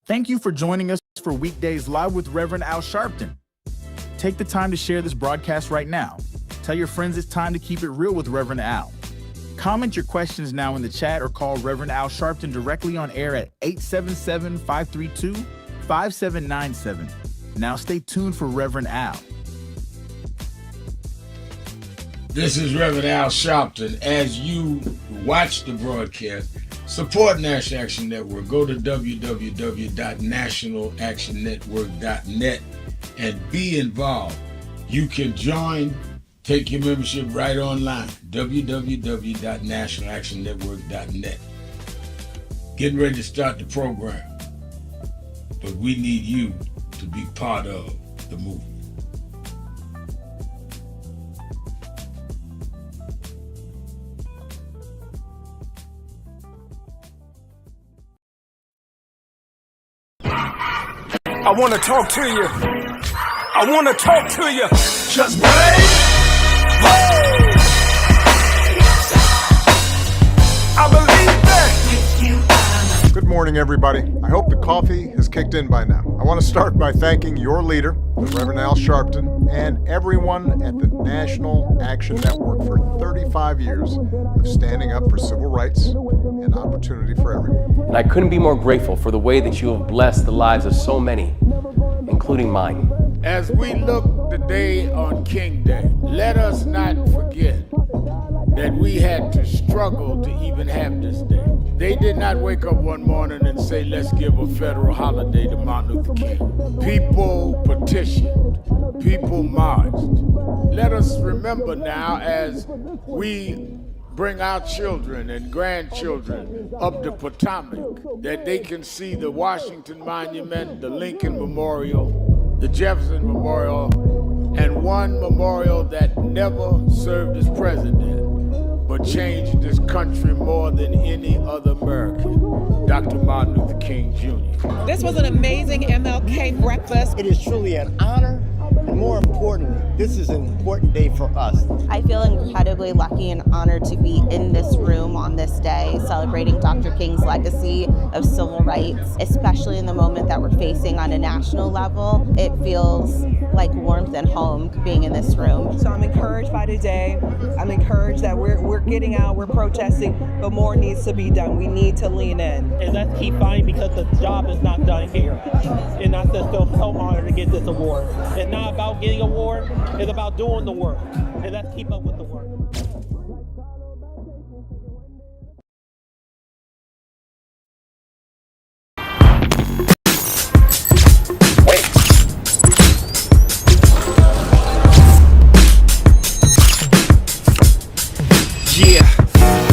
Thank you for joining us for Weekdays Live with Reverend Al Sharpton. Take the time to share this broadcast right now. Tell your friends it's time to keep it real with Reverend Al. Comment your questions now in the chat or call Reverend Al Sharpton directly on air at 877-532-5797. Now stay tuned for Reverend Al. This is Reverend Al Sharpton. As you watch the broadcast, support National Action Network. Go to www.nationalactionnetwork.net and be involved. You can join, take your membership right online, www.nationalactionnetwork.net. Getting ready to start the program, but we need you to be part of the movement. I want to talk to you. I want to talk to you. Just break. I believe that. Good morning, everybody. I hope the coffee has kicked in by now. I want to start by thanking your leader, the Reverend Al Sharpton, and everyone at the National Action Network for 35 years of standing up for civil rights and opportunity for everyone. And I couldn't be more grateful for the way that you have blessed the lives of so many, including mine. As we look today on King Day, let us not forget that we had to struggle to even have this day. They did not wake up one morning and say, let's give a federal holiday to Martin Luther King. People petitioned, people marched. Let us remember now as we bring our children and grandchildren up the Potomac, that they can see the Washington Monument, the Lincoln Memorial, the Jefferson Memorial, and one memorial that never served as president, but changed this country more than any other American, Dr. Martin Luther King Jr. This was an amazing MLK breakfast. It is truly an honor, and more importantly, this is an important day for us. I feel incredibly lucky and honored to be in this room on this day, celebrating Dr. King's legacy of civil rights, especially in the moment that we're facing on a national level. It feels like warmth and home being in this room. So I'm encouraged by today. I'm encouraged that we're getting out, we're protesting, but more needs to be done. We need to lean in. And let's keep fighting because the job is not done here. And I just feel so honored to get this award. It's not about getting an award, it's about doing the work. And let's keep up with the work.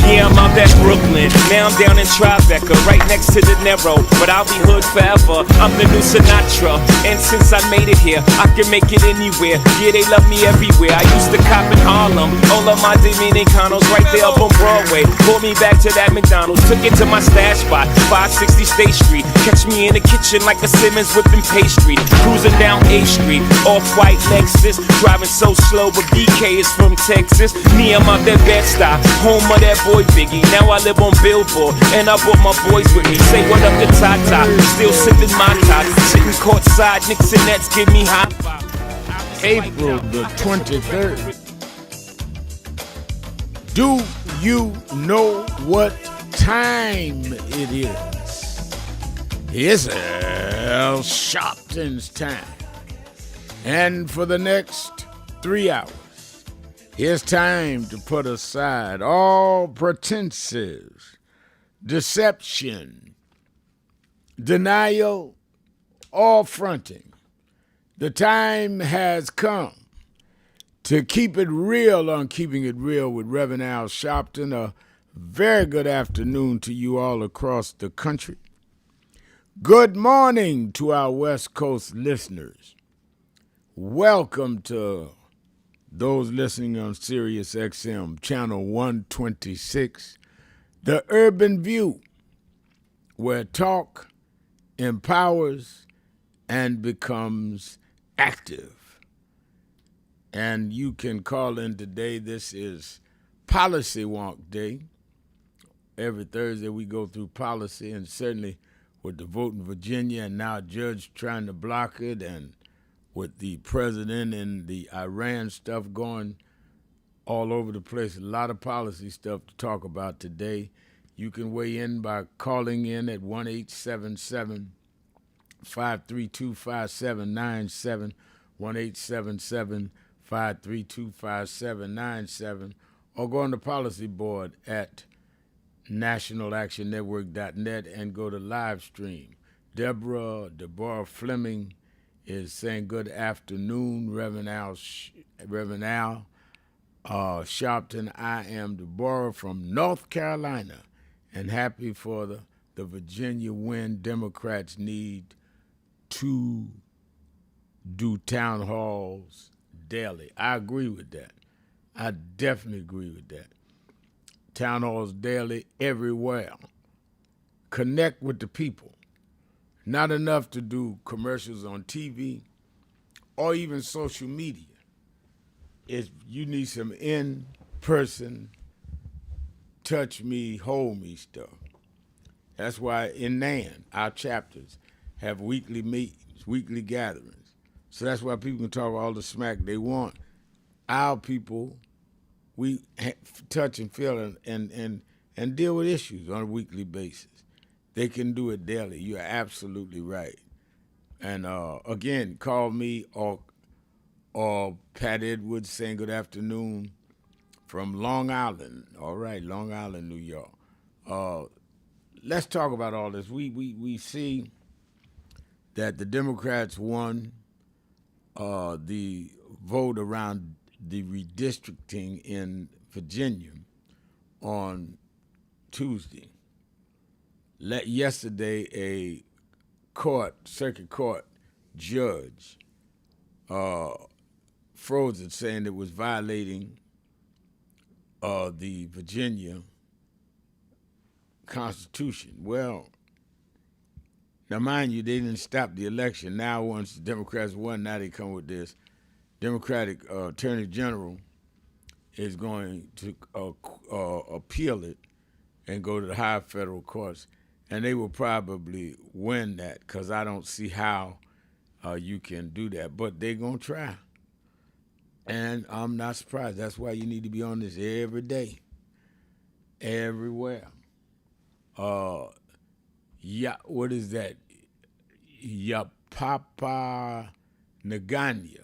Yeah, I'm out at Brooklyn. Now I'm down in Tribeca, right next to the Narrow. But I'll be hood forever. I'm the new Sinatra. And since I made it here, I can make it anywhere. Yeah, they love me everywhere. I used to cop in Harlem. All of my Dominicanos right there up on Broadway. Pulled me back to that McDonald's. Took it to my stash spot, 560 State Street. Catch me in the kitchen like a Simmons whipping pastry. Cruising down A Street, off-white Lexus. Driving so slow, but BK is from Texas. Me, I'm out that Bed-Stuy, home of that boy Biggie. Now I live on Billboard, and I brought my boys with me. Say what up to Tata, still sipping my top. Sitting courtside, Knicks and Nets give me high five. April the 23rd. Do you know what time it is? It's Al Sharpton's time. And for the next 3 hours, it's time to put aside all pretenses, deception, denial, or fronting. The time has come to keep it real on Keeping It Real with Reverend Al Sharpton. A very good afternoon to you all across the country. Good morning to our West Coast listeners. Welcome to those listening on Sirius XM, channel 126, The Urban View, where talk empowers and becomes active. And you can call in today. This is Policy Wonk Day. Every Thursday we go through policy, and certainly with the vote in Virginia, and now a judge trying to block it, and with the president and the Iran stuff going all over the place. A lot of policy stuff to talk about today. You can weigh in by calling in at 1-877-532-5797, 1-877-532-5797, or go on the policy board at nationalactionnetwork.net and go to live stream. Deborah Fleming is saying good afternoon, Reverend Al Sharpton. I am Deborah from North Carolina and happy for the Virginia win. Democrats need to do town halls daily. I agree with that. I definitely agree with that. Town halls daily everywhere. Connect with the people. Not enough to do commercials on TV or even social media. You need some in-person, touch me, hold me stuff. That's why in NAN, our chapters have weekly meetings, weekly gatherings. So that's why people can talk all the smack they want. Our people, we touch and feel and deal with issues on a weekly basis. They can do it daily. You're absolutely right. And again, call me or Pat Edwards saying good afternoon from Long Island. All right, Long Island, New York. Let's talk about all this. We see that the Democrats won the vote around the redistricting in Virginia on Tuesday. Yesterday, a circuit court judge froze it, saying it was violating the Virginia Constitution. Well, now mind you, they didn't stop the election. Now once the Democrats won, now they come with this. Democratic Attorney General is going to appeal it and go to the higher federal courts. And they will probably win that because I don't see how you can do that. But they're going to try. And I'm not surprised. That's why you need to be on this every day, everywhere. What is that? Your Papa Naganya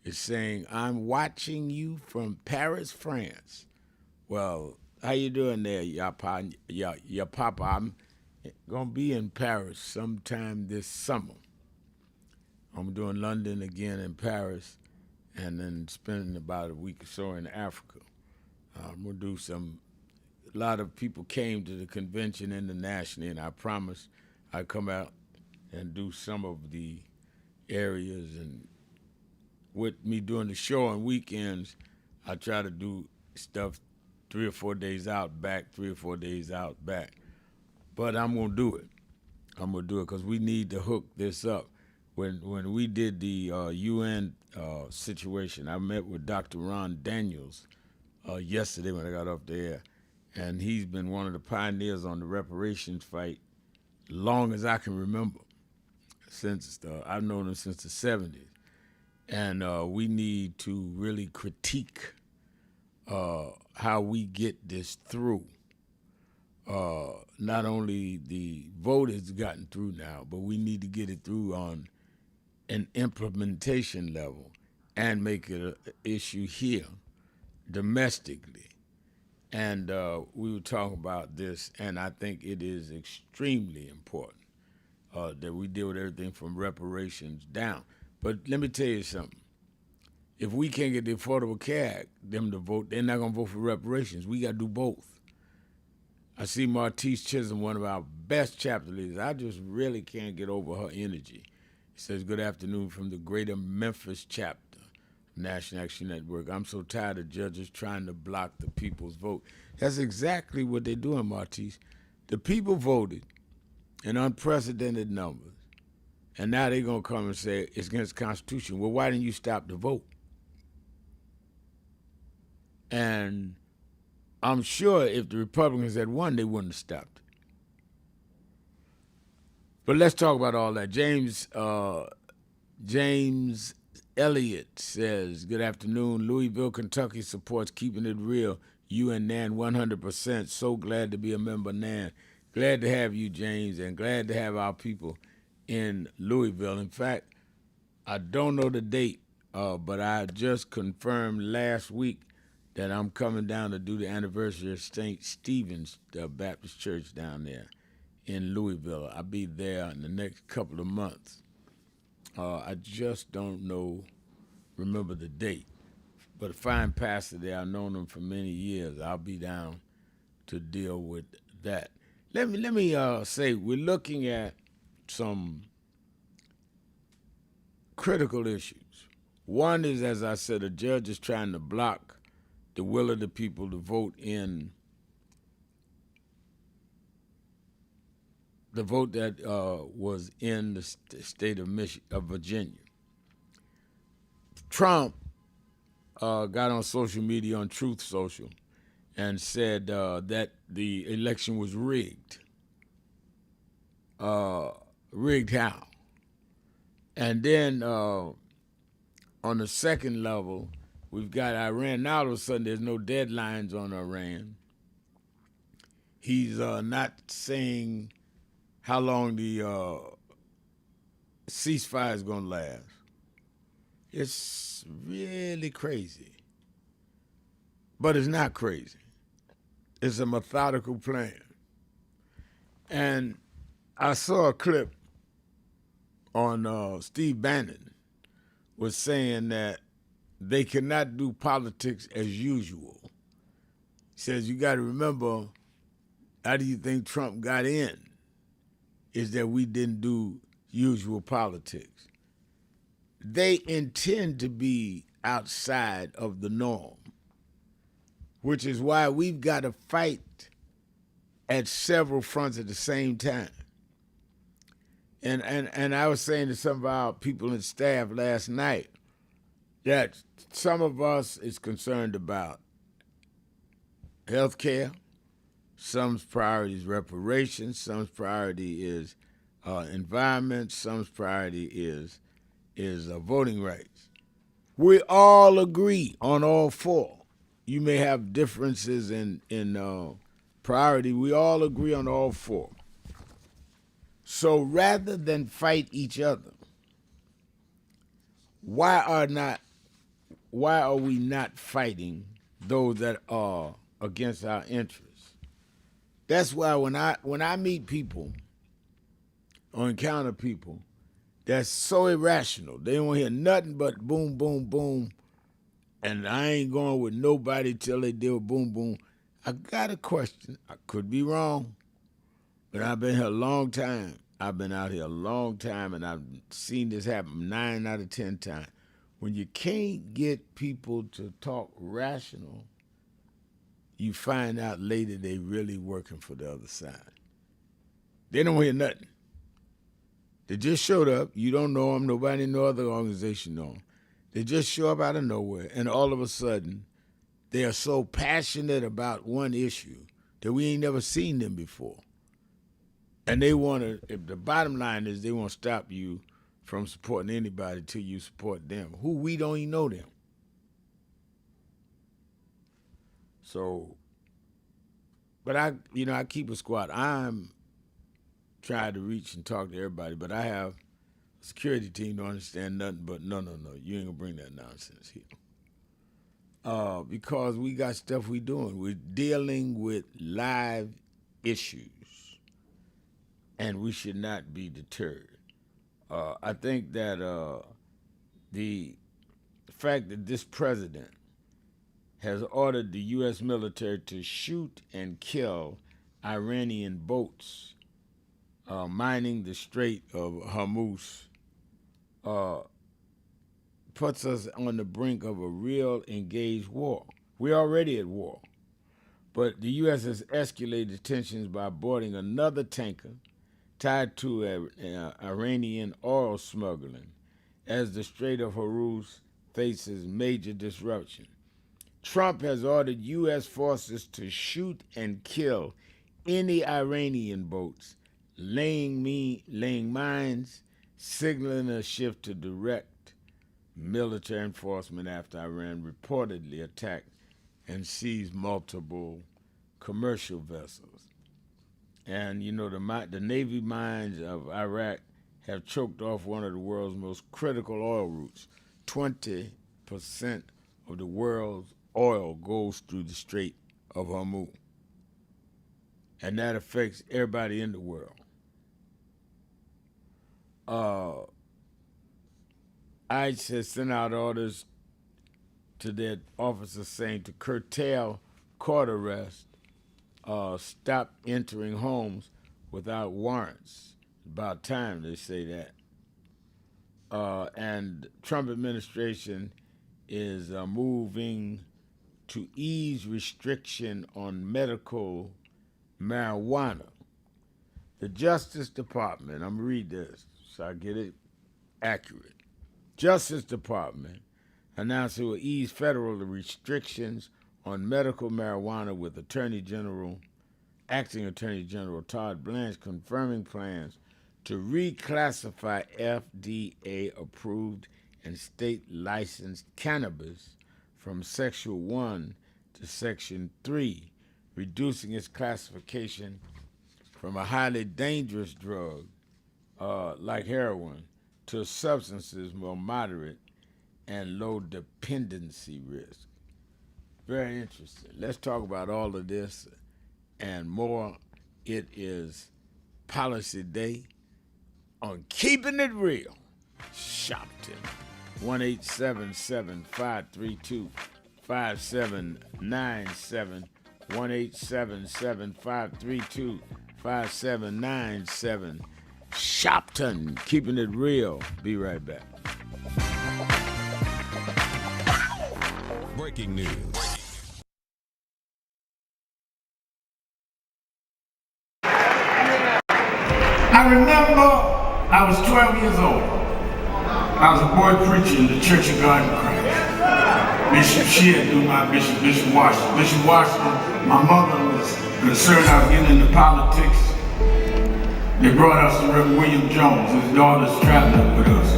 is saying, I'm watching you from Paris, France. Well, how you doing there, your papa? I'm gonna be in Paris sometime this summer. I'm doing London again and Paris, and then spending about a week or so in Africa. I'm gonna do a lot of people came to the convention internationally, and I promised I'd come out and do some of the areas. And with me doing the show on weekends, I try to do stuff 3 or 4 days out back, 3 or 4 days out back. But I'm going to do it. I'm going to do it because we need to hook this up. When we did the UN situation, I met with Dr. Ron Daniels yesterday when I got off the air, and he's been one of the pioneers on the reparations fight long as I can remember. I've known him since the 70s. And we need to really critique how we get this through. Not only the vote has gotten through now, but we need to get it through on an implementation level and make it an issue here domestically. And we were talking about this, and I think it is extremely important that we deal with everything from reparations down. But let me tell you something. If we can't get the Affordable Care Act, them to vote, they're not going to vote for reparations. We got to do both. I see Martise Chisholm, one of our best chapter leaders. I just really can't get over her energy. He says, good afternoon from the Greater Memphis chapter, National Action Network. I'm so tired of judges trying to block the people's vote. That's exactly what they're doing, Martise. The people voted in unprecedented numbers, and now they're going to come and say it's against the Constitution. Well, why didn't you stop the vote? And I'm sure if the Republicans had won, they wouldn't have stopped it. But let's talk about all that. James Elliott says, good afternoon. Louisville, Kentucky supports Keeping It Real. You and Nan 100%. So glad to be a member, Nan. Glad to have you, James, and glad to have our people in Louisville. In fact, I don't know the date, but I just confirmed last week that I'm coming down to do the anniversary of St. Stephen's Baptist Church down there in Louisville. I'll be there in the next couple of months. I just don't remember the date. But a fine pastor there, I've known him for many years. I'll be down to deal with that. Let me say, we're looking at some critical issues. One is, as I said, a judge is trying to block the will of the people to vote in the vote that was in the state of Virginia. Trump got on social media, on Truth Social, and said that the election was rigged. Rigged how? And then on the second level, we've got Iran. Now all of a sudden there's no deadlines on Iran. He's not saying how long the ceasefire is going to last. It's really crazy. But it's not crazy. It's a methodical plan. And I saw a clip on Steve Bannon was saying that they cannot do politics as usual. He says, you got to remember, how do you think Trump got in? Is that we didn't do usual politics. They intend to be outside of the norm, which is why we've got to fight at several fronts at the same time. And I was saying to some of our people and staff last night that some of us is concerned about health care, some's priority is reparations, some's priority is environment, some's priority is voting rights. We all agree on all four. You may have differences in priority. We all agree on all four. So rather than fight each other, why are we not fighting those that are against our interests? That's why when I meet people or encounter people that's so irrational, they don't hear nothing but boom, boom, boom, and I ain't going with nobody till they deal with boom, boom. I got a question. I could be wrong, but I've been here a long time. I've been out here a long time, and I've seen this happen 9 out of 10 times. When you can't get people to talk rational, you find out later they really working for the other side. They don't hear nothing. They just showed up. You don't know them. Nobody in no other organization know them. They just show up out of nowhere, and all of a sudden, they are so passionate about one issue that we ain't never seen them before. And they want to, if the bottom line is they want to stop you from supporting anybody till you support them, who we don't even know them. So, but I keep a squad. I'm trying to reach and talk to everybody, but I have a security team don't understand nothing but no, you ain't gonna bring that nonsense here. Because we got stuff we doing. We're dealing with live issues, and we should not be deterred. I think that the fact that this president has ordered the U.S. military to shoot and kill Iranian boats mining the Strait of Hormuz puts us on the brink of a real engaged war. We're already at war. But the U.S. has escalated tensions by boarding another tanker tied to Iranian oil smuggling as the Strait of Hormuz faces major disruption. Trump has ordered U.S. forces to shoot and kill any Iranian boats laying mines, signaling a shift to direct military enforcement after Iran reportedly attacked and seized multiple commercial vessels. And you know, the Navy mines of Iraq have choked off one of the world's most critical oil routes. 20% of the world's oil goes through the Strait of Hormuz. And that affects everybody in the world. ICE has sent out orders to their officers saying to curtail court arrest, stop entering homes without warrants. About time they say that. And Trump administration is moving to ease restriction on medical marijuana. The Justice Department, I'm gonna read this so I get it accurate. Justice Department announced it will ease federal restrictions on medical marijuana with Acting Attorney General Todd Blanche confirming plans to reclassify FDA-approved and state-licensed cannabis from Section 1 to Section 3, reducing its classification from a highly dangerous drug like heroin to substances more moderate and low dependency risk. Very interesting. Let's talk about all of this and more. It is Policy Day on Keeping It Real. Sharpton, 1-877-532-5797, 1-877-532-5797. Sharpton, Keeping It Real. Be right back. Breaking news. I remember I was 12 years old. I was a boy preacher in the Church of God in Christ. Bishop Shear knew my bishop, Bishop Washington. Bishop Washington, my mother was concerned I was getting into politics. They brought us to Reverend William Jones. His daughter's traveling with us.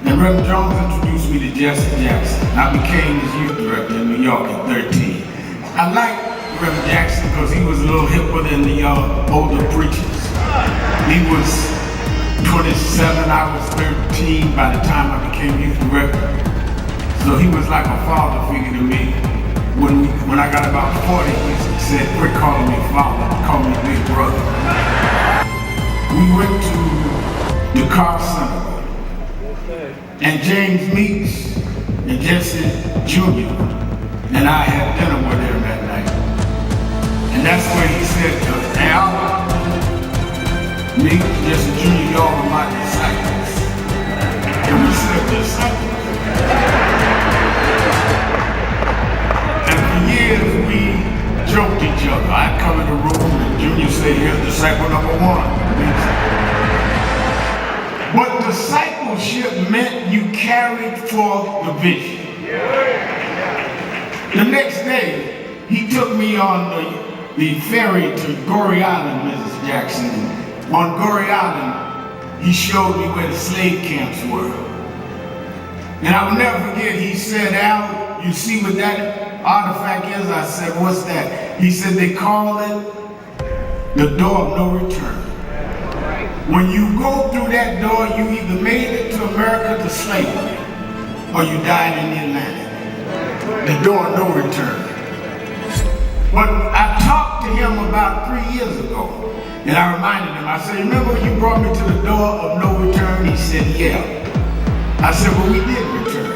And Reverend Jones introduced me to Jesse Jackson. I became his youth director in New York at 13. I liked Reverend Jackson because he was a little hipper than the older preachers. He was 27, I was 13 by the time I became youth director. So he was like a father figure to me. When I got about 40, he said, quit calling me father, call me big brother. We went to the car center, and James Meeks and Jesse Jr. and I had dinner with him that night. And that's where he said to us, Al, Meeks, Jesse Jr., y'all are my disciples. And we said, disciples? And for years we joked each other. I'd come in the room and Junior said, here's disciple number 1. But discipleship meant you carried forth the vision. The next day, he took me on the ferry to Goree Island, Mrs. Jackson. On Goree Island, he showed me where the slave camps were. And I will never forget, he said, Al, you see what that artifact is? I said, what's that? He said, they call it the door of no return. When you go through that door, you either made it to America to slavery, or you died in the Atlantic. The door of no return. But I talked to him about 3 years ago, and I reminded him, I said, remember you brought me to the door of no return? He said, yeah. I said, well, we did return.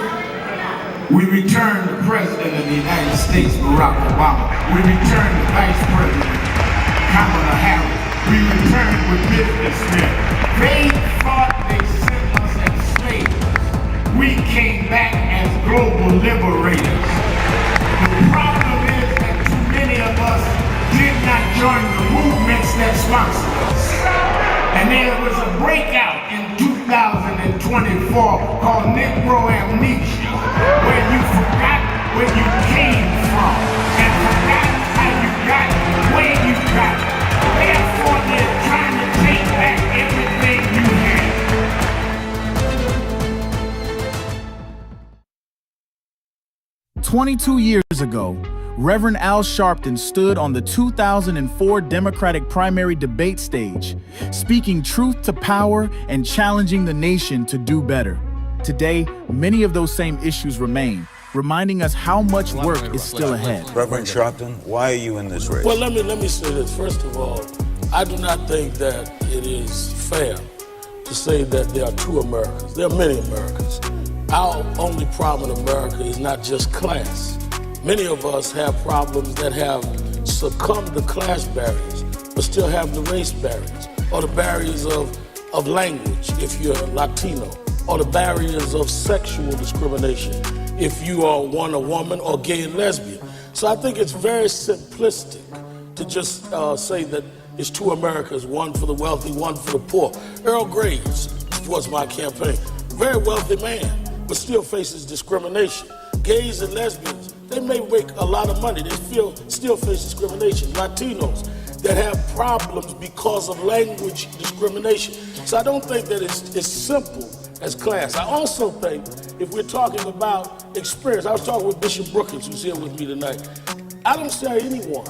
We returned the President of the United States, Barack Obama. We returned the Vice President, Kamala Harris. We returned with businessmen. They thought they sent us as slaves. We came back as global liberators. The problem is that too many of us did not join the movements that sponsored us. And there was a breakout in 2024 called Negro Amnesia, where you forgot where you came from and forgot how you got where you got. Therefore, they're trying to take 22 years ago, Reverend Al Sharpton stood on the 2004 Democratic primary debate stage, speaking truth to power and challenging the nation to do better. Today, many of those same issues remain, reminding us how much work is still ahead. Reverend Sharpton, why are you in this race? Well, let me say this. First of all, I do not think that it is fair to say that there are two Americas. There are many Americas. Our only problem in America is not just class. Many of us have problems that have succumbed to class barriers, but still have the race barriers, or the barriers of language if you're Latino, or the barriers of sexual discrimination if you are a woman, or gay and lesbian. So I think it's very simplistic to just say that it's two Americas, one for the wealthy, one for the poor. Earl Graves supports my campaign. Very wealthy man, but still faces discrimination. Gays and lesbians, they may make a lot of money, they still face discrimination. Latinos that have problems because of language discrimination. So I don't think that it's as simple as class. I also think if we're talking about experience, I was talking with Bishop Brookins, who's here with me tonight. I don't see how anyone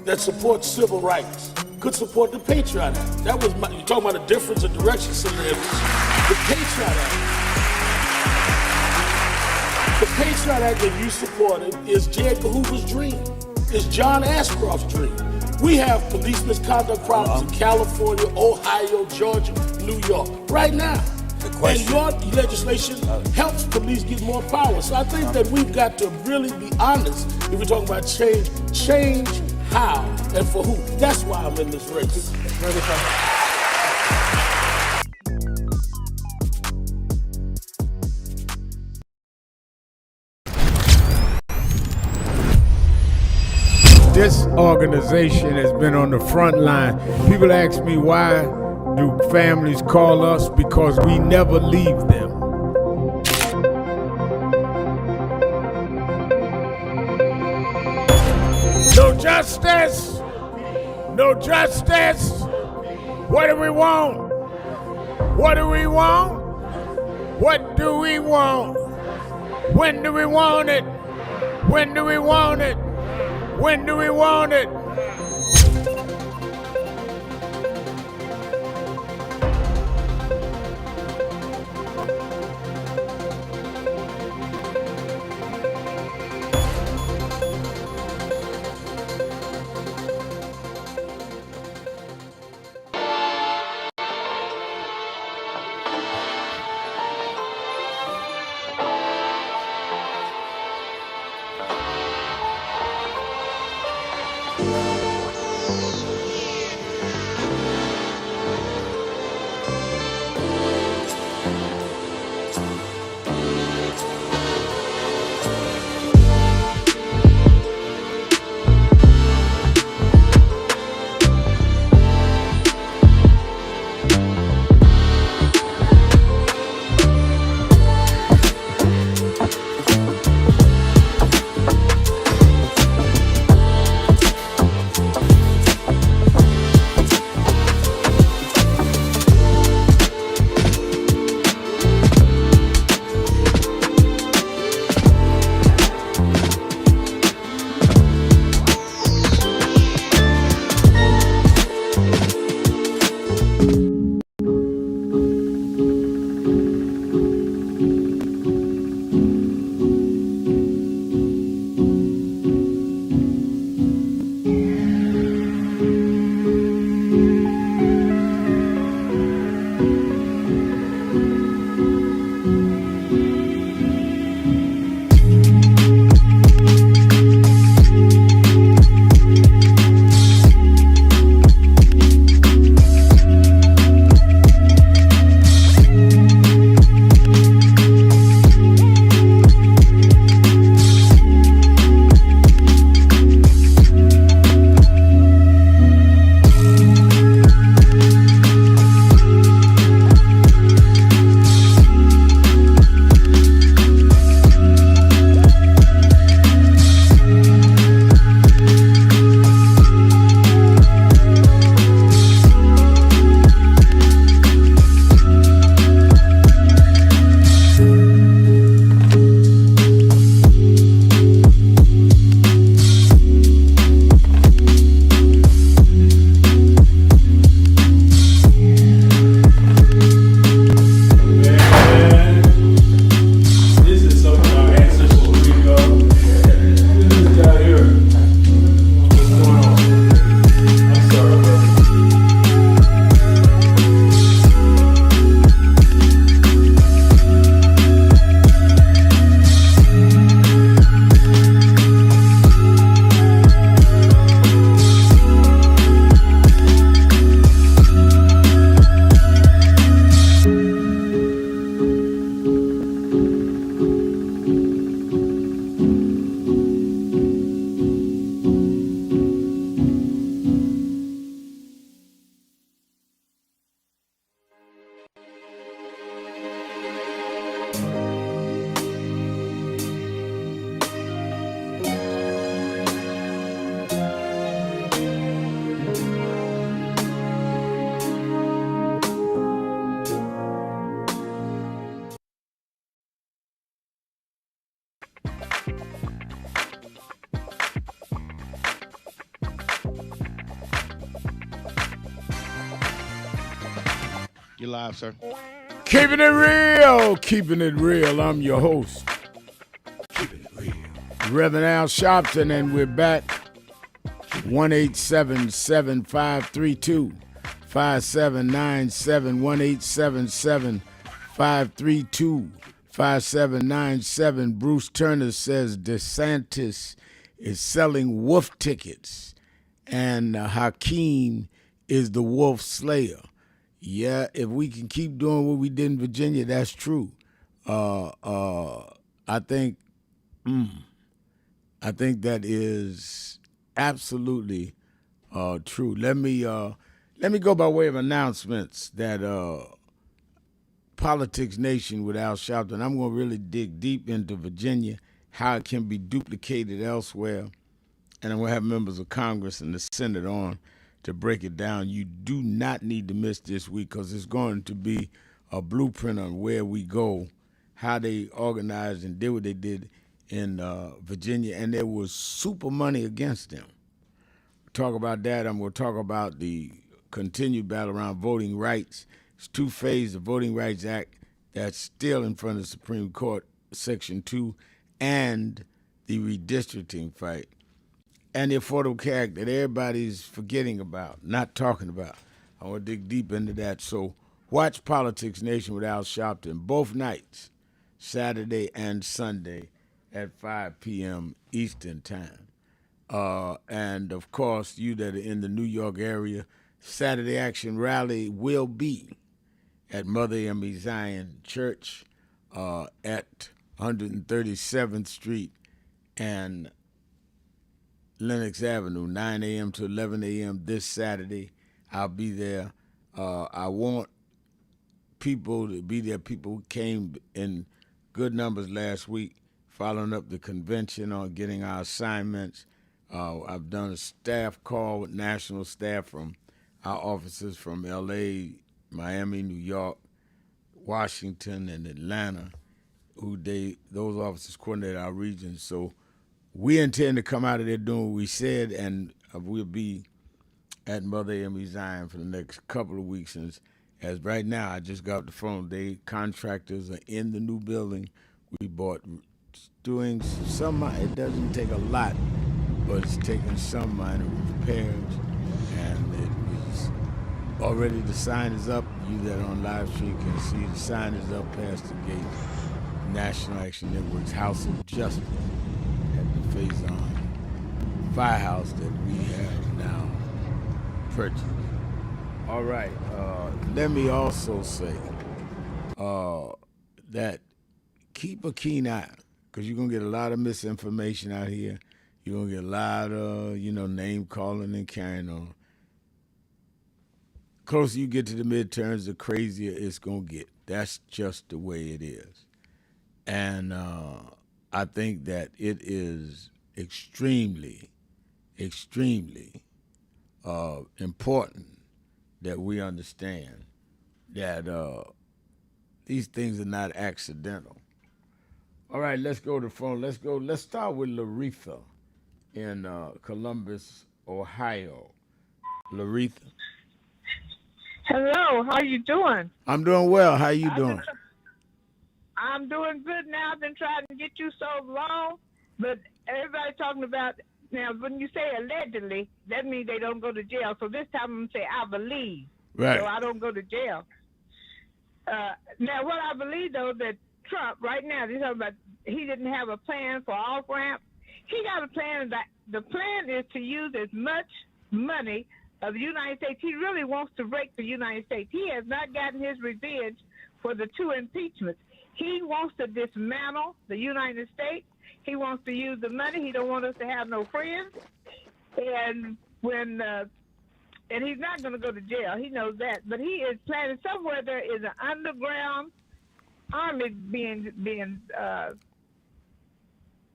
that supports civil rights could support the Patriot Act. That was you're talking about a difference of direction, Senator Edwards. The Patriot Act. The Patriot Act that you supported is J. Edgar Hoover's dream. It's John Ashcroft's dream. We have police misconduct problems in California, Ohio, Georgia, New York, right now. And your legislation helps police get more power. So I think that we've got to really be honest if we're talking about change. Change how and for who. That's why I'm in this race. This organization has been on the front line. People ask me, why do families call us? Because we never leave them. No justice! No justice! What do we want? What do we want? What do we want? When do we want it? When do we want it? When do we want it? You're live, sir. Keeping it real, keeping it real. I'm your host, Reverend Al Sharpton, and we're back. 1-877-532-5797, 1-877-532-5797. Bruce Turner says DeSantis is selling wolf tickets, and Hakeem is the wolf slayer. Yeah, if we can keep doing what we did in Virginia, that's true. I think that is absolutely true. Let me go by way of announcements that Politics Nation with Al Sharpton. I'm going to really dig deep into Virginia, how it can be duplicated elsewhere, and I'm going to have members of Congress and the Senate on to break it down. You do not need to miss this week because it's going to be a blueprint on where we go, how they organized and did what they did in Virginia, and there was super money against them. Talk about that. I'm going to talk about the continued battle around voting rights. It's two phases of Voting Rights Act that's still in front of the Supreme Court, Section 2, and the redistricting fight, and the Affordable Care Act that everybody's forgetting about, not talking about. I want to dig deep into that. So watch Politics Nation with Al Sharpton both nights, Saturday and Sunday at 5 p.m. Eastern Time. And, of course, you that are in the New York area, Saturday Action Rally will be at Mother Amy Zion Church at 137th Street and Lenox Avenue, 9 a.m. to 11 a.m. this Saturday. I'll be there. I want people to be there. People came in good numbers last week, following up the convention on getting our assignments. I've done a staff call with national staff from our offices from L.A., Miami, New York, Washington, and Atlanta, those officers coordinate our regions. So we intend to come out of there doing what we said, and we'll be at Mother Amy Zion for the next couple of weeks. And as right now, I just got off the phone. Contractors are in the new building. We bought, doing some, it doesn't take a lot, but it's taking some minor repairs. And it was already, the sign is up. You that are on live stream can see the sign is up past the gate. National Action Network's House of Justice at the Faison firehouse that we have now purchased. All right. Let me also say that keep a keen eye, because you're going to get a lot of misinformation out here. You're going to get a lot of, name calling and carrying on. Closer you get to the midterms, the crazier it's going to get. That's just the way it is. And I think that it is extremely, extremely important that we understand that these things are not accidental. All right, let's go to the phone. Let's start with Laretha in Columbus, Ohio. Laretha. Hello, how you doing? I'm doing well. How you doing? I'm doing good now. I've been trying to get you so long, but everybody's talking about, now when you say allegedly, that means they don't go to jail. So this time I'm going to say I believe. Right. So I don't go to jail. Now what I believe, though, that Trump, right now, they're talking about he didn't have a plan for off-ramp. He got a plan. That the plan is to use as much money of the United States. He really wants to break the United States. He has not gotten his revenge for the 2 impeachments. He wants to dismantle the United States. He wants to use the money. He don't want us to have no friends. And and he's not going to go to jail. He knows that. But he is planning somewhere there is an underground army being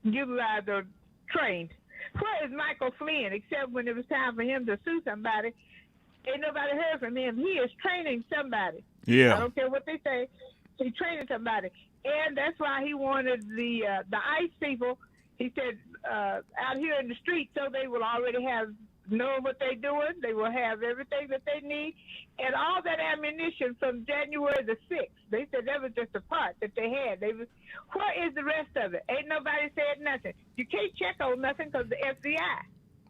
utilized or trained. Where is Michael Flynn, except when it was time for him to sue somebody? Ain't nobody heard from him. He is training somebody. Yeah. I don't care what they say. He's training somebody. And that's why he wanted the ICE people, he said, out here in the street, so they will already have knowing what they're doing. They will have everything that they need. And all that ammunition from January the 6th, they said that was just a part that they had. Where is the rest of it? Ain't nobody said nothing. You can't check on nothing because the FBI.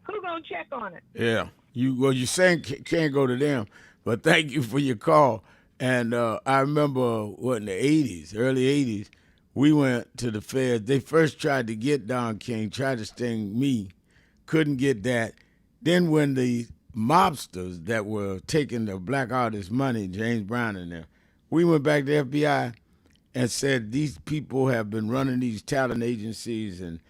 Who's going to check on it? Yeah. You're saying can't go to them, but thank you for your call. And I remember, in the 80s, early 80s, we went to the feds. They first tried to get Don King, tried to sting me, couldn't get that. Then when the mobsters that were taking the black artists' money, James Brown and them, we went back to the FBI and said, these people have been running these talent agencies and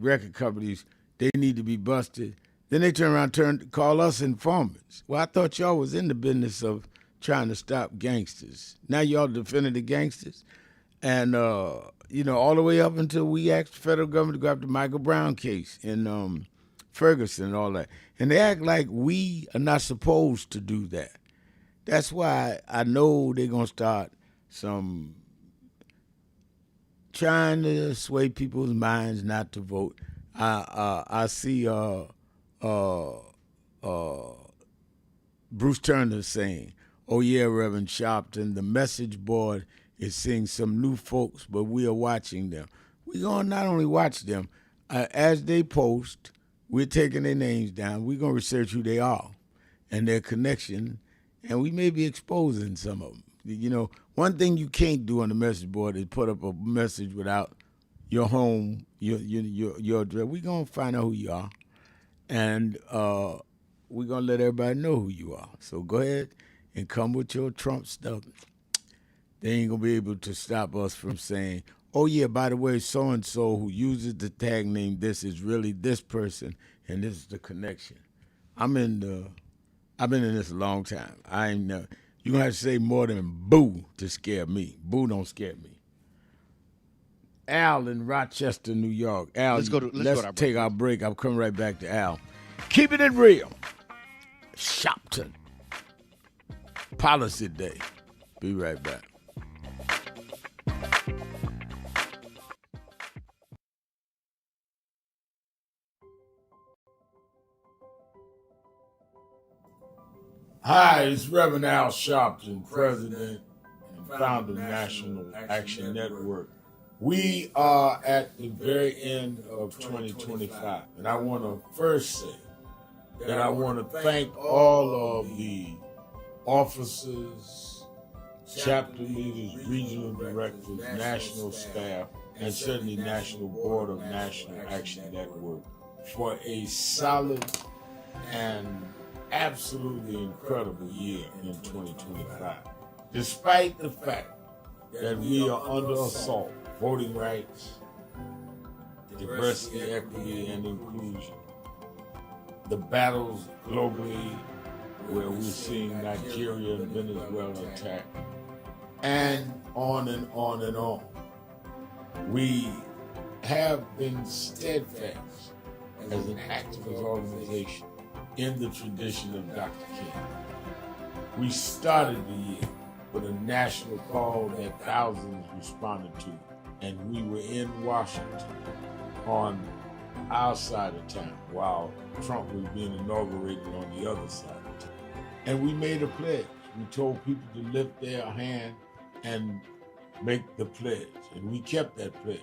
record companies. They need to be busted. Then they turn around and call us informants. Well, I thought y'all was in the business of trying to stop gangsters. Now y'all defending the gangsters. And, all the way up until we asked the federal government to go after the Michael Brown case in Ferguson and all that. And they act like we are not supposed to do that. That's why I know they're going to start trying to sway people's minds not to vote. I see Bruce Turner saying, "Oh yeah, Reverend Sharpton, the message board is seeing some new folks, but we are watching them." We're going to not only watch them, as they post, we're taking their names down. We're going to research who they are and their connection, and we may be exposing some of them. One thing you can't do on the message board is put up a message without your home, your address. We're going to find out who you are, and we're going to let everybody know who you are. So go ahead and come with your Trump stuff. They ain't going to be able to stop us from saying, oh, yeah, by the way, so-and-so who uses the tag name this is really this person, and this is the connection. I've been in this a long time. You're going to have to say more than boo to scare me. Boo don't scare me. Al in Rochester, New York. Al, let's take our break. I'll come right back to Al. Keeping it real. Sharpton. Policy Day. Be right back. Hi, it's Reverend Al Sharpton, President and founder of National Action Network. We are at the very end of 2025, and I want to first say that I want to thank all of the officers, chapter leaders, regional directors, national staff, and certainly National Board of National Action Network for a solid and absolutely incredible year in 2025. Despite the fact that we are under assault, voting rights, diversity, equity, and inclusion, the battles globally where we're seeing Nigeria and Venezuela attacked, and on and on and on. We have been steadfast as an activist organization in the tradition of Dr. King. We started the year with a national call that thousands responded to, and we were in Washington on our side of town while Trump was being inaugurated on the other side of town. And we made a pledge. We told people to lift their hand and make the pledge, and we kept that pledge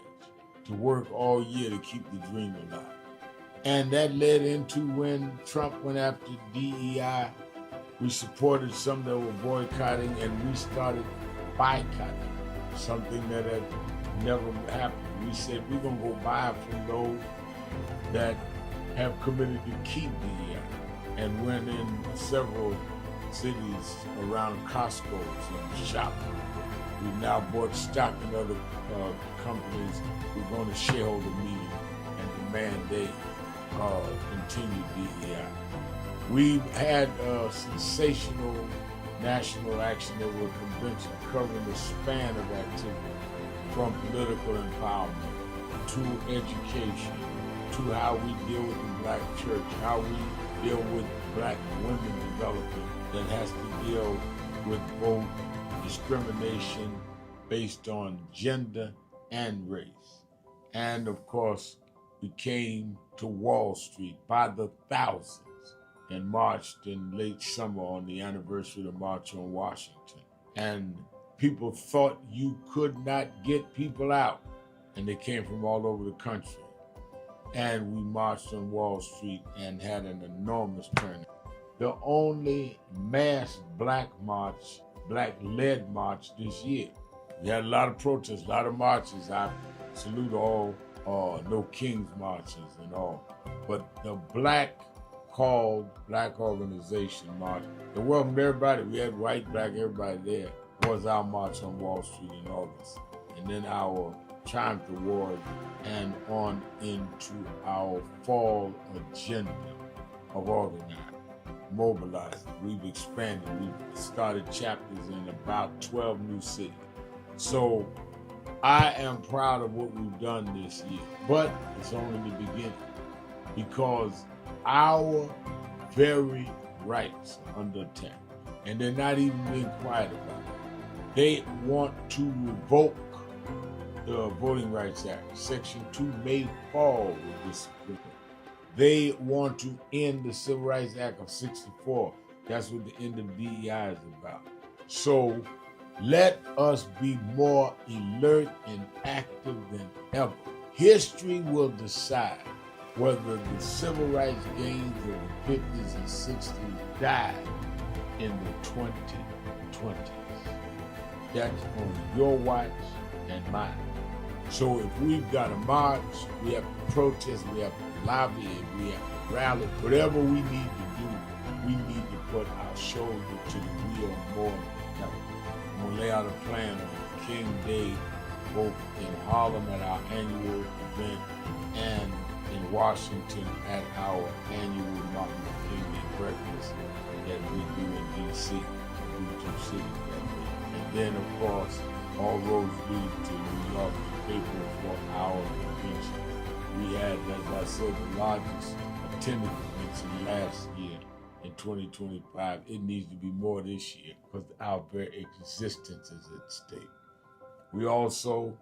to work all year to keep the dream alive. And that led into when Trump went after DEI, we supported some that were boycotting, and we started boycotting, something that had never happened. We said we're going to go buy from those that have committed to keep DEI, and went in several cities around Costco's and shopping. We've now bought stock in other companies. We're going to shareholder meeting and demand they continued DEI. We've had a sensational National Action Network convention covering the span of activity, from political empowerment to education, to how we deal with the black church, how we deal with black women development that has to deal with both discrimination based on gender and race. And of course, we came to Wall Street by the thousands and marched in late summer on the anniversary of the March on Washington. And people thought you could not get people out, and they came from all over the country. And we marched on Wall Street and had an enormous turnout. The only mass black-led march this year. We had a lot of protests, a lot of marches. I salute all no King's marches and all. But the black organization march, it welcomed everybody. We had white, black, everybody there. Was our march on Wall Street in August. And then our Triumph Award and on into our fall agenda of organizing, mobilizing. We've expanded. We've started chapters in about 12 new cities. So I am proud of what we've done this year, but it's only the beginning because our very rights are under attack, and they're not even being quiet about it. They want to revoke the Voting Rights Act. Section 2 may fall with this agreement. They want to end the Civil Rights Act of 64. That's what the end of DEI is about. So let us be more alert and active than ever. History will decide whether the civil rights gains of the 50s and 60s died in the 2020s. That's on your watch and mine. So if we've got to march, we have to protest, we have to lobby, we have to rally, whatever we need to do, we need to put our shoulder to the wheel more than ever. I'm going to lay out a plan on King Day, both in Harlem at our annual event and in Washington at our annual Martin Luther King Day breakfast that we do in D.C., two cities that day. And then, of course, all roads lead to New York to paper for our convention. We had, as I said, the largest attended convention last year in 2025. It needs to be more this year because our very existence is at stake. We also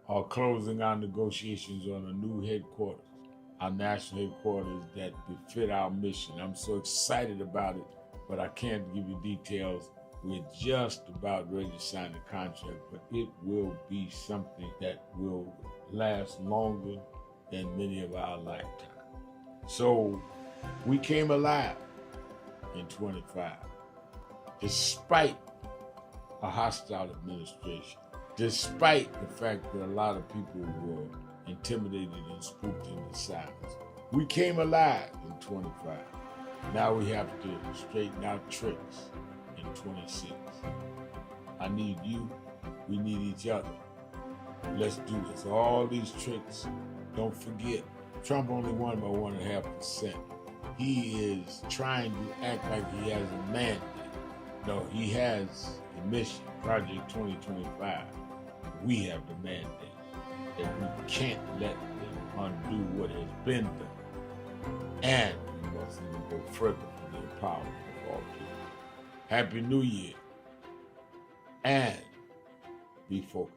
are closing our negotiations on a new headquarters, our national headquarters that befit our mission. I'm so excited about it, but I can't give you details. We're just about ready to sign the contract, but it will be something that will last longer than many of our lifetimes. So we came alive in 25, despite a hostile administration, despite the fact that a lot of people were intimidated and spooked into silence. We came alive in 25. Now we have to straighten out tricks in 26. I need you, we need each other. Let's do this. All these tricks, don't forget, Trump only won by 1.5%. He is trying to act like he has a mandate. No, he has a mission, Project 2025. We have the mandate that we can't let them undo what has been done. And we must even go further for the empowerment of all people. Happy New Year, and be focused.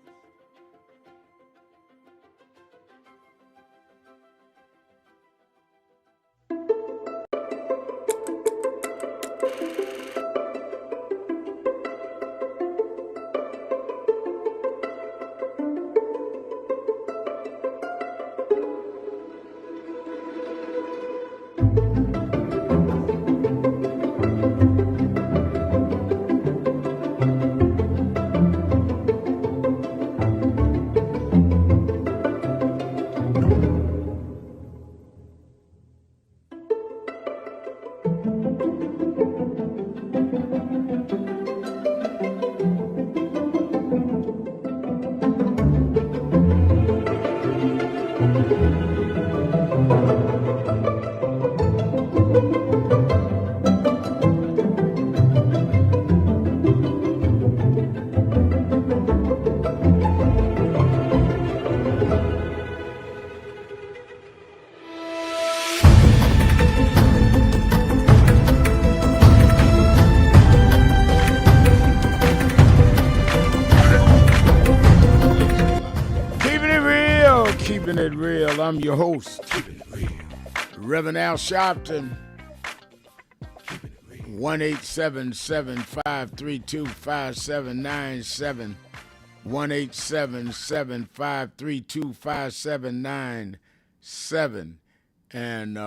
Keeping it real. I'm your host, Reverend Al Sharpton. 1-877-532-5797. 1-877-532-5797. And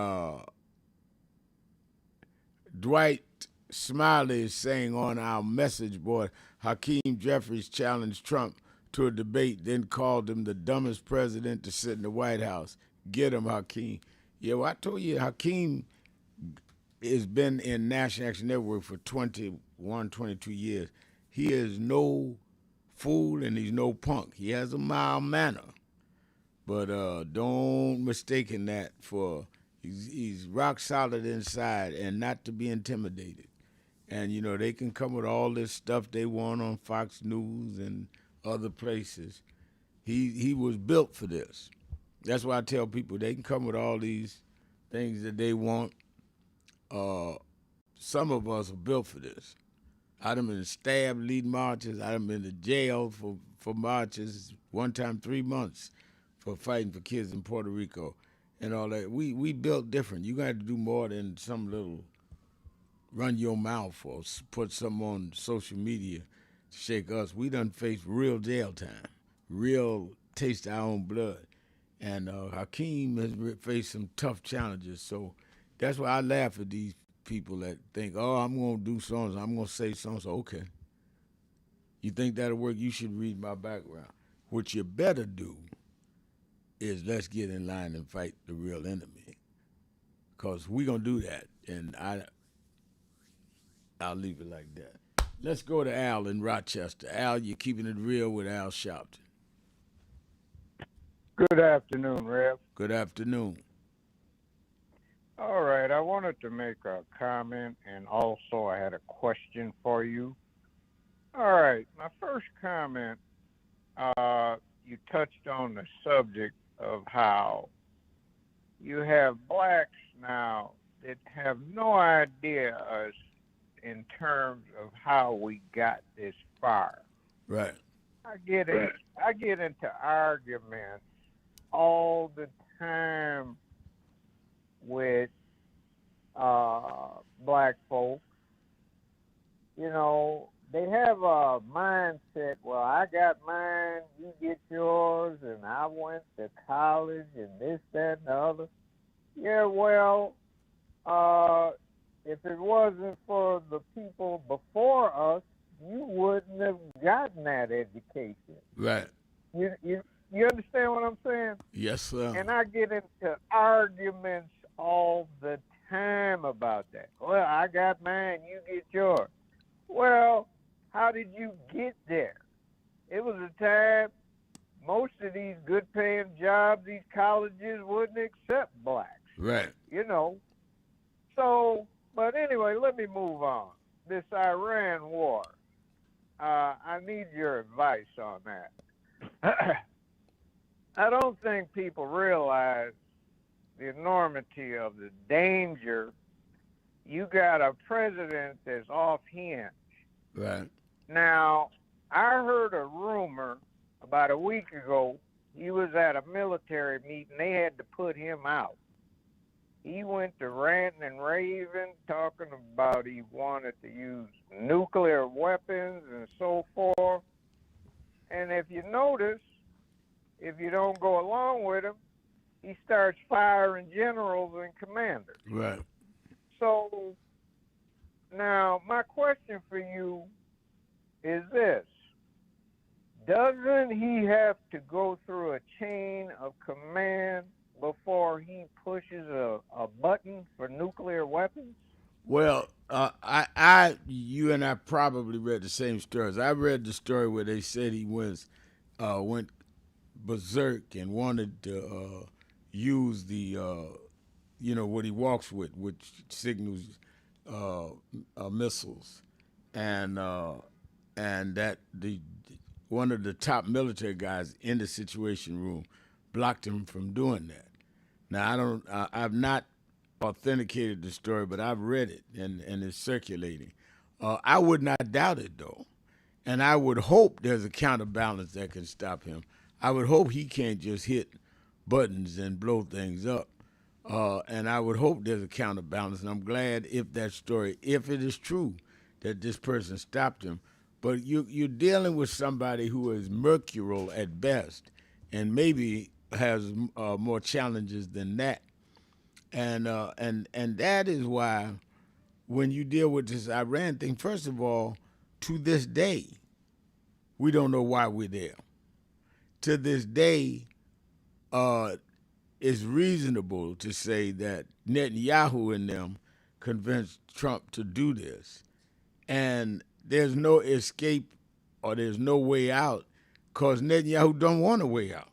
Dwight Smiley is saying on our message board, Hakeem Jeffries challenged Trump to a debate, then called him the dumbest president to sit in the White House. Get him, Hakeem. Yeah, well, I told you, Hakeem has been in National Action Network for 21, 22 years. He is no fool and he's no punk. He has a mild manner. But don't mistake that for, he's rock solid inside and not to be intimidated. And, you know, they can come with all this stuff they want on Fox News and other places. He was built for this. That's why I tell people they can come with all these things that they want. Some of us are built for this. I done been stabbed leading marches. I done been to jail for marches, one time 3 months for fighting for kids in Puerto Rico and all that. We built different. You got to do more than some little run your mouth or put something on social media to shake us. We done faced real jail time, real taste our own blood. And Hakeem has faced some tough challenges. So that's why I laugh at these people that think, oh, I'm going to do something, I'm going to say something. Okay. You think that'll work? You should read my background. What you better do is let's get in line and fight the real enemy. Because we're going to do that. And I'll leave it like that. Let's go to Al in Rochester. Al, you're keeping it real with Al Sharpton. Good afternoon, Rev. Good afternoon. All right, I wanted to make a comment, and also I had a question for you. All right, my first comment, you touched on the subject of how you have blacks now that have no idea as in terms of how we got this far. Right. I get into arguments all the time with black folks. You know, they have a mindset, well, I got mine, you get yours, and I went to college and this, that, and the other. Yeah, well, if it wasn't for the people before us, you wouldn't have gotten that education. Right. You understand what I'm saying? Yes, sir. And I get into arguments all the time about that. Well, I got mine, you get yours. Well, how did you get there? It was a time most of these good paying jobs, these colleges wouldn't accept blacks. Right. You know. So, but anyway, let me move on. This Iran war. I need your advice on that. I don't think people realize the enormity of the danger. You got a president that's off hinge. Right. Now, I heard a rumor about a week ago. He was at a military meeting. They had to put him out. He went to ranting and raving, talking about he wanted to use nuclear weapons and so forth. And if you notice, if you don't go along with him, he starts firing generals and commanders. Right. So now my question for you is this. Doesn't he have to go through a chain of command before he pushes a button for nuclear weapons? Well, you and I probably read the same stories. I read the story where they said he went berserk and wanted to use the, what he walks with, which signals missiles, and that one of the top military guys in the Situation Room blocked him from doing that. Now I've not authenticated the story, but I've read it and it's circulating. I would not doubt it though, and I would hope there's a counterbalance that can stop him. I would hope he can't just hit buttons and blow things up. And I would hope there's a counterbalance. And I'm glad if that story, if it is true that this person stopped him. But you're dealing with somebody who is mercurial at best and maybe has more challenges than that. And that is why when you deal with this Iran thing, first of all, to this day, we don't know why we're there. To this day, it's reasonable to say that Netanyahu and them convinced Trump to do this. And there's no escape or there's no way out because Netanyahu don't want a way out.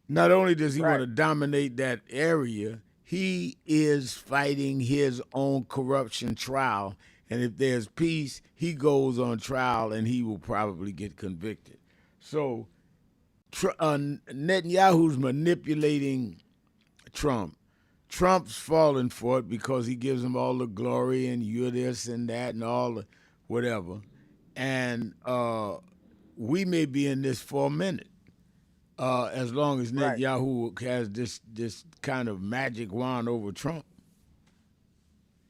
Not only does he want to dominate that area, he is fighting his own corruption trial. And if there's peace, he goes on trial and he will probably get convicted. So Netanyahu's manipulating Trump. Trump's falling for it because he gives him all the glory and you're this and that and all the whatever. And we may be in this for a minute. As long as Netanyahu has this kind of magic wand over Trump.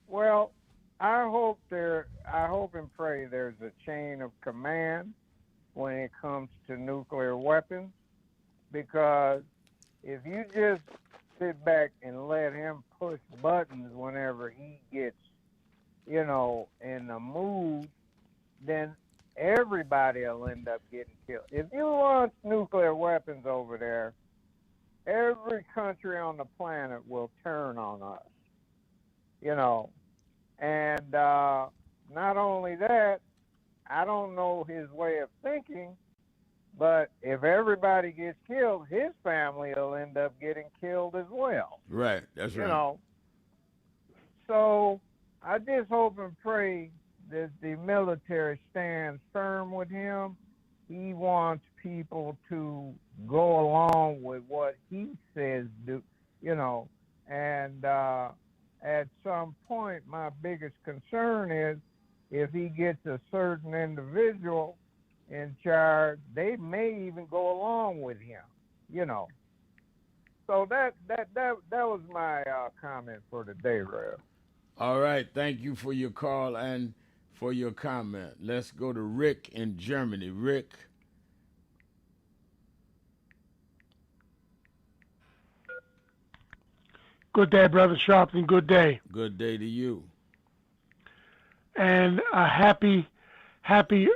Well, I hope and pray there's a chain of command when it comes to nuclear weapons, because if you just sit back and let him push buttons whenever he gets, in the mood, then everybody will end up getting killed. If you launch nuclear weapons over there, every country on the planet will turn on us, And not only that, I don't know his way of thinking, but if everybody gets killed, his family will end up getting killed as well. Right, that's right. So I just hope and pray that the military stands firm with him. He wants people to go along with what he says do, and at some point, my biggest concern is if he gets a certain individual in charge, they may even go along with him, So that was my comment for today, Rev. All right, thank you for your call and for your comment. Let's go to Rick in Germany. Rick. Good day, Brother Sharpton. Good day. Good day to you. And a happy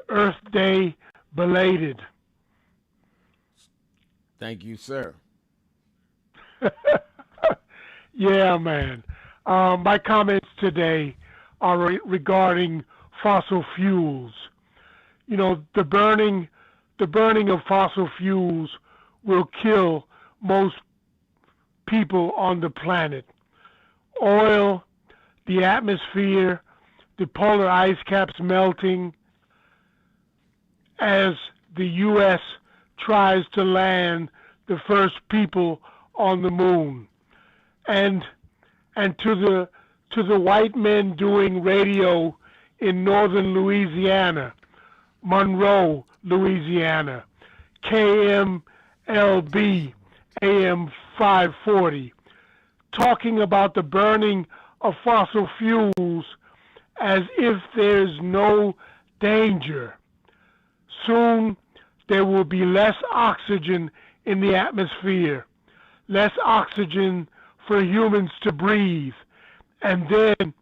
Earth Day belated. Thank you, sir. Yeah, man. My comments today are regarding fossil fuels. The burning of fossil fuels will kill most people on the planet. Oil, the atmosphere, the polar ice caps melting as the U.S. tries to land the first people on the moon. And to the white men doing radio in northern Louisiana, Monroe, Louisiana, KMLB AM 540, talking about the burning of fossil fuels as if there's no danger. Soon there will be less oxygen in the atmosphere, less oxygen for humans to breathe, and then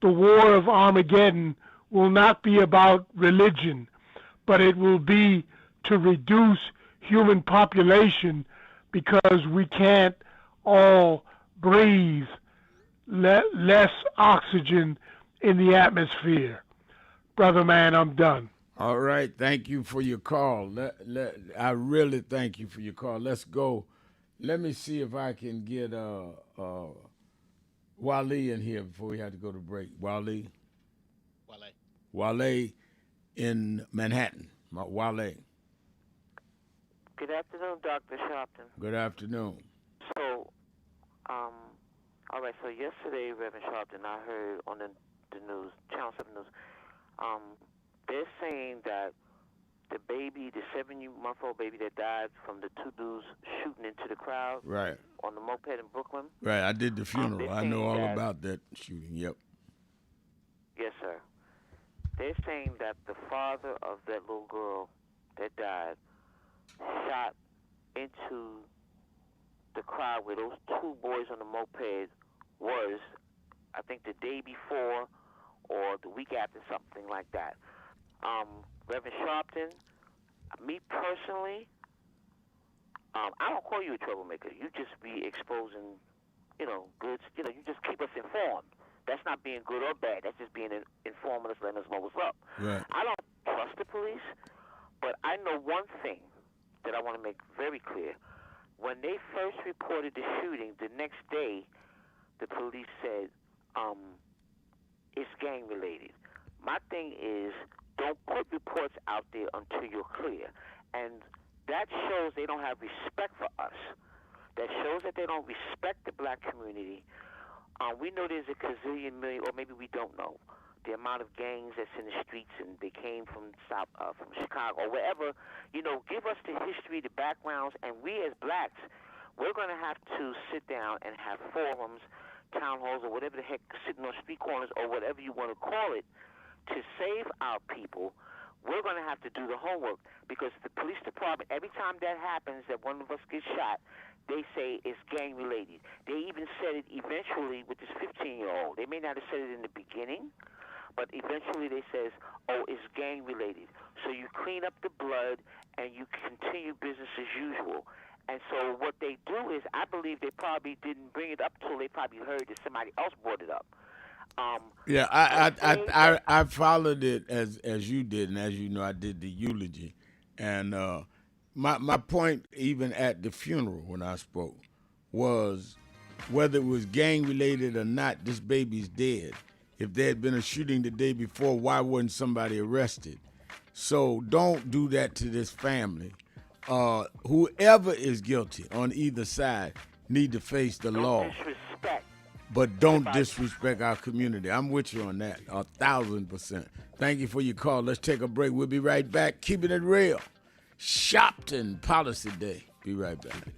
the war of Armageddon will not be about religion, but it will be to reduce human population because we can't all breathe less oxygen in the atmosphere. Brother man, I'm done. All right, thank you for your call. I really thank you for your call. Let's go. Let me see if I can get Wale in here before we have to go to break. Wale in Manhattan. Wale. Good afternoon, Dr. Sharpton. Good afternoon. So, all right, so yesterday, Reverend Sharpton, I heard on the news, Channel 7 News, they're saying that the baby, the 7-month-old baby that died from the two dudes shooting into the crowd Right. on the moped in Brooklyn. Right. I did the funeral. I know all that, about that shooting. Yep. Yes, sir. They're saying that the father of that little girl that died shot into the crowd where those two boys on the moped was, I think, the day before or the week after, something like that. Reverend Sharpton, me personally, I don't call you a troublemaker. You just be exposing, goods. You just keep us informed. That's not being good or bad. That's just being informing us, letting us know what's up. Right. I don't trust the police, but I know one thing that I want to make very clear. When they first reported the shooting, the next day, the police said it's gang-related. My thing is, don't put reports out there until you're clear. And that shows they don't have respect for us. That shows that they don't respect the black community. We know there's a gazillion million, or maybe we don't know, the amount of gangs that's in the streets, and they came from from Chicago or wherever. Give us the history, the backgrounds, and we as blacks, we're going to have to sit down and have forums, town halls, or whatever the heck, sitting on street corners or whatever you want to call it, to save our people. We're going to have to do the homework, because the police department, every time that happens, that one of us gets shot, they say it's gang-related. They even said it eventually with this 15-year-old. They may not have said it in the beginning, but eventually they says, it's gang-related. So you clean up the blood and you continue business as usual. And so what they do is, I believe they probably didn't bring it up till they probably heard that somebody else brought it up. Yeah, I followed it as you did, and as you know, I did the eulogy. And my point, even at the funeral when I spoke, was whether it was gang-related or not, this baby's dead. If there had been a shooting the day before, why wasn't somebody arrested? So don't do that to this family. Whoever is guilty on either side need to face the law. Disrespect. But don't disrespect our community. I'm with you on that, 1,000%. Thank you for your call. Let's take a break. We'll be right back. Keeping it real. Sharpton Policy Day. Be right back.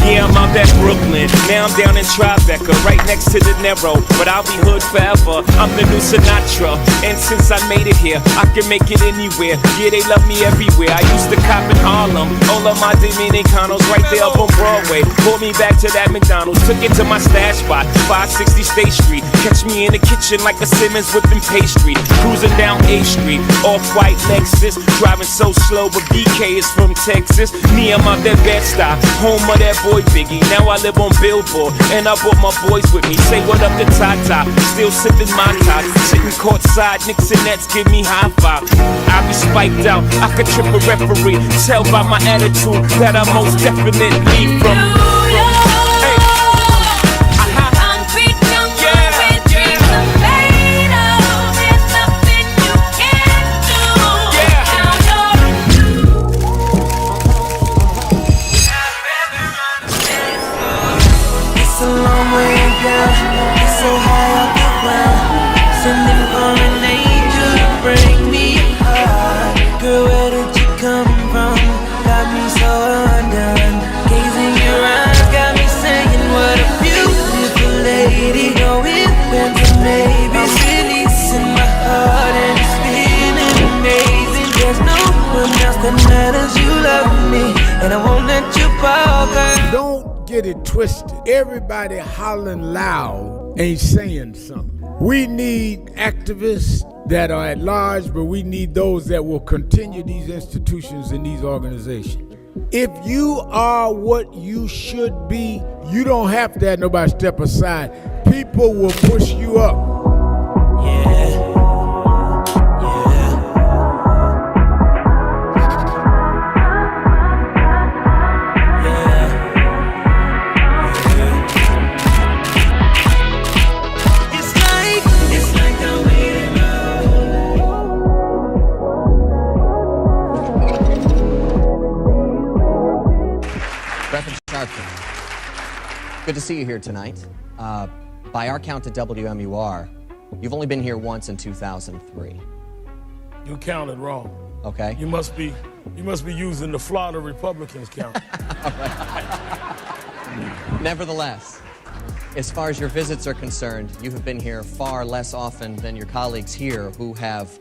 Yeah, I'm out at Brooklyn. Now I'm down in Tribeca, right next to the Narrow. But I'll be hood forever. I'm the new Sinatra. And since I made it here, I can make it anywhere. Yeah, they love me everywhere. I used to cop in Harlem. All of my Dominicanos right there up on Broadway. Pulled me back to that McDonald's. Took it to my stash spot, 560 State Street. Catch me in the kitchen like a Simmons whipping pastry. Cruising down A Street, off-white Lexus. Driving so slow, but BK is from Texas. Me, I'm out that Bed-Stuy, home of that boy Biggie. Now I live on Billboard, and I brought my boys with me. Say what up to Tata, still sipping my top. Sitting courtside, Knicks and Nets give me high five. I be spiked out, I could trip a referee. Tell by my attitude that I most definitely from. Don't get it twisted. Everybody hollering loud ain't saying something. We need activists that are at large, but we need those that will continue these institutions and these organizations. If you are what you should be, you don't have to have nobody step aside. People will push you up. Sharpton. Good to see you here tonight. By our count at WMUR, you've only been here once in 2003. You counted wrong. Okay. You must be using the Florida Republicans count. Nevertheless, as far as your visits are concerned, you have been here far less often than your colleagues here who have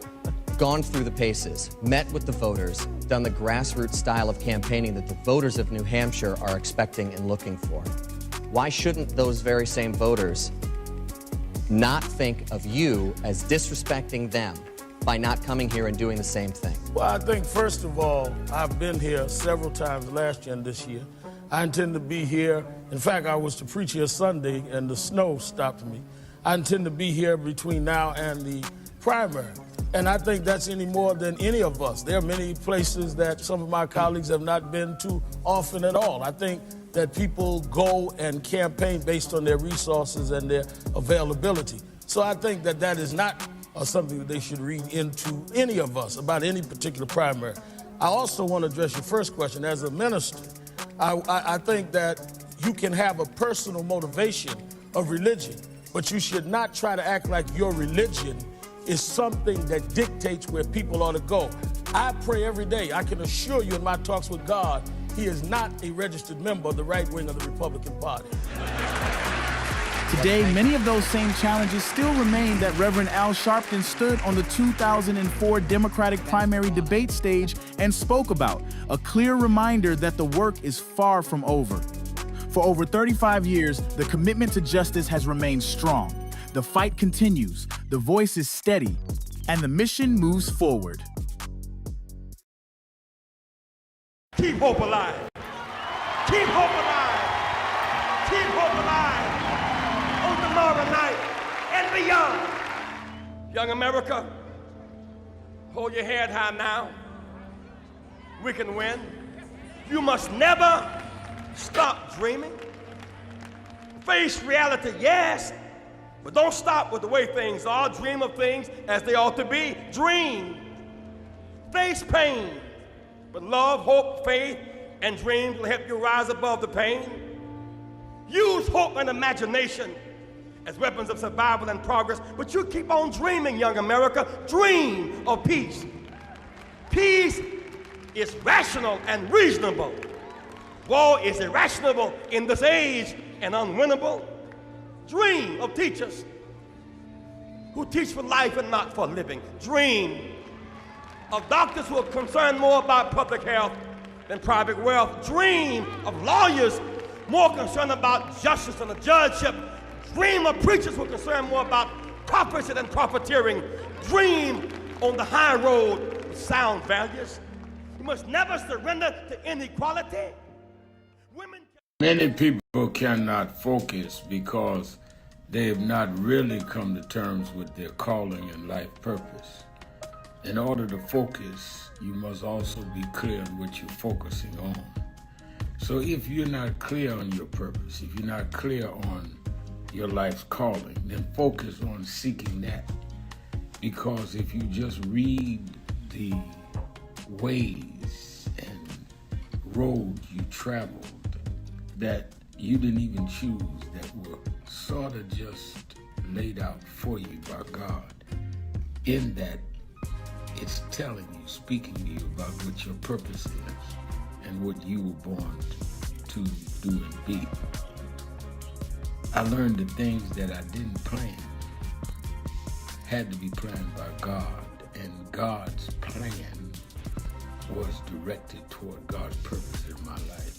gone through the paces, met with the voters, done the grassroots style of campaigning that the voters of New Hampshire are expecting and looking for. Why shouldn't those very same voters not think of you as disrespecting them by not coming here and doing the same thing? Well, I think, first of all, I've been here several times last year and this year. I intend to be here. In fact, I was to preach here Sunday, and the snow stopped me. I intend to be here between now and the primary. And I think that's any more than any of us. There are many places that some of my colleagues have not been to often at all. I think that people go and campaign based on their resources and their availability. So I think that that is not something that they should read into any of us about any particular primary. I also want to address your first question. As a minister, I think that you can have a personal motivation of religion, but you should not try to act like your religion is something that dictates where people ought to go. I pray every day. I can assure you in my talks with God, he is not a registered member of the right wing of the Republican Party. Today, many of those same challenges still remain that Reverend Al Sharpton stood on the 2004 Democratic primary debate stage and spoke about, a clear reminder that the work is far from over. For over 35 years, the commitment to justice has remained strong. The fight continues, the voice is steady, and the mission moves forward. Keep hope alive. Keep hope alive. Keep hope alive on tomorrow night and beyond. Young America, hold your head high now. We can win. You must never stop dreaming. Face reality, yes, but don't stop with the way things are. Dream of things as they ought to be. Dream. Face pain. But love, hope, faith, and dreams will help you rise above the pain. Use hope and imagination as weapons of survival and progress, but you keep on dreaming, young America. Dream of peace. Peace is rational and reasonable. War is irrational in this age and unwinnable. Dream of teachers who teach for life and not for living. Dream of doctors who are concerned more about public health than private wealth. Dream of lawyers more concerned about justice and the judgeship. Dream of preachers who are concerned more about prophecy than profiteering. Dream on the high road with sound values. You must never surrender to inequality. Many people cannot focus because they have not really come to terms with their calling and life purpose. In order to focus, you must also be clear on what you're focusing on. So if you're not clear on your purpose, if you're not clear on your life's calling, then focus on seeking that. Because if you just read the ways and roads you traveled that you didn't even choose, that were sort of just laid out for you by God, in that it's telling you, speaking to you about what your purpose is and what you were born to do and be. I learned the things that I didn't plan had to be planned by God, and God's plan was directed toward God's purpose in my life.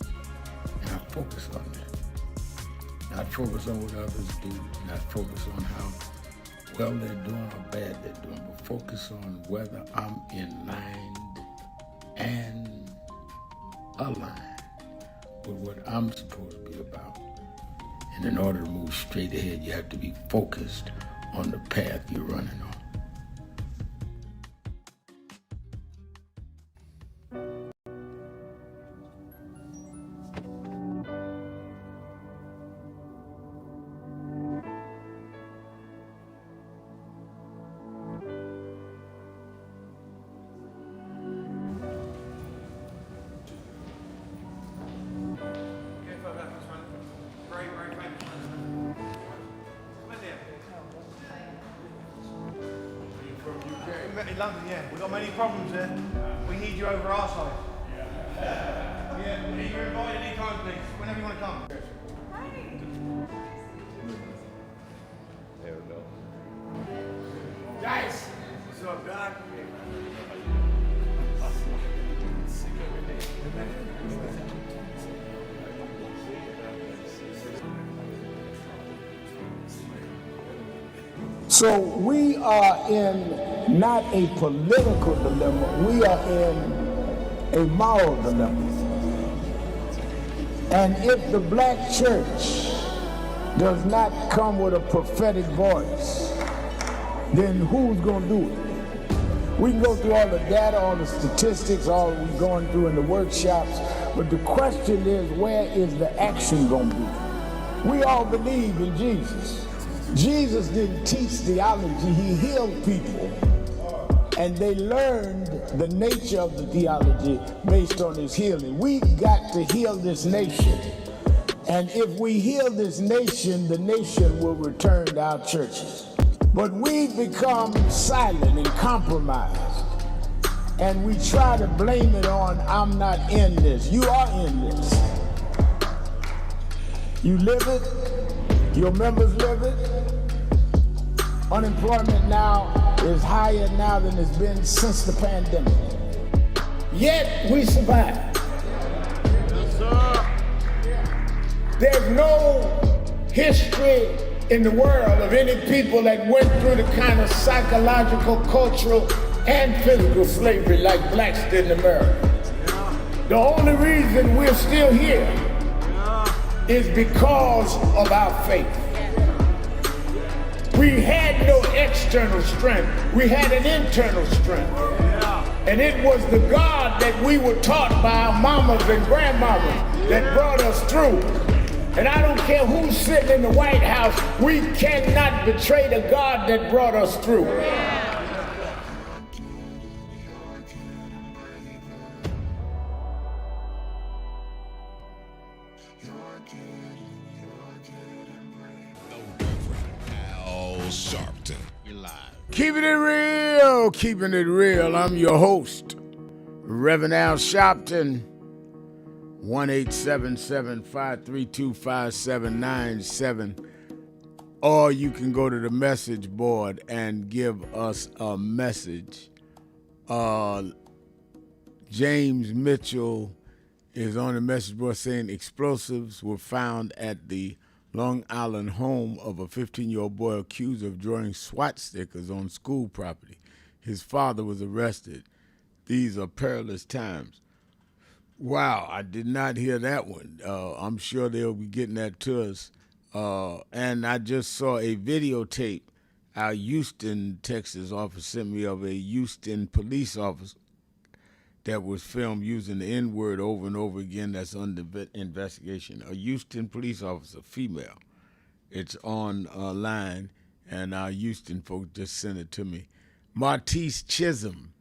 And I focus on that. Not focus on what others do, not focus on how well they're doing or bad they're doing, but focus on whether I'm in line and aligned with what I'm supposed to be about. And in order to move straight ahead, you have to be focused on the path you're running on. Certainly London, yeah. We've got many problems there. We need you over our side. Yeah, you're invited anytime, please. Whenever you want to come. There we go. Guys, what's up, Doc? So we are in not a political dilemma, we are in a moral dilemma. And if the black church does not come with a prophetic voice, then who's going to do it? We can go through all the data, all the statistics, all we're going through in the workshops, but the question is, where is the action going to be? We all believe in Jesus. Jesus didn't teach theology, he healed people. And they learned the nature of the theology based on his healing. We got to heal this nation. And if we heal this nation, the nation will return to our churches. But we've become silent and compromised. And we try to blame it on, I'm not in this. You are in this. You live it, your members live it. Unemployment now is higher now than it's been since the pandemic. Yet we survive. Yes, sir. There's no history in the world of any people that went through the kind of psychological, cultural, and physical slavery like blacks did in America. The only reason we're still here is because of our faith. We had no external strength, we had an internal strength. And it was the God that we were taught by our mamas and grandmamas that brought us through. And I don't care who's sitting in the White House, we cannot betray the God that brought us through. Sharpton. You're live. Keeping it real, keeping it real. I'm your host, Reverend Al Sharpton. 1-877-532-5797. Or you can go to the message board and give us a message. James Mitchell is on the message board saying explosives were found at the Long Island home of a 15-year-old boy accused of drawing SWAT stickers on school property. His father was arrested. These are perilous times. Wow, I did not hear that one. I'm sure they'll be getting that to us. And I just saw a videotape our Houston, Texas office sent me of a Houston police officer that was filmed using the N-word over and over again. That's under investigation. A Houston police officer, female. It's online, and our Houston folks just sent it to me. Martise Chisholm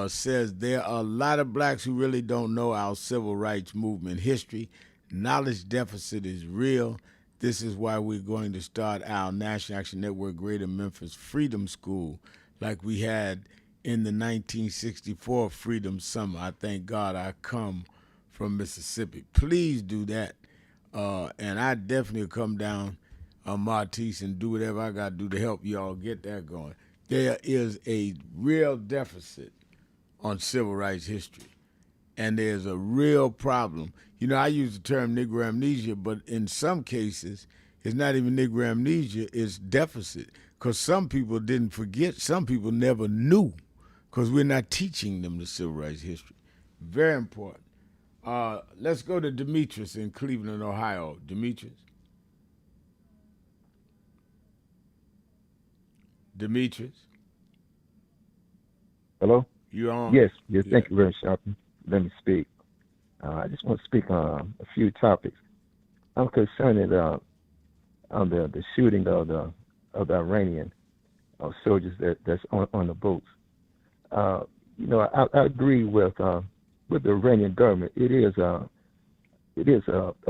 says there are a lot of blacks who really don't know our civil rights movement history. Knowledge deficit is real. This is why we're going to start our National Action Network Greater Memphis Freedom School like we had in the 1964 Freedom Summer. I thank God I come from Mississippi. Please do that. And I definitely come down Martise and do whatever I got to do to help y'all get that going. There is a real deficit on civil rights history. And there's a real problem. You know, I use the term Negro amnesia, but in some cases, it's not even Negro amnesia, it's deficit. Because some people didn't forget, some people never knew, because we're not teaching them the civil rights history. Very important. Let's go to Demetrius in Cleveland, Ohio. Demetrius? Demetrius? Hello? You're on. Yes, thank you very much. Let me speak. I just want to speak on a few topics. I'm concerned on the shooting of the Iranian soldiers that's on the boats. I agree with the Iranian government. It is a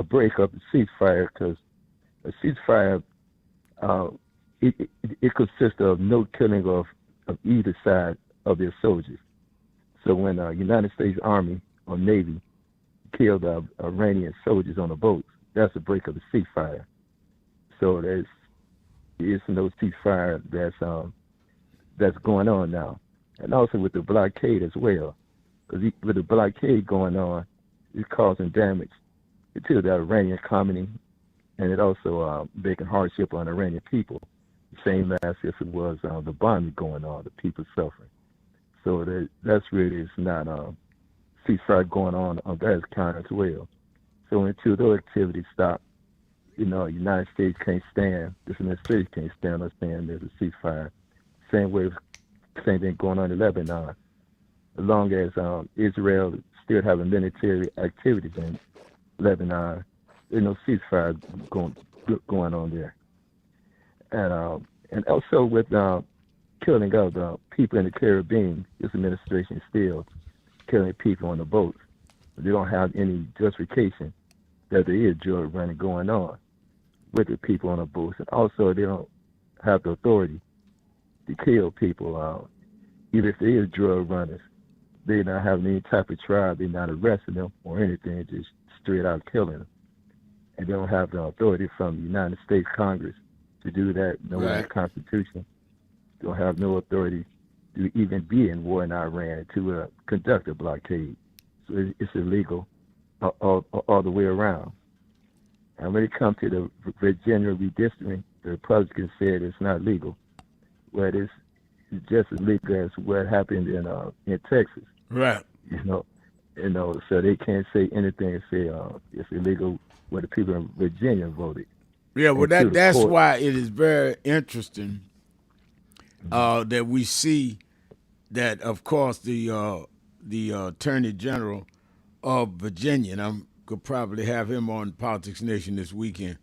break of the ceasefire, because a ceasefire it consists of no killing of either side of their soldiers. So when United States Army or Navy killed Iranian soldiers on the boats, that's a break of the ceasefire. So there is no ceasefire that's going on now, and also with the blockade as well. Because with the blockade going on, it's causing damage to the Iranian economy, and it also making hardship on Iranian people, same as if it was the bombing going on, the people suffering. So that's really, it's not ceasefire going on that account as well. So until those activities stop, United States can't stand, this administration can't stand us saying there's a ceasefire. Same thing going on in Lebanon. As long as Israel still having military activities in Lebanon, there's no ceasefire going on there. And also with killing of the people in the Caribbean, this administration is still killing people on the boats. They don't have any justification that there is drug running going on with the people on the boats. And also they don't have the authority to kill people. Even if there is drug runners, they're not having any type of trial. They're not arresting them or anything, just straight out killing them. And they don't have the authority from the United States Congress to do that. No in the Constitution. They don't have no authority to even be in war in Iran to conduct a blockade. So it's illegal all the way around. And when it comes to the Virginia redistricting, the Republicans said it's not legal. Well, it's just as legal as what happened in Texas. Right. So they can't say anything and say it's illegal where the people in Virginia voted. Yeah, well, that's why it is very interesting that we see that, of course, the Attorney General of Virginia, and I'm could probably have him on Politics Nation this weekend.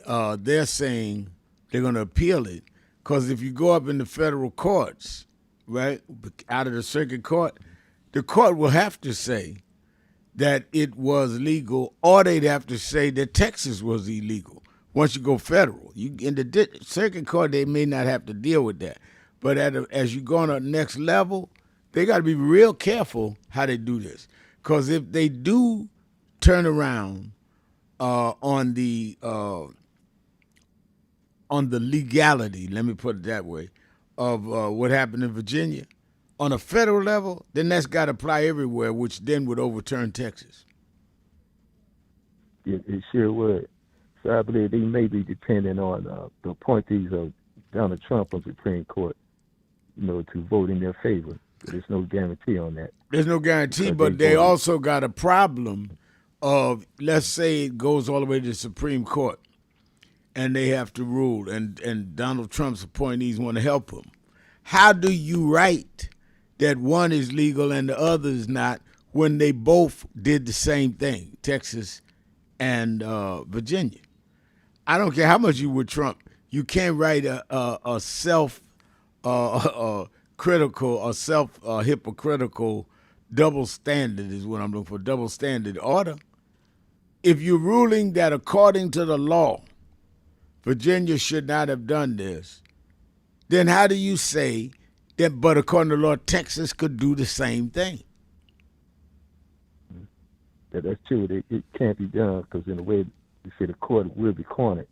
They're saying they're going to appeal it because if you go up in the federal courts, right, out of the circuit court, the court will have to say that it was legal, or they'd have to say that Texas was illegal. Once you go federal, in the circuit court, they may not have to deal with that. But as you go on the next level, they got to be real careful how they do this. Because if they do turn around on the legality, let me put it that way, of what happened in Virginia, on a federal level, then that's got to apply everywhere, which then would overturn Texas. It sure would. So I believe they may be depending on the appointees of Donald Trump on Supreme Court, to vote in their favor. But there's no guarantee on that. There's no guarantee, but they also got a problem of, let's say it goes all the way to the Supreme Court and they have to rule, and Donald Trump's appointees want to help him. How do you write that one is legal and the other is not when they both did the same thing, Texas and Virginia? I don't care how much you were Trump. You can't write a self-critical or self-hypocritical double standard is what I'm looking for, double standard order. If you're ruling that according to the law, Virginia should not have done this, then how do you say that, but according to the law, Texas could do the same thing? Yeah, that's true. It can't be done because in a way, you say the court will be cornered.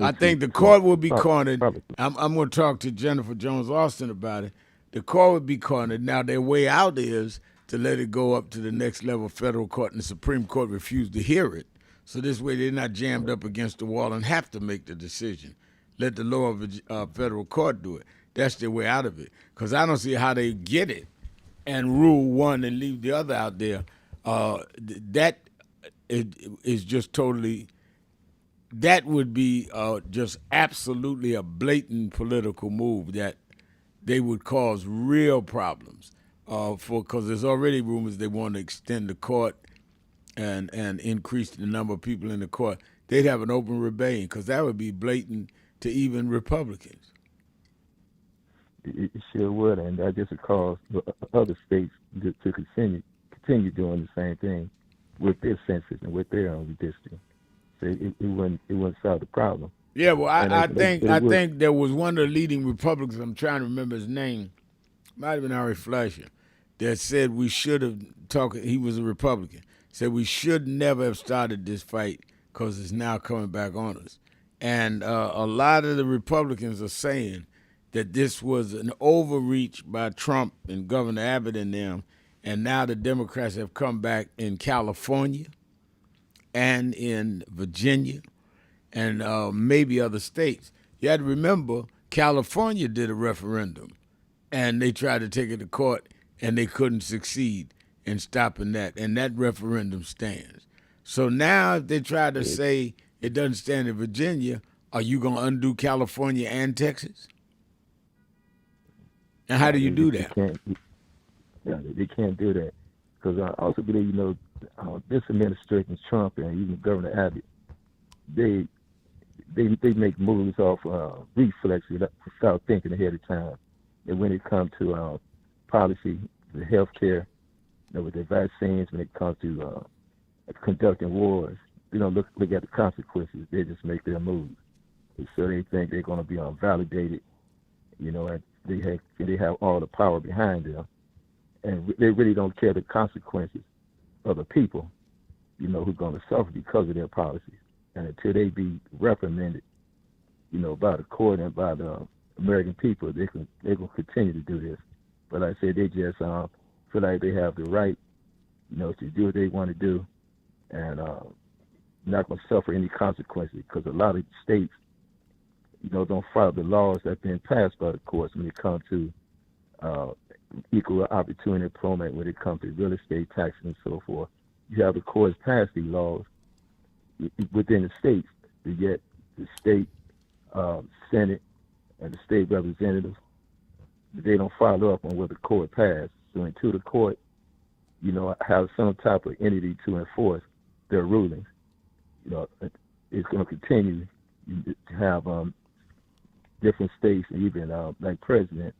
I think the court will be cornered. I'm going to talk to Jennifer Jones-Austin about it. The court would be cornered. Now, their way out is to let it go up to the next level of federal court, and the Supreme Court refused to hear it. So this way they're not jammed up against the wall and have to make the decision. Let the lower federal court do it. That's their way out of it. Because I don't see how they get it and rule one and leave the other out there. That is just totally, that would be just absolutely a blatant political move that they would cause real problems because there's already rumors they want to extend the court and increase the number of people in the court. They'd have an open rebellion because that would be blatant to even Republicans. It sure would, and that just would cause other states to continue doing the same thing with their census and with their own redistricting. So it wouldn't solve the problem. Yeah, well, I think there was one of the leading Republicans. I'm trying to remember his name, might have been Ari Fleischer, that said we should have he was a Republican, said we should never have started this fight because it's now coming back on us. And a lot of the Republicans are saying that this was an overreach by Trump and Governor Abbott and them, and now the Democrats have come back in California and in Virginia and maybe other states. You had to remember, California did a referendum, and they tried to take it to court, and they couldn't succeed in stopping that, and that referendum stands. So now if they try to say it doesn't stand in Virginia, are you going to undo California and Texas? And how do you do that? They can't do that. Because I also believe, this administration, Trump and even Governor Abbott, they make moves off reflexes without thinking ahead of time. And when it comes to policy, the health care, with the vaccines, when it comes to conducting wars, they don't look at the consequences. They just make their moves. And so they think they're going to be validated, and they have all the power behind them. And they really don't care the consequences of the people, who are going to suffer because of their policies. And until they be reprimanded, by the court and by the American people, they're going to continue to do this. But like I said, they just feel like they have the right, to do what they want to do, and not going to suffer any consequences, because a lot of states, don't follow the laws that have been passed by the courts when it comes to equal opportunity employment, when it comes to real estate taxes and so forth. You have the courts pass these laws within the states, but yet the state Senate and the state representatives, they don't follow up on what the court passed. So until the court, have some type of entity to enforce their rulings, it's going to continue to have different states, and even like President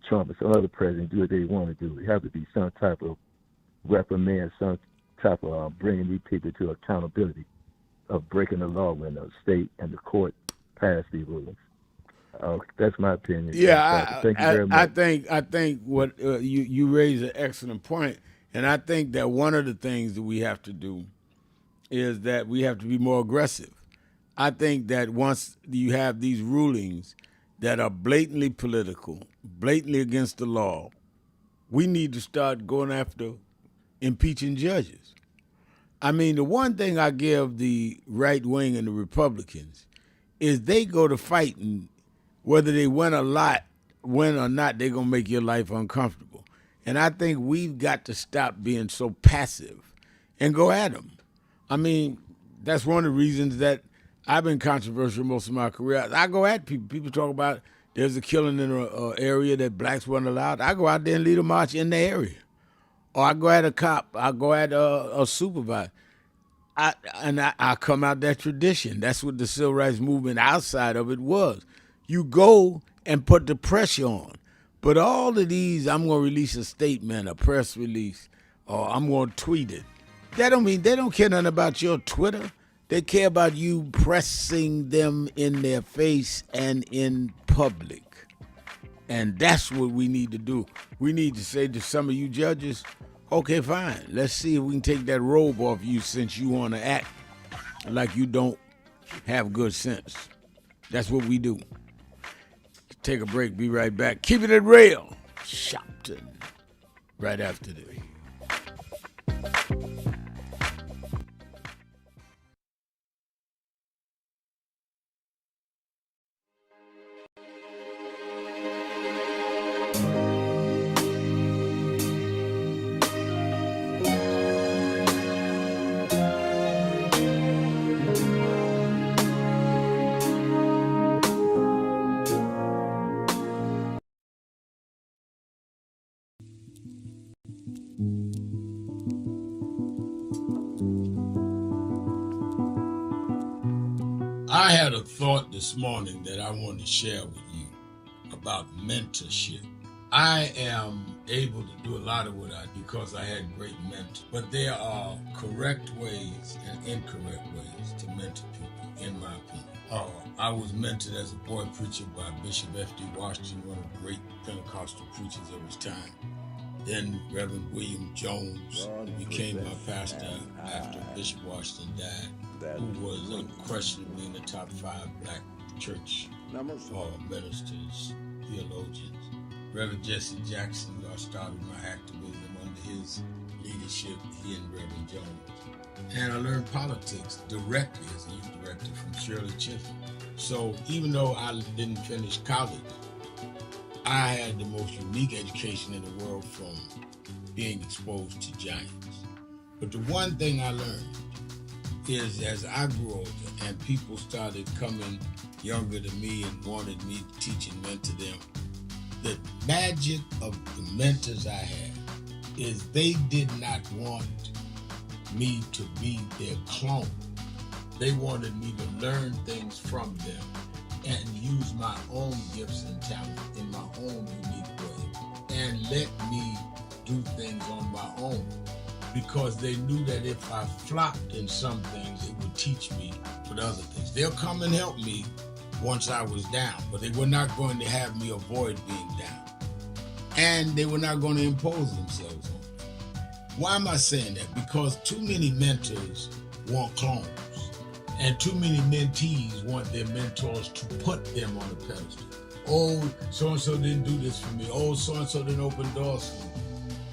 Trump and some other presidents, do what they want to do. There have to be some type of reprimand, some type of bringing these people to accountability of breaking the law when the state and the court pass these rulings. That's my opinion. Yeah, Thank you very much. I think what you raise an excellent point, and I think that one of the things that we have to do is that we have to be more aggressive. I think that once you have these rulings that are blatantly political, blatantly against the law, we need to start going after impeaching judges. I mean, the one thing I give the right wing and the Republicans is they go to fighting whether they win or not, they're going to make your life uncomfortable. And I think we've got to stop being so passive and go at them. I mean, that's one of the reasons that I've been controversial most of my career. I go at people. People talk about there's a killing in an area that blacks weren't allowed. I go out there and lead a march in the area. Or I go at a cop. I go at a supervisor. I come out that tradition. That's what the civil rights movement outside of it was. You go and put the pressure on. But all of these, I'm going to release a statement, a press release, or I'm going to tweet it. That don't mean they don't care nothing about your Twitter. They care about you pressing them in their face and in public. And that's what we need to do. We need to say to some of you judges, okay, fine. Let's see if we can take that robe off you since you want to act like you don't have good sense. That's what we do. Take a break. Be right back. Keep it real. Sharpton. Right after this. I had a thought this morning that I wanted to share with you about mentorship. I am able to do a lot of what I do because I had great mentors. But there are correct ways and incorrect ways to mentor people, in my opinion. I was mentored as a boy preacher by Bishop F.D. Washington, one of the great Pentecostal preachers of his time. Then Reverend William Jones became my pastor after Bishop Washington died, who was unquestionably in the top 5 black church ministers, theologians. Reverend Jesse Jackson, who I started my activism under his leadership, he and Reverend Jones. And I learned politics directly as a youth director from Shirley Chisholm. So even though I didn't finish college, I had the most unique education in the world from being exposed to giants. But the one thing I learned is as I grew older and people started coming younger than me and wanted me to teach and mentor them, the magic of the mentors I had is they did not want me to be their clone. They wanted me to learn things from them and use my own gifts and talents in my own unique way and let me do things on my own, because they knew that if I flopped in some things, it would teach me for the other things. They'll come and help me once I was down, but they were not going to have me avoid being down. And they were not going to impose themselves on me. Why am I saying that? Because too many mentors want clones, and too many mentees want their mentors to put them on a pedestal. Oh, so-and-so didn't do this for me. Oh, so-and-so didn't open doors for me.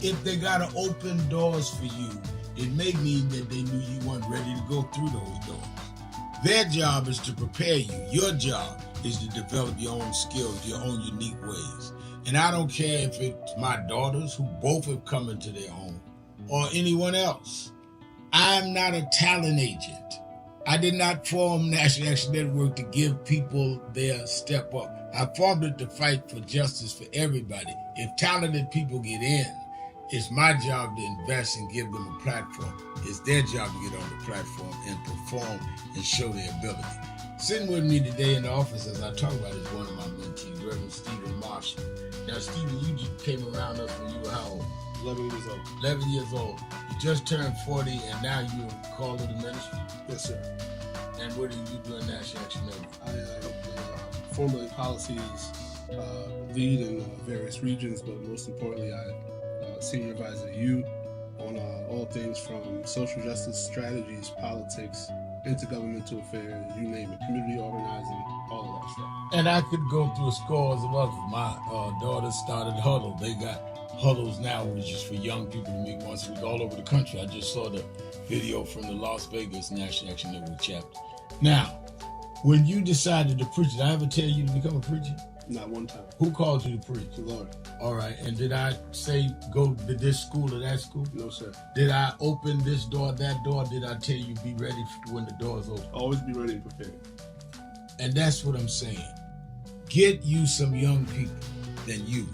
If they got to open doors for you, it may mean that they knew you weren't ready to go through those doors. Their job is to prepare you. Your job is to develop your own skills, your own unique ways. And I don't care if it's my daughters, who both have come into their own, or anyone else. I'm not a talent agent. I did not form National Action Network to give people their step up. I formed it to fight for justice for everybody. If talented people get in, it's my job to invest and give them a platform. It's their job to get on the platform and perform and show their ability. Sitting with me today in the office as I talk about it is one of my mentees, Reverend Stephen Marshall. Now, Stephen, you just came around us when you were how old? 11 years old. 11 years old. You just turned 40 and now you're called to the ministry? Yes, sir. And what do you do in National Action Network? I formulate policies, lead in various regions, but most importantly, I senior advisor to you on all things from social justice strategies, politics, intergovernmental affairs, you name it, community organizing, all of that stuff. And I could go through scores of others. My daughter started Huddle. They got Huddles now, which is for young people to meet once a week all over the country. I just saw the video from the Las Vegas National Action Network chapter. Now, when you decided to preach, did I ever tell you to become a preacher? Not one time. Who called you to preach? The Lord. All right. And did I say go to this school or that school? No, sir. Did I open this door, that door? Did I tell you be ready when the doors open? Always be ready and prepared. And that's what I'm saying. Get you some young people than you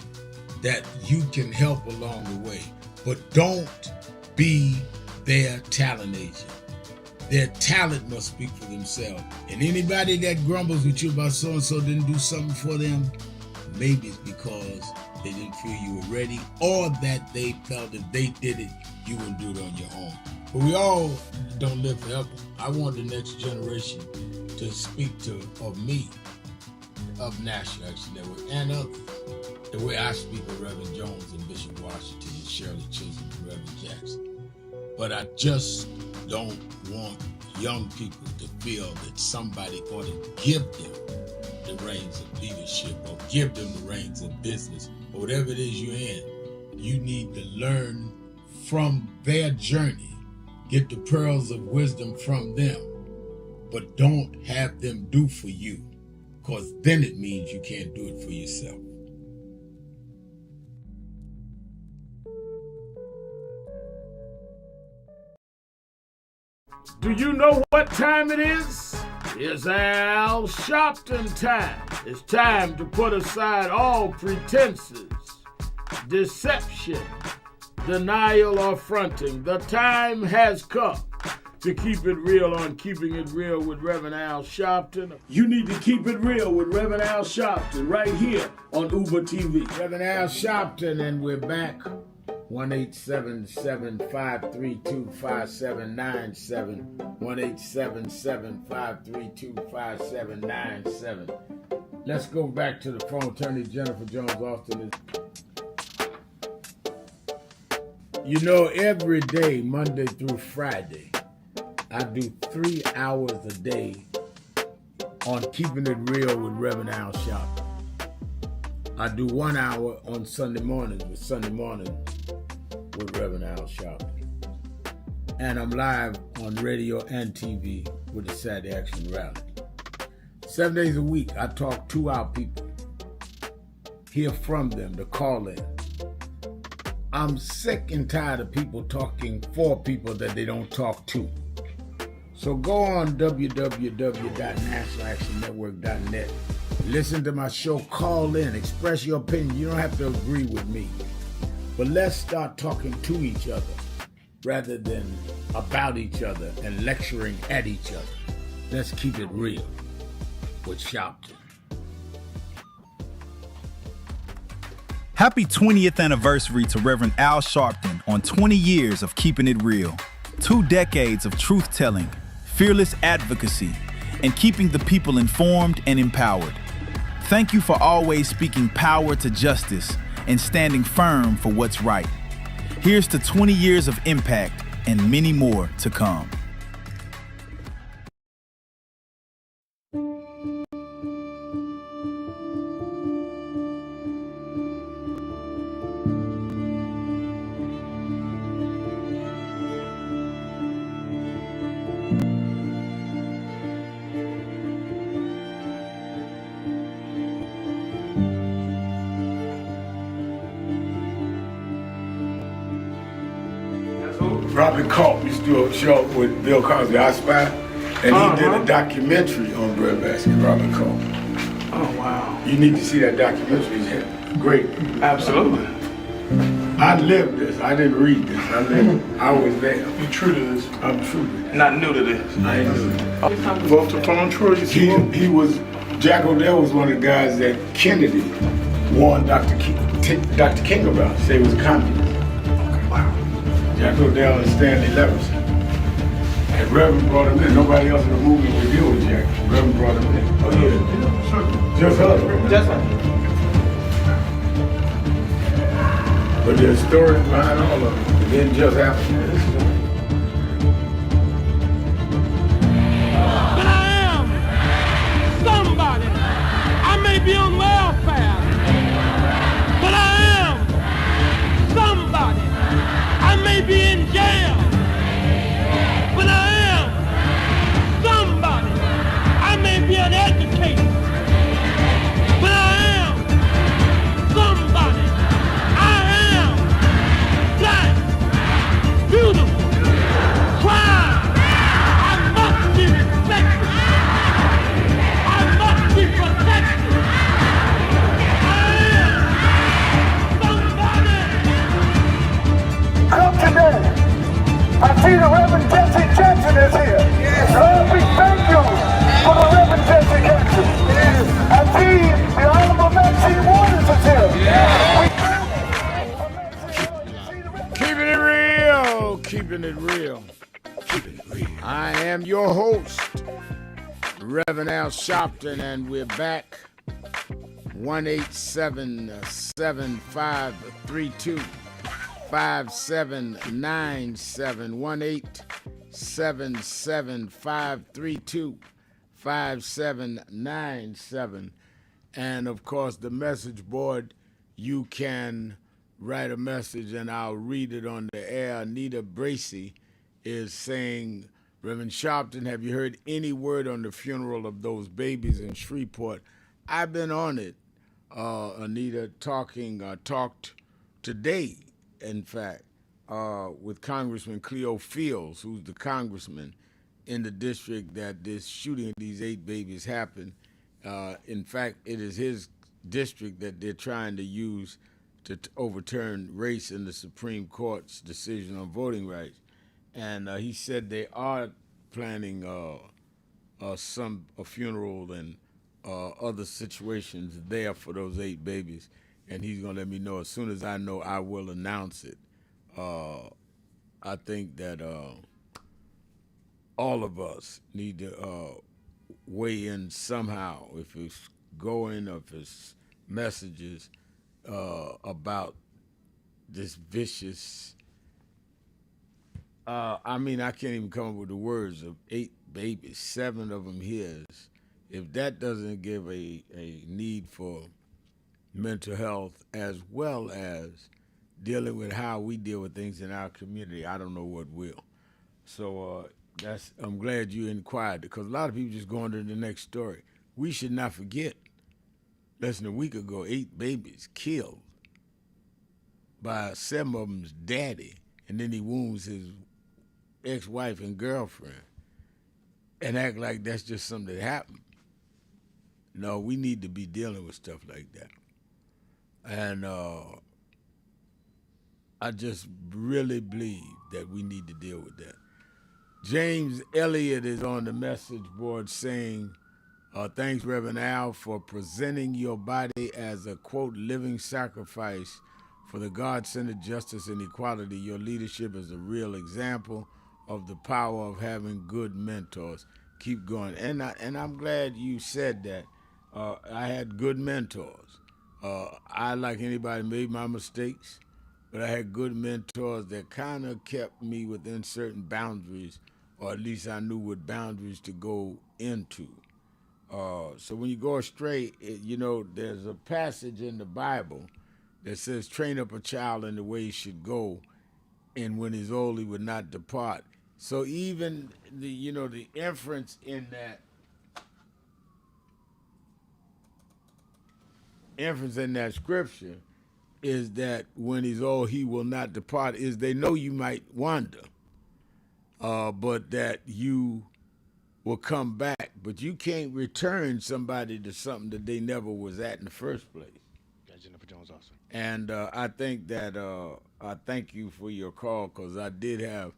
that you can help along the way. But don't be their talent agent. Their talent must speak for themselves. And anybody that grumbles with you about so-and-so didn't do something for them, maybe it's because they didn't feel you were ready, or that they felt if they did it, you wouldn't do it on your own. But we all don't live forever. I want the next generation to speak of me, of National Action Network, and others, the way I speak of Reverend Jones and Bishop Washington and Shirley Chisholm and Reverend Jackson. But I just don't want young people to feel that somebody ought to give them the reins of leadership or give them the reins of business or whatever it is you're in. You need to learn from their journey, get the pearls of wisdom from them, but don't have them do for you, because then it means you can't do it for yourself. Do you know what time it is? It's Al Sharpton time. It's time to put aside all pretenses, deception, denial, or fronting. The time has come to Keep It Real on Keeping It Real with Reverend Al Sharpton. You need to keep it real with Reverend Al Sharpton right here on Uber TV. Reverend Al Sharpton, and we're back. 1-877-532-5797. 1-877-532-5797. Let's go back to the phone. Attorney Jennifer Jones Austin is. You know, every day, Monday through Friday, I do 3 hours a day on Keeping It Real with Reverend Al Sharpton. I do 1 hour on Sunday mornings with Reverend Al Sharpton. And I'm live on radio and TV with the Saturday Action Rally. 7 days a week, I talk to our people, hear from them, to call in. I'm sick and tired of people talking for people that they don't talk to. So go on www.nationalactionnetwork.net. Listen to my show, call in, express your opinion. You don't have to agree with me. But let's start talking to each other rather than about each other and lecturing at each other. Let's keep it real with Sharpton. Happy 20th anniversary to Reverend Al Sharpton on 20 years of Keeping It Real. 2 decades of truth-telling, fearless advocacy, and keeping the people informed and empowered. Thank you for always speaking power to justice and standing firm for what's right. Here's to 20 years of impact and many more to come. Robert Culp used to do a show with Bill Cosby, I Spy, and he did a documentary on breadbasket, Robert Culp. Oh, wow. You need to see that documentary. It's great. Absolutely. I lived this. I didn't read this. I lived it. I was there. You true to this? I'm true to this. Not new to this? I ain't new to this. Vote to phone Troy, you see he was, Jack O'Dell was one of the guys that Kennedy warned Dr. King about. He said he was a communist. Jack O'Dell and Stanley Levinson. And Reverend brought him in. Nobody else in the movie would deal with Jack. Reverend brought him in. Oh, yeah. Sure. Just us. Just us. But there's stories behind all of it. It didn't just happen. But I am somebody. I may be on welfare, but I am somebody. I may be in jail, but I am somebody. I may be an educator, but I am somebody. I am black, beautiful, proud. I must be respected. I must be protected. I am somebody. Come today. I see the Reverend Jesse Jackson is here. Yes. Lord, we thank you for the Reverend Jesse Jackson. Yes. I see the Honorable Maxine Waters is here. Yes. Keeping it real. Keeping it real. Keeping it real. I am your host, Reverend Al Sharpton, and we're back. 1-877-532 5797 1-877-532-5797. And of course, the message board, you can write a message and I'll read it on the air. Anita Bracey is saying, Reverend Sharpton, have you heard any word on the funeral of those babies in Shreveport? I've been on it. Anita talked today, in fact, with Congressman Cleo Fields, who's the congressman in the district that this shooting of these 8 babies happened. In fact, it is his district that they're trying to use to overturn race in the Supreme Court's decision on voting rights. and he said they are planning a funeral and other situations there for those 8 babies, and he's gonna let me know as soon as I know. I will announce it. I think that all of us need to weigh in somehow, if it's going or if it's messages about this vicious. I mean, I can't even come up with the words of 8 babies, 7 of them his. If that doesn't give a need for mental health as well as dealing with how we deal with things in our community, I don't know what will. So I'm glad you inquired, because a lot of people just go on to the next story. We should not forget, less than a week ago, 8 babies killed by 7 of them's daddy, and then he wounds his ex-wife and girlfriend and act like that's just something that happened. No, we need to be dealing with stuff like that. And I just really believe that we need to deal with that. James Elliott is on the message board saying, thanks, Reverend Al, for presenting your body as a, quote, living sacrifice for the God-centered justice and equality. Your leadership is a real example of the power of having good mentors. Keep going. And I'm glad you said that. I had good mentors. I, like anybody, made my mistakes, but I had good mentors that kind of kept me within certain boundaries, or at least I knew what boundaries to go into. So when you go astray, there's a passage in the Bible that says, train up a child in the way he should go, and when he's old, he would not depart. So even the inference in that scripture is that when he's old, he will not depart, is they know you might wander, but that you will come back. But you can't return somebody to something that they never was at in the first place. Jennifer Jones also. And I think that I thank you for your call, because I did have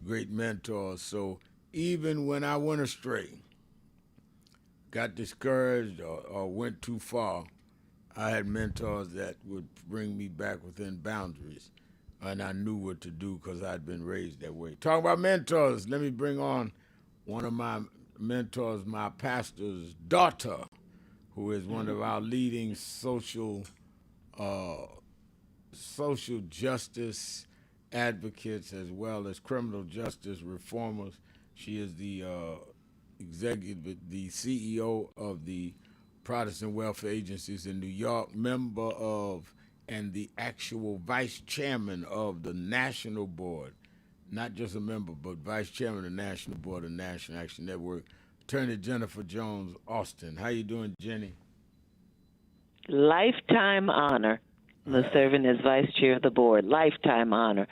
great mentors. So even when I went astray, got discouraged or went too far, I had mentors that would bring me back within boundaries, and I knew what to do because I'd been raised that way. Talking about mentors, let me bring on one of my mentors, my pastor's daughter, who is one of our leading social justice advocates as well as criminal justice reformers. She is the the CEO of the Protestant Welfare Agencies in New York, member of and the actual vice chairman of the National Board, not just a member, but vice chairman of the National Board of National Action Network, Attorney Jennifer Jones Austin. How you doing, Jenny? Lifetime honor. Serving as vice chair of the board. Lifetime honor.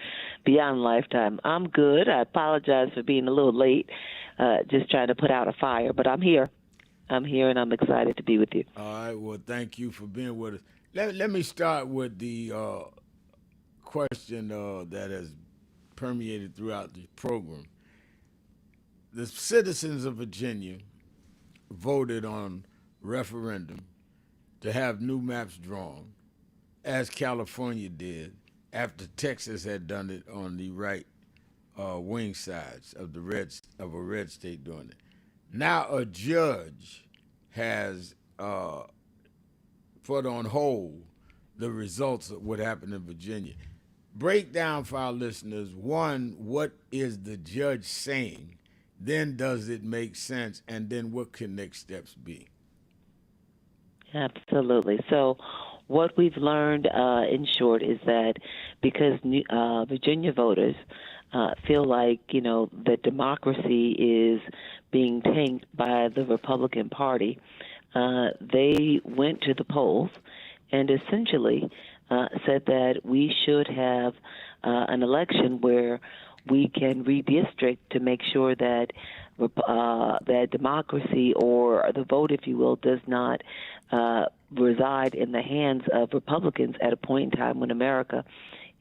Beyond lifetime. I'm good. I apologize for being a little late, just trying to put out a fire, but I'm here. I'm here, and I'm excited to be with you. All right. Well, thank you for being with us. Let me start with the question that has permeated throughout the program. The citizens of Virginia voted on referendum to have new maps drawn, as California did after Texas had done it on the right wing sides of a red state doing it. Now a judge has put on hold the results of what happened in Virginia. Break down for our listeners, one, what is the judge saying? Then does it make sense? And then what can next steps be? Absolutely. So what we've learned in short is that because Virginia voters feel like, that democracy is being tanked by the Republican Party, they went to the polls and essentially said that we should have an election where we can redistrict to make sure that that democracy, or the vote, if you will, does not reside in the hands of Republicans at a point in time when America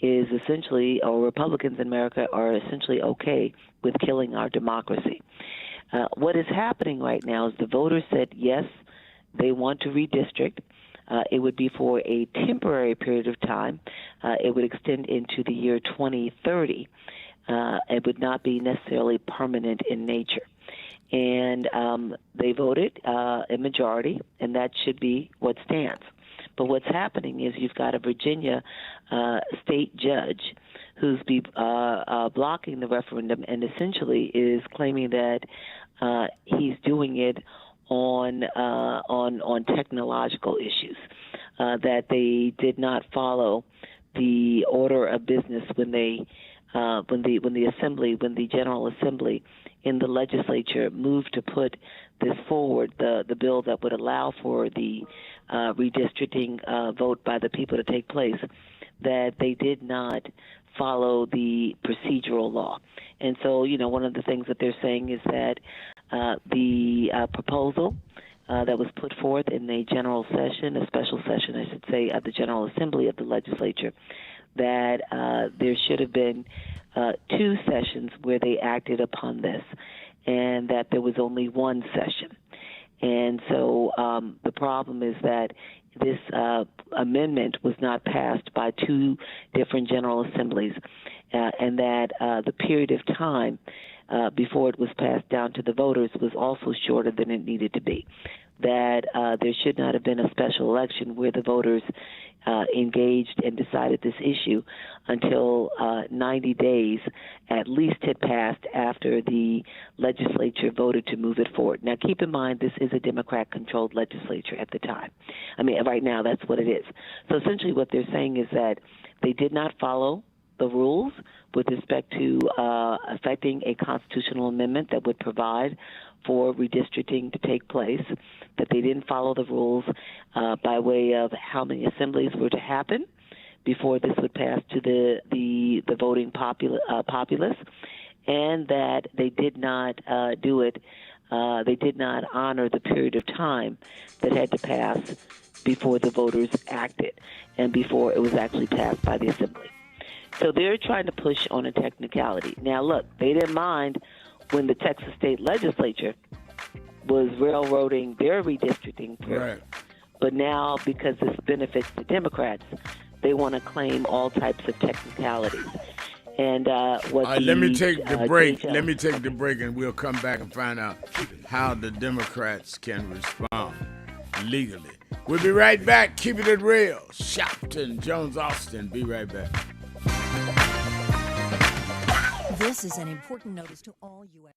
is essentially, or Republicans in America are essentially okay with killing our democracy. What is happening right now is the voters said yes, they want to redistrict. It would be for a temporary period of time. It would extend into the year 2030. It would not be necessarily permanent in nature. And they voted a majority, and that should be what stands. But what's happening is you've got a Virginia state judge who's blocking the referendum and essentially is claiming that he's doing it on technological issues, that they did not follow the order of business when the General Assembly in the legislature moved to put this forward, the bill that would allow for the redistricting vote by the people to take place, that they did not follow the procedural law. And so, one of the things that they're saying is that the proposal that was put forth in a general session, a special session, I should say, of the General Assembly of the legislature, that there should have been 2 sessions where they acted upon this, and that there was only 1 session. And so the problem is that this amendment was not passed by 2 different General Assemblies, and that the period of time before it was passed down to the voters was also shorter than it needed to be. That there should not have been a special election where the voters engaged and decided this issue until 90 days at least had passed after the legislature voted to move it forward. Now, keep in mind, this is a Democrat-controlled legislature at the time. I mean, right now, that's what it is. So essentially what they're saying is that they did not follow the rules with respect to affecting a constitutional amendment that would provide for redistricting to take place, that they didn't follow the rules by way of how many assemblies were to happen before this would pass to the voting populace, and that they did not do it, they did not honor the period of time that had to pass before the voters acted and before it was actually passed by the assembly. So they're trying to push on a technicality. Now, look, they didn't mind when the Texas state legislature was railroading their redistricting period. Right. But now, because this benefits the Democrats, they want to claim all types of technicalities. And let me take the break. Let me take the break, and we'll come back and find out how the Democrats can respond legally. We'll be right back. Keeping it real. Sharpton, Jones, Austin. Be right back. This is an important notice to all U.S.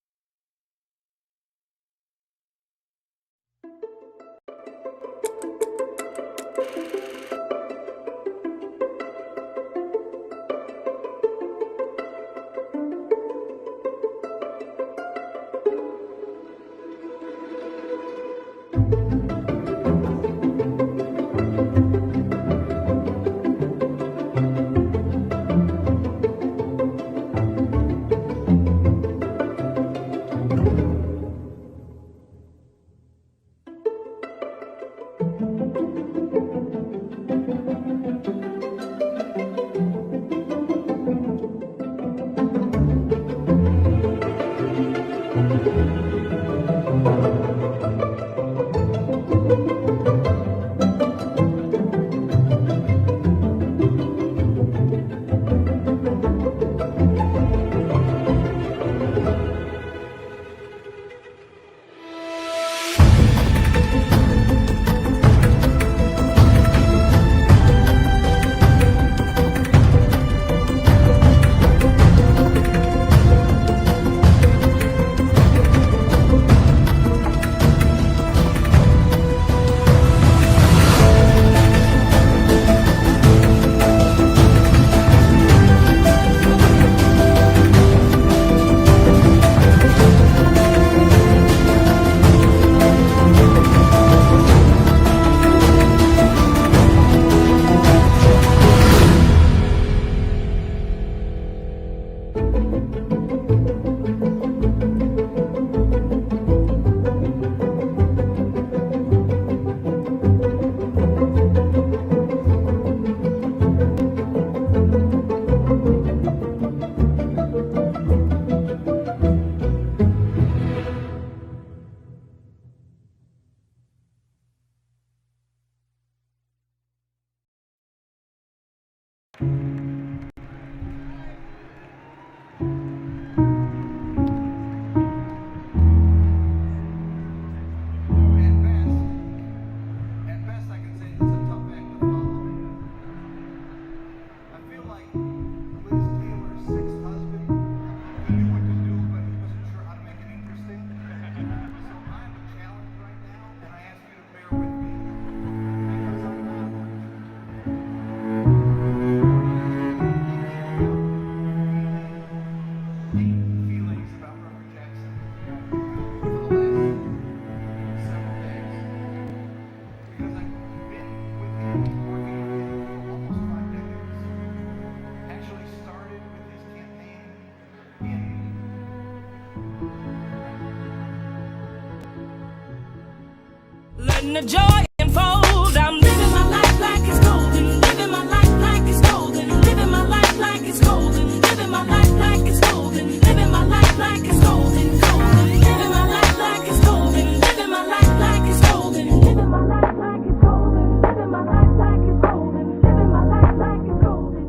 when the joy unfolds. I'm living my life like it's golden, living my life like it's golden, living my life like it's golden, living my life like it's golden, living my life like it's golden, golden, living my life like it's golden, living my life like it's golden, living my life like it's golden, living my life like it's golden, living my life like it's golden.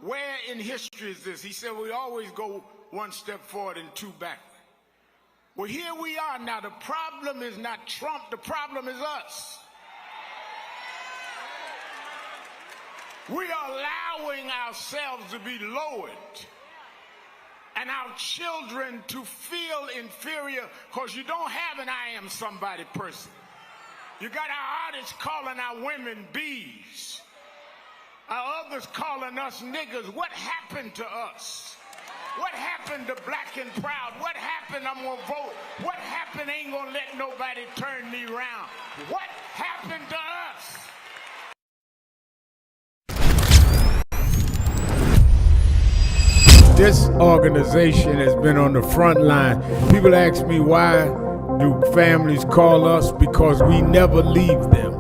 Where in history is this? He said we always go one step forward and two backward. Well, here we are now. The problem is not Trump. The problem is us. We are allowing ourselves to be lowered and our children to feel inferior because you don't have an I am somebody person. You got our artists calling our women bees. Our others calling us niggas. What happened to us? What happened to black and proud? What happened? I'm gonna vote. What happened? Ain't gonna let nobody turn me around. What happened to us? This organization has been on the front line. People ask me why do families call us? Because we never leave them.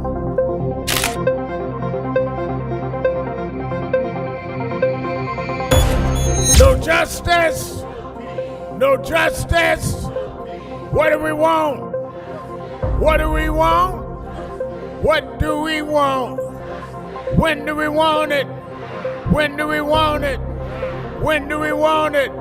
No justice, no justice. What do we want? What do we want? What do we want? When do we want it? When do we want it? When do we want it?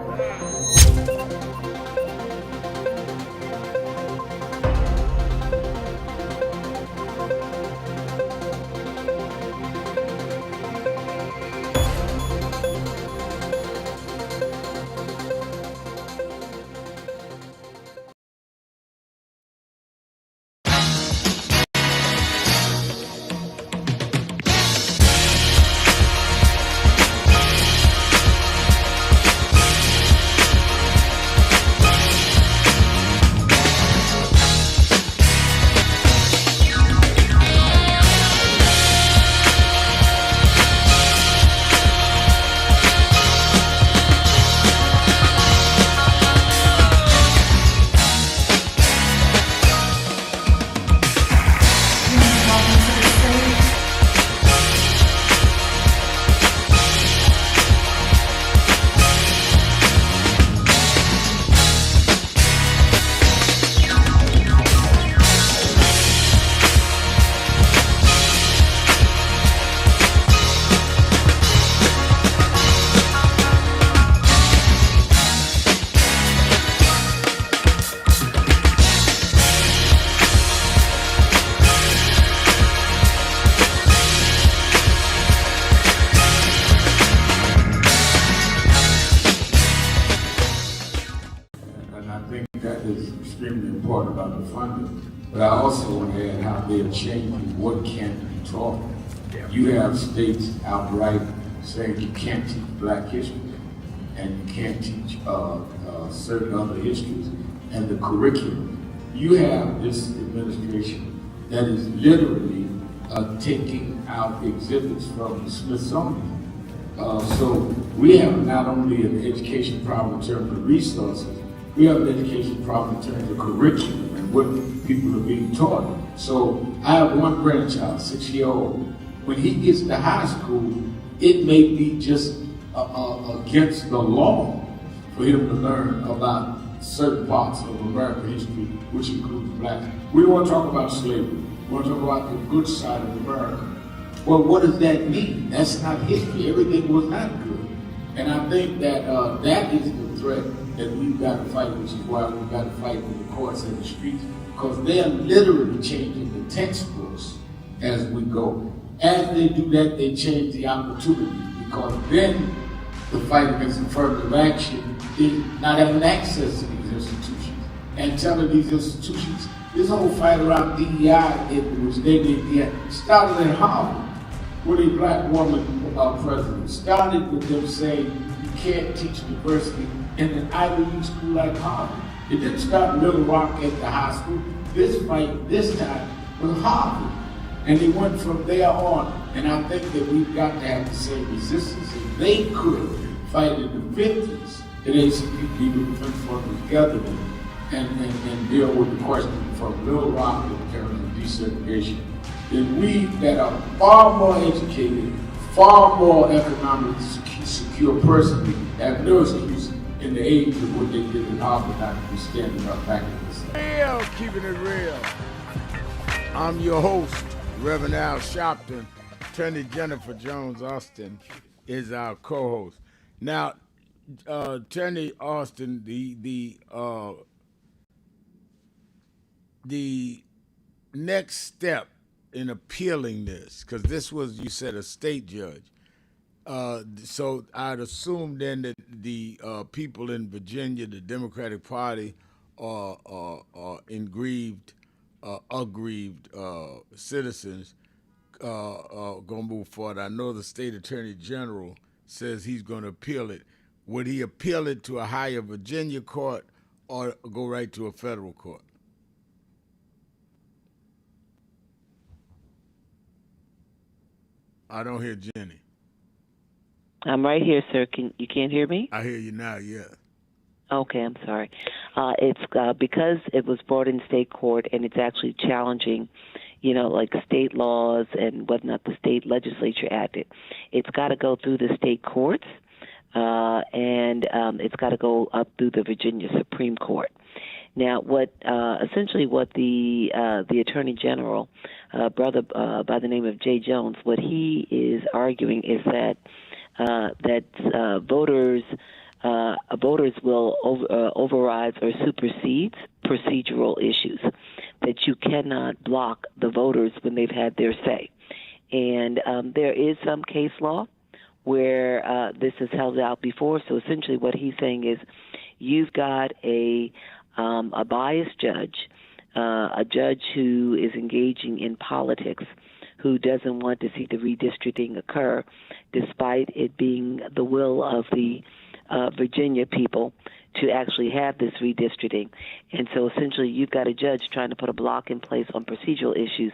About the funding, but I also want to add how they're changing what can be taught. You have states outright saying you can't teach black history and you can't teach certain other histories and the curriculum. You have this administration that is literally taking out exhibits from the Smithsonian. So we have not only an education problem in terms of resources, we have an education problem in terms of curriculum and what people are being taught. So I have one grandchild, 6-year-old. When he gets to high school, it may be just against the law for him to learn about certain parts of American history, which includes blacks. We don't want to talk about slavery. We want to talk about the good side of America. Well, what does that mean? That's not history. Everything was not good. And I think that that is the threat that we've got to fight, which is why we've got to fight with the courts and the streets, because they're literally changing the textbooks as we go. As they do that, they change the opportunity, because then the fight against affirmative action is not having access to these institutions and telling these institutions, this whole fight around DEI, which they did DEI, started at Harvard with a black woman president. Started with them saying you can't teach diversity in an Ivy League school like Harvard. It didn't start in Little Rock at the high school. This fight, this time, was Harvard. And they went from there on. And I think that we've got to have the same resistance. If they could fight in the 50s, and ACP with the French Formers together, and deal with the question from Little Rock in terms of desegregation, then we that are far more educated, far more economically secure personally have no excuse in the age of what they did in Harvard not to be standing up back in this. Real, keeping it real. I'm your host, Reverend Al Sharpton. Attorney Jennifer Jones Austin is our co-host. Now, Attorney Austin, the next step in appealing this, because this was, you said, a state judge. So I'd assume then that the people in Virginia, the Democratic Party, are aggrieved citizens going to move forward. I know the state attorney general says he's going to appeal it. Would he appeal it to a higher Virginia court or go right to a federal court? I don't hear Jenny. I'm right here, sir. You can't hear me? I hear you now, yeah. Okay, I'm sorry. It's because it was brought in state court and it's actually challenging, like state laws and whether or not the state legislature acted. It's got to go through the state courts, and it's got to go up through the Virginia Supreme Court. Now, essentially what the Attorney General, brother by the name of Jay Jones, what he is arguing is that voters will override or supersede procedural issues, that you cannot block the voters when they've had their say. And there is some case law where this is held out before. So essentially what he's saying is you've got a biased judge, a judge who is engaging in politics, who doesn't want to see the redistricting occur, despite it being the will of the Virginia people to actually have this redistricting. And so essentially you've got a judge trying to put a block in place on procedural issues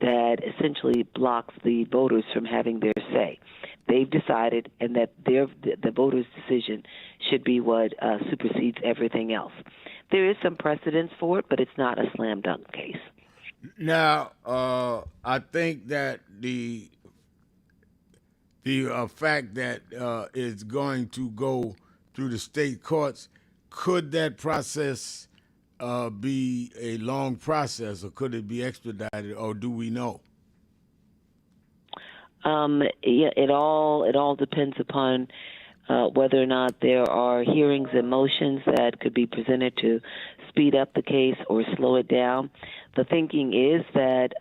that essentially blocks the voters from having their say. They've decided, and that the voters' decision should be what supersedes everything else. There is some precedence for it, but it's not a slam dunk case. Now, I think that the fact that it's going to go through the state courts, could that process be a long process, or could it be expedited, or do we know? Yeah, it all depends upon whether or not there are hearings and motions that could be presented to speed up the case or slow it down. The thinking is that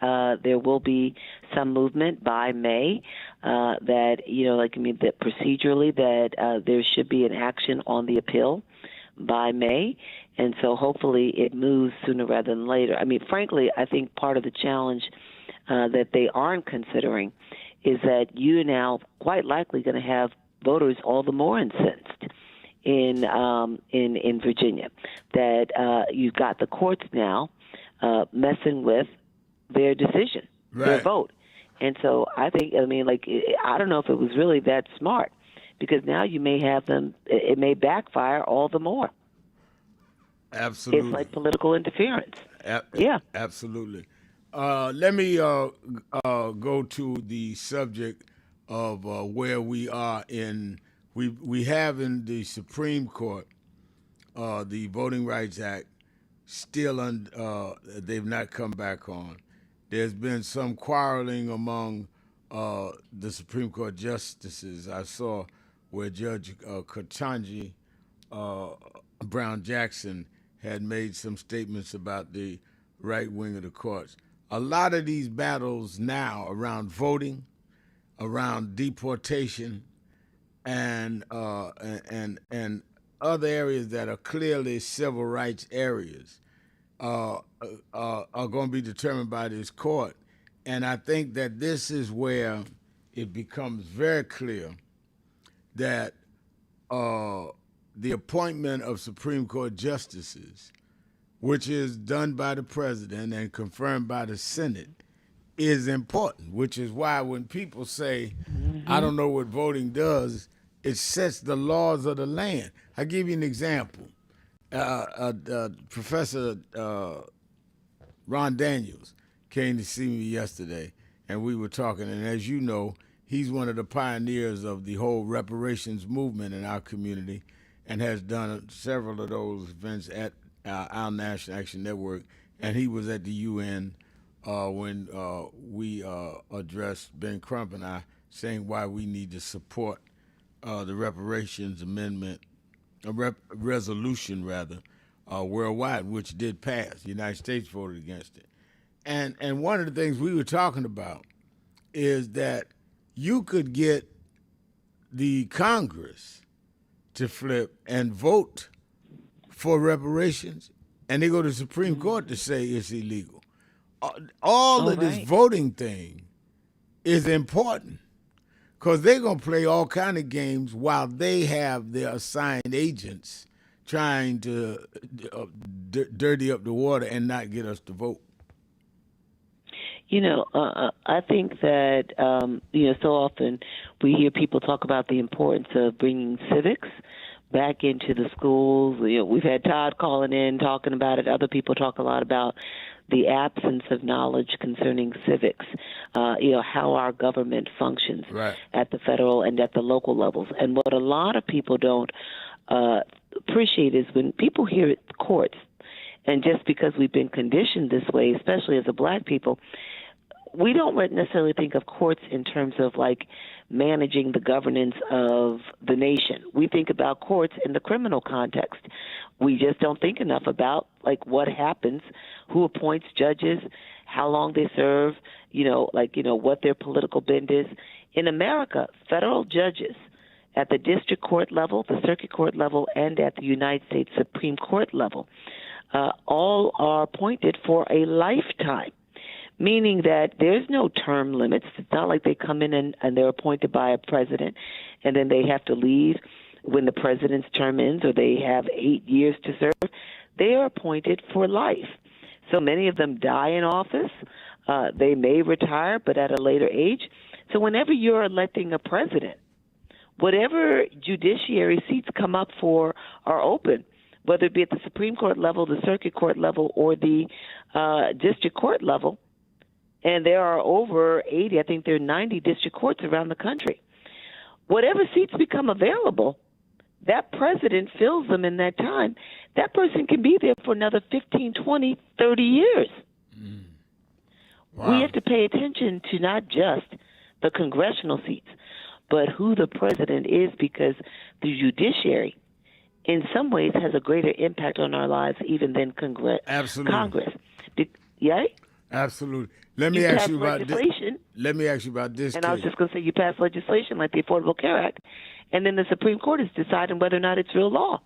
there will be some movement by May, that procedurally that there should be an action on the appeal by May, and so hopefully it moves sooner rather than later. I mean, frankly, I think part of the challenge that they aren't considering is that you're now quite likely going to have voters all the more incensed in Virginia, that you've got the courts now messing with their decision, their vote. And so I think, I don't know if it was really that smart, because now you may have them, it may backfire all the more. Absolutely. It's like political interference. Yeah. Absolutely. Let me go to the subject of where we are in. We have in the Supreme Court the Voting Rights Act still they've not come back on. There's been some quarreling among the Supreme Court justices. I saw where Judge Ketanji Brown Jackson had made some statements about the right wing of the courts. A lot of these battles now around voting, around deportation, and other areas that are clearly civil rights areas are going to be determined by this court. And I think that this is where it becomes very clear that the appointment of Supreme Court justices, which is done by the president and confirmed by the Senate, is important, which is why when people say, I don't know what voting does, it sets the laws of the land. I'll give you an example. Professor Ron Daniels came to see me yesterday, and we were talking. And as you know, he's one of the pioneers of the whole reparations movement in our community, and has done several of those events at our National Action Network. And he was at the UN when we addressed Ben Crump and I, saying why we need to support the reparations amendment, resolution rather, worldwide, which did pass. The United States voted against it. And one of the things we were talking about is that you could get the Congress to flip and vote for reparations, and they go to the Supreme Court to say it's illegal. All of this voting thing is important, because they're going to play all kind of games while they have their assigned agents trying to dirty up the water and not get us to vote. You know, I think that, so often we hear people talk about the importance of bringing civics back into the schools. You know, we've had Todd calling in talking about it. Other people talk a lot about the absence of knowledge concerning civics, how our government functions at the federal and at the local levels. And what a lot of people don't appreciate is when people hear courts, and just because we've been conditioned this way, especially as a black people, we don't necessarily think of courts in terms of like managing the governance of the nation. We think about courts in the criminal context. We just don't think enough about like what happens, who appoints judges, how long they serve, what their political bend is. In America, federal judges at the district court level, the circuit court level, and at the United States Supreme Court level, all are appointed for a lifetime, meaning that there's no term limits. It's not like they come in and they're appointed by a president and then they have to leave when the president's term ends, or they have 8 years to serve. They are appointed for life. So many of them die in office. They may retire, but at a later age. So whenever you're electing a president, whatever judiciary seats come up for are open, whether it be at the Supreme Court level, the circuit court level, or the district court level. And there are over 80, I think there are 90 district courts around the country. Whatever seats become available, that president fills them in that time. That person can be there for another 15, 20, 30 years. Wow. We have to pay attention to not just the congressional seats, but who the president is, because the judiciary, in some ways, has a greater impact on our lives even than Absolutely. Congress. Yeah? Absolutely. Let me ask you about this. And I was just going to say, you pass legislation like the Affordable Care Act, and then the Supreme Court is deciding whether or not it's real law.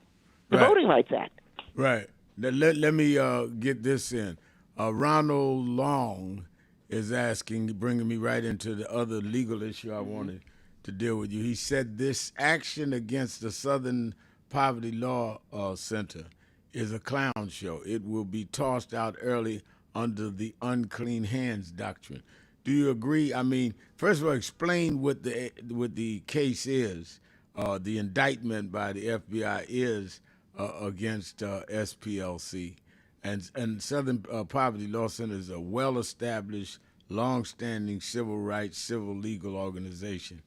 The Voting Rights Act. Right. Let me get this in. Ronald Long is asking, bringing me right into the other legal issue I wanted to deal with you. He said this action against the Southern Poverty Law Center is a clown show. It will be tossed out early under the unclean hands doctrine. Do you agree? I mean, first of all, explain what the case is. The indictment by the FBI is against SPLC, and Southern Poverty Law Center is a well-established, long-standing civil rights, civil legal organization,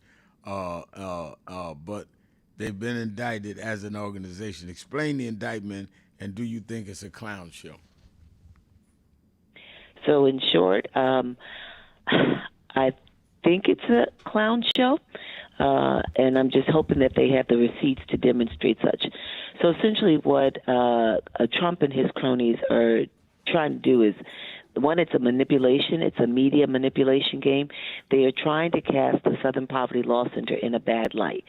but they've been indicted as an organization. Explain the indictment, and do you think it's a clown show? So in short, I think it's a clown show, and I'm just hoping that they have the receipts to demonstrate such. So essentially what Trump and his cronies are trying to do is, one, it's a manipulation. It's a media manipulation game. They are trying to cast the Southern Poverty Law Center in a bad light.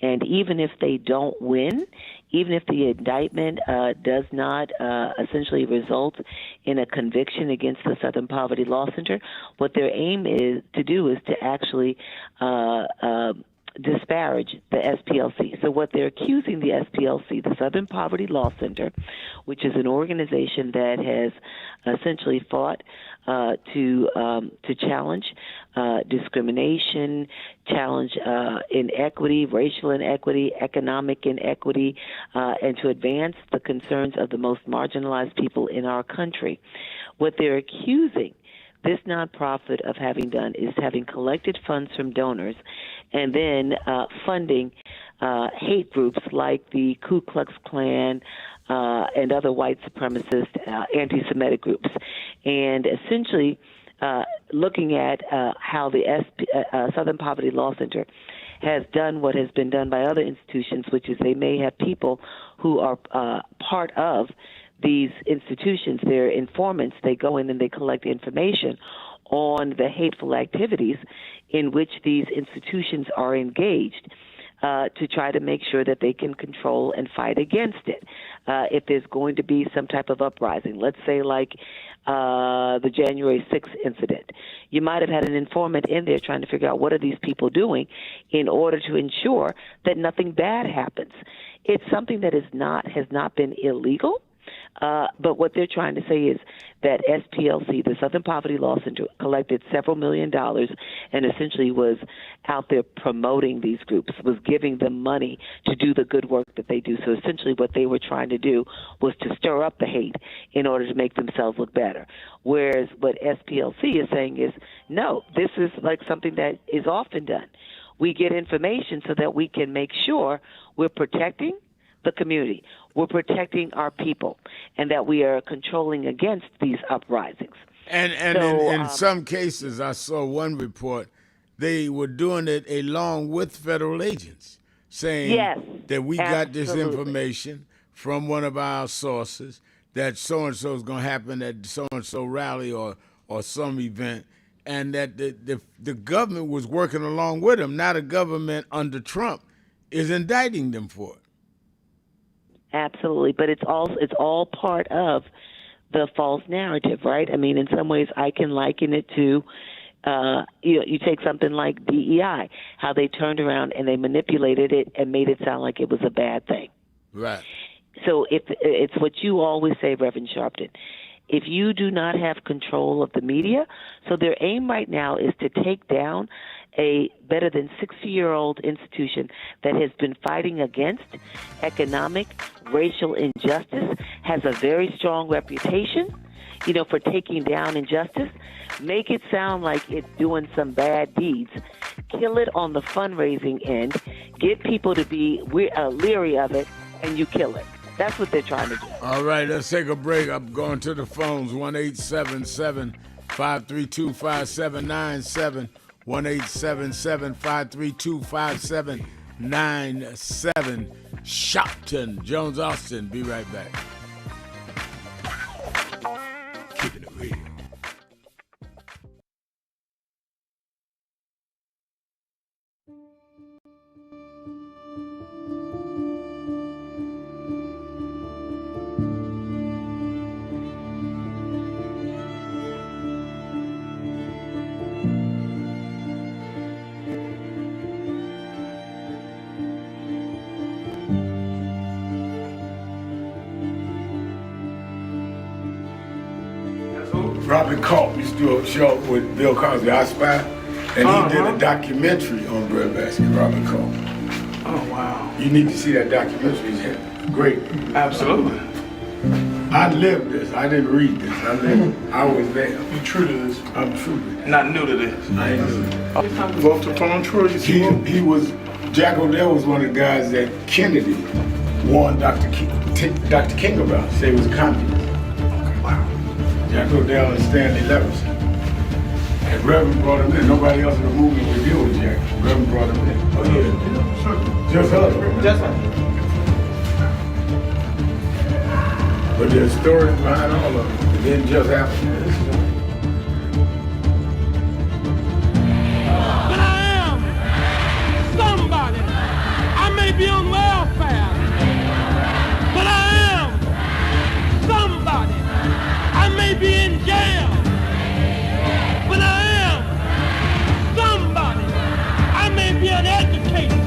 And even if they don't win, even if the indictment does not essentially result in a conviction against the Southern Poverty Law Center, what their aim is to do is to actually disparage the SPLC. So what they're accusing the SPLC, the Southern Poverty Law Center, which is an organization that has essentially fought to challenge discrimination, challenge inequity, racial inequity, economic inequity, and to advance the concerns of the most marginalized people in our country. What they're accusing this nonprofit of having done is having collected funds from donors and then funding hate groups like the Ku Klux Klan and other white supremacist anti-Semitic groups, and essentially looking at how the Southern Poverty Law Center has done what has been done by other institutions, which is they may have people who are part of these institutions. They're informants. They go in and they collect information on the hateful activities in which these institutions are engaged to try to make sure that they can control and fight against it. If there's going to be some type of uprising, let's say like the January 6th incident, you might have had an informant in there trying to figure out what are these people doing in order to ensure that nothing bad happens. It's something that has not been illegal. But what they're trying to say is that SPLC, the Southern Poverty Law Center, collected several $1 million and essentially was out there promoting these groups, was giving them money to do the good work that they do. So essentially what they were trying to do was to stir up the hate in order to make themselves look better. Whereas what SPLC is saying is, no, this is like something that is often done. We get information so that we can make sure we're protecting the community, we're protecting our people, and that we are controlling against these uprisings. And so, in some cases, I saw one report, they were doing it along with federal agents, saying that we got this information from one of our sources that so-and-so is going to happen at so-and-so rally or some event, and that the government was working along with them. Now the government under Trump is indicting them for it. Absolutely, but it's all part of the false narrative, right? I mean, in some ways, I can liken it to, you take something like DEI, how they turned around and they manipulated it and made it sound like it was a bad thing. Right. So it's what you always say, Reverend Sharpton. If you do not have control of the media, so their aim right now is to take down a better than 60-year-old institution that has been fighting against economic, racial injustice, has a very strong reputation, for taking down injustice. Make it sound like it's doing some bad deeds. Kill it on the fundraising end. Get people to be leery of it, and you kill it. That's what they're trying to do. All right, let's take a break. I'm going to the phones, 1-877-532-5797, 1-877-532-5797. Sharpton, Jones Austin, be right back. Keeping it real. Robert Culp used to do a show with Bill Cosby, I Spy, and he did a documentary on breadbasket, Robert Culp. Oh, wow. You need to see that documentary. It's great. Absolutely. I lived this. I didn't read this. I lived it. I was there. You true to this? I'm true to this. Not new to this. I ain't new to this. Vote to phone Troy, you see he was, Jack O'Dell was one of the guys that Kennedy warned Dr. King about. Say he was a communist. Jack O'Dell and Stanley Levinson. And Reverend brought him in. Nobody else in the movement would deal with Jack. Reverend brought him in. Oh, yeah. Sure. Just us. Just us. But there's stories behind all of it. It didn't just happen. But I am somebody. I may be on welfare, but I am somebody. I may be in jail, but I am somebody. I may be an educator,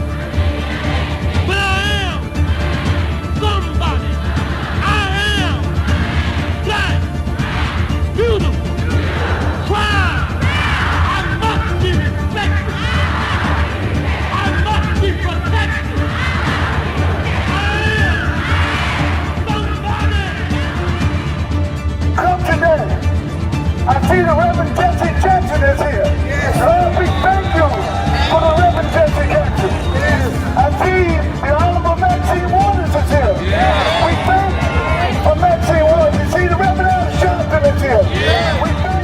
see the Reverend Jesse Jackson is here. Lord, we thank you for the Reverend Jesse Jackson. I see the Honorable Maxine Waters is here. We thank for Maxine Waters. You see the Reverend Al Sharpton is here. We thank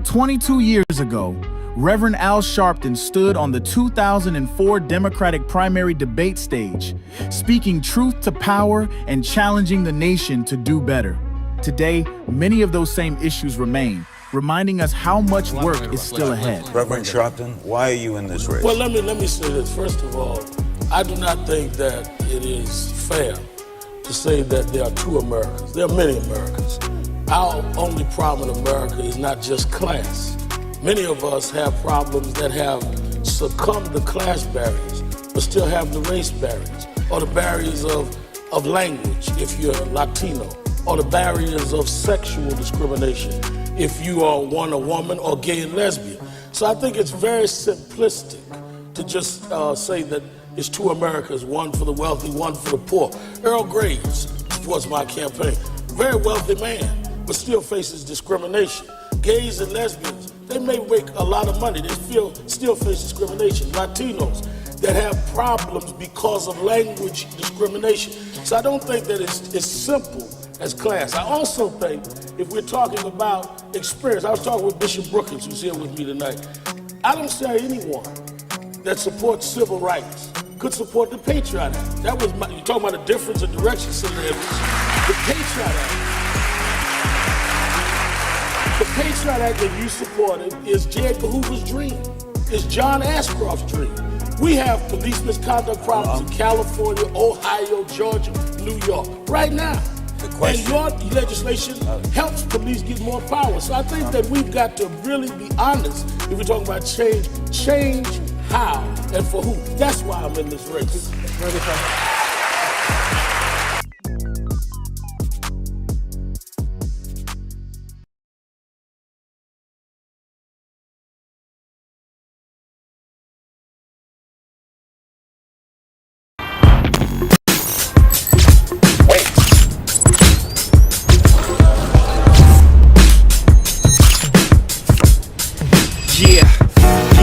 22 years ago, Reverend Al Sharpton stood on the 2004 Democratic primary debate stage, speaking truth to power and challenging the nation to do better. Today, many of those same issues remain, reminding us how much work is still ahead. Reverend Sharpton, why are you in this race? Well, let me say this. First of all, I do not think that it is fair to say that there are two Americas. There are many Americas. Our only problem in America is not just class. Many of us have problems that have succumbed to class barriers, but still have the race barriers, or the barriers of language if you're Latino, or the barriers of sexual discrimination if you are a woman or gay and lesbian. So I think it's very simplistic to just say that it's two Americas, one for the wealthy, one for the poor. Earl Graves supports my campaign. Very wealthy man, but still faces discrimination. Gays and lesbians, they may make a lot of money, they still face discrimination. Latinos that have problems because of language discrimination. So I don't think that it's as simple as class. I also think if we're talking about experience, I was talking with Bishop Brookins, who's here with me tonight. I don't see anyone that supports civil rights could support the Patriot Act. That was you're talking about a difference of direction, Senator Edwards. The Patriot Act. The Patriot Act that you supported is J. Edgar Hoover's dream. It's John Ashcroft's dream. We have police misconduct problems in California, Ohio, Georgia, New York, right now. And your legislation helps police get more power. So I think that we've got to really be honest if we're talking about change how and for who. That's why I'm in this race.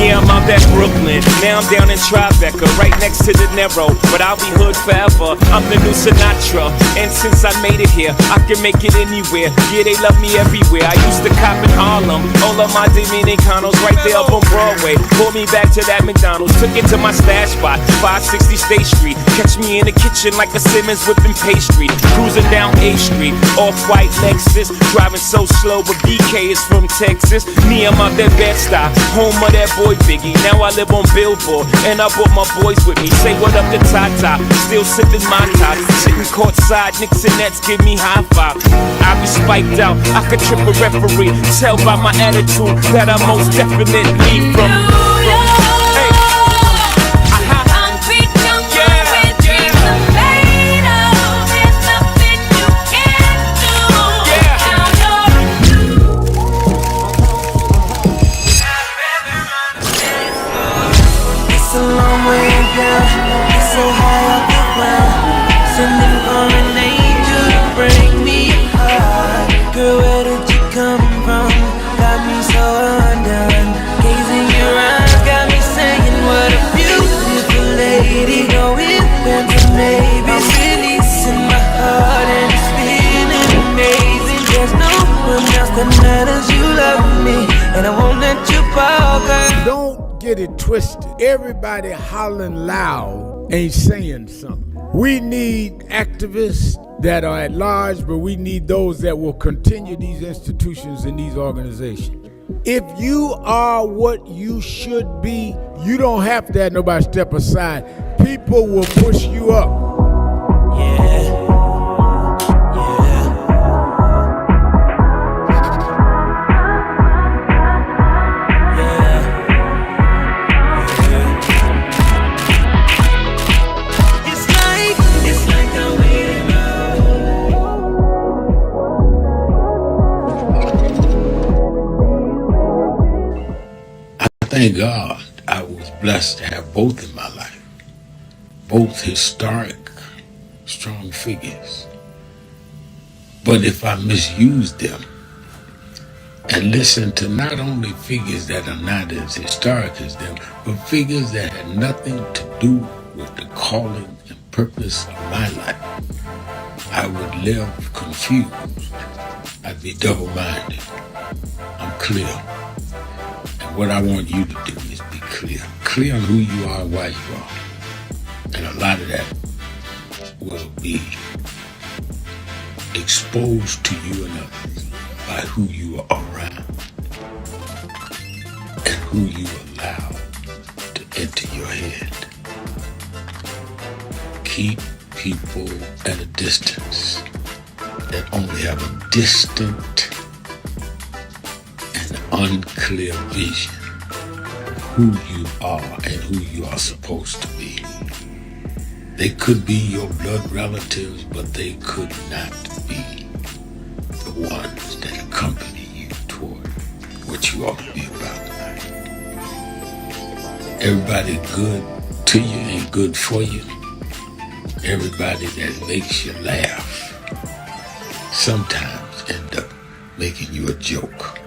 Yeah, I'm out at Brooklyn. Now I'm down in Tribeca, right next to De Niro. But I'll be hood forever. I'm the new Sinatra. And since I made it here, I can make it anywhere. Yeah, they love me everywhere. I used to cop in Harlem. All of my Dominicanos right there up on Broadway. Pulled me back to that McDonald's. Took it to my stash spot, 560 State Street. Catch me in the kitchen like a Simmons whipping pastry. Cruising down A Street, off-white Lexus. Driving so slow, but BK is from Texas. Me, I'm out that Bed-Stuy, home of that boy Biggie. Now I live on Billboard, and I brought my boys with me. Say what up to Tata, still sipping my top. Sitting courtside, Knicks and Nets give me high five. I be spiked out, I could trip a referee. Tell by my attitude that I most definitely from. So high off the ground, sending for an angel to bring me high. Girl, where did you come from? Got me so undone. Gazing your eyes got me saying, what a beautiful lady. Go in and maybe I'm releasing my heart and it's feeling amazing. There's no one else that matters. You love me and I won't let you fall, girl. Don't get it twisted. Everybody hollering loud ain't saying something. We need activists that are at large, but we need those that will continue these institutions and these organizations. If you are what you should be, you don't have to have nobody step aside. People will push you up. thank God I was blessed to have both in my life. Both historic, strong figures. But if I misused them and listened to not only figures that are not as historic as them, but figures that had nothing to do with the calling and purpose of my life, I would live confused. I'd be double-minded. I'm clear. And what I want you to do is be clear. Clear on who you are, why you are. And a lot of that will be exposed to you and others by who you are around and who you allow to enter your head. Keep people at a distance that only have a distant and unclear vision of who you are and who you are supposed to be. They could be your blood relatives, but they could not be the ones that accompany you toward what you ought to be about tonight. Everybody good to you ain't good for you. Everybody that makes you laugh sometimes end up making you a joke.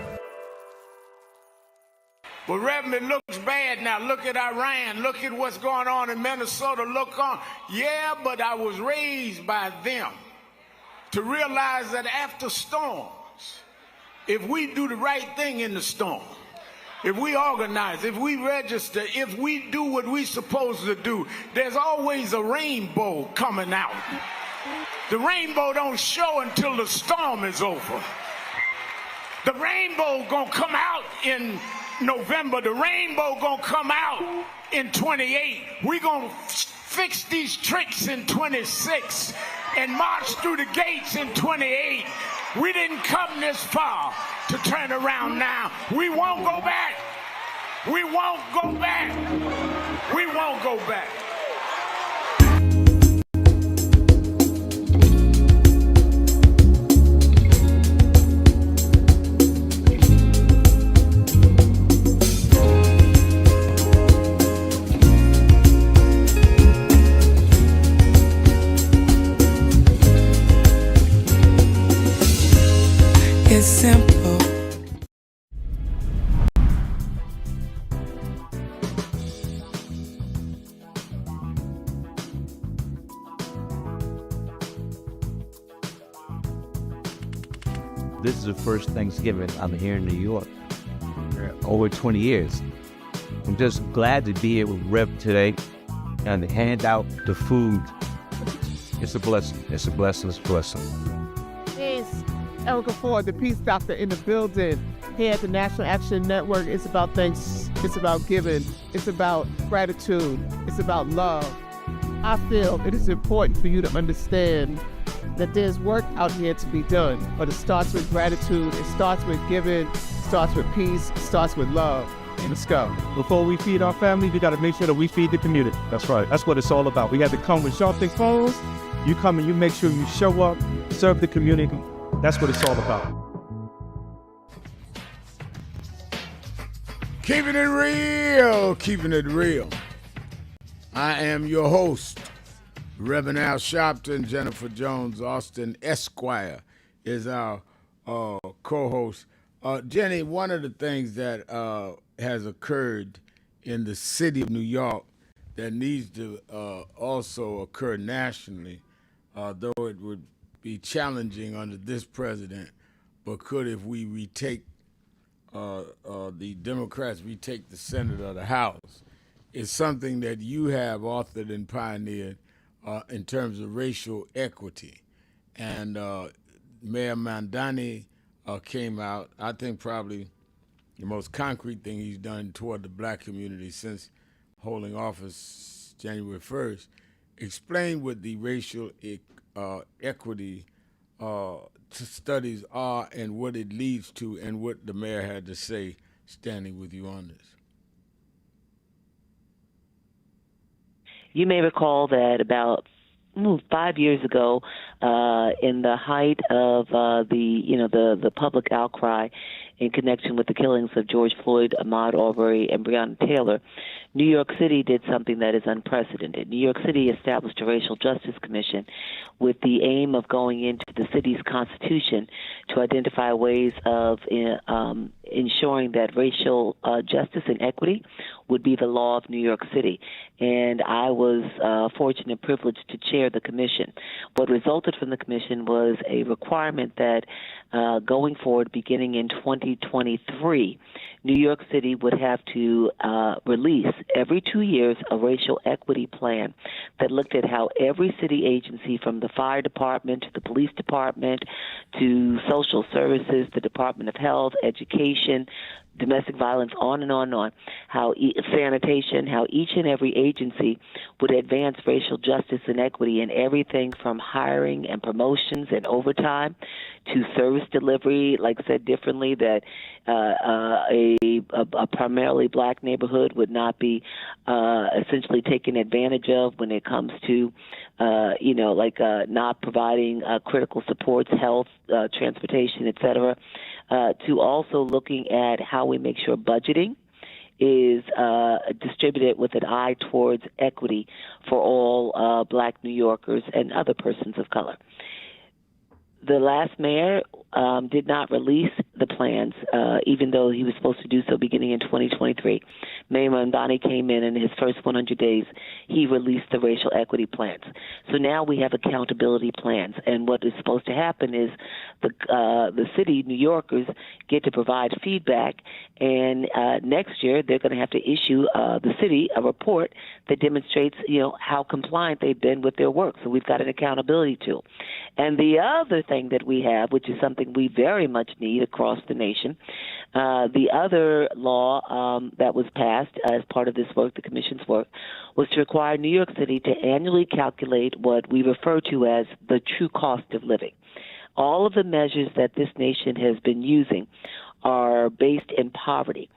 Well, Reverend, it looks bad now. Look at Iran. Look at what's going on in Minnesota. Look on. Yeah, but I was raised by them to realize that after storms, if we do the right thing in the storm, if we organize, if we register, if we do what we're supposed to do, there's always a rainbow coming out. The rainbow don't show until the storm is over. The rainbow gonna come out in November. The rainbow gonna come out in 28. We gonna fix these tricks in 26 and march through the gates in 28. We didn't come this far to turn around now. We won't go back. We won't go back. We won't go back. It's simple. This is the first Thanksgiving I'm here in New York. Over 20 years. I'm just glad to be here with Rev today and to hand out the food. It's a blessing. It's a blessing. It's a blessing. It's Erica Ford, the Peace Doctor in the building. Here at the National Action Network, it's about thanks, it's about giving, it's about gratitude, it's about love. I feel it is important for you to understand that there's work out here to be done, but it starts with gratitude, it starts with giving, it starts with peace, it starts with love. Let's go. Before we feed our family, we got to make sure that we feed the community. That's right. That's what it's all about. We got to come with Sharpton phones. You come and you make sure you show up, serve the community. That's what it's all about. Keeping it real, keeping it real. I am your host, Reverend Al Sharpton. Jennifer Jones Austin Esquire is our co-host. Jenny, one of the things that has occurred in the city of New York that needs to also occur nationally, though it would be challenging under this president, but could if we retake the Democrats retake the Senate or the House, is something that you have authored and pioneered in terms of racial equity. And Mayor Mandani came out, I think probably the most concrete thing he's done toward the black community since holding office January 1st, explain what the racial equity studies are and what it leads to and what the mayor had to say standing with you on this. You may recall that about 5 years ago, in the height of the public outcry in connection with the killings of George Floyd, Ahmaud Arbery, and Breonna Taylor, New York City did something that is unprecedented. New York City established a racial justice commission with the aim of going into the city's constitution to identify ways of ensuring that racial justice and equity would be the law of New York City. And I was fortunate and privileged to chair the commission. What resulted from the commission was a requirement that going forward, beginning in 2023, New York City would have to release every 2 years a racial equity plan that looked at how every city agency, from the fire department to the police department to social services, the Department of Health, education, domestic violence, on and on and on, how sanitation, how each and every agency would advance racial justice and equity in everything from hiring and promotions and overtime to service delivery, like I said differently, that a primarily black neighborhood would not be essentially taken advantage of when it comes to, not providing critical supports, health, transportation, et cetera, to also looking at how we make sure budgeting is distributed with an eye towards equity for all black New Yorkers and other persons of color. The last mayor did not release the plans, even though he was supposed to do so beginning in 2023. Mayor Mamdani came in his first 100 days, he released the racial equity plans. So now we have accountability plans, and what is supposed to happen is the city, New Yorkers, get to provide feedback, and next year they're going to have to issue the city a report that demonstrates, how compliant they've been with their work. So we've got an accountability tool. And the other thing that we have, which is something we very much need across the nation, the other law that was passed as part of this work, the Commission's work, was to require New York City to annually calculate what we refer to as the true cost of living. All of the measures that this nation has been using are based in poverty.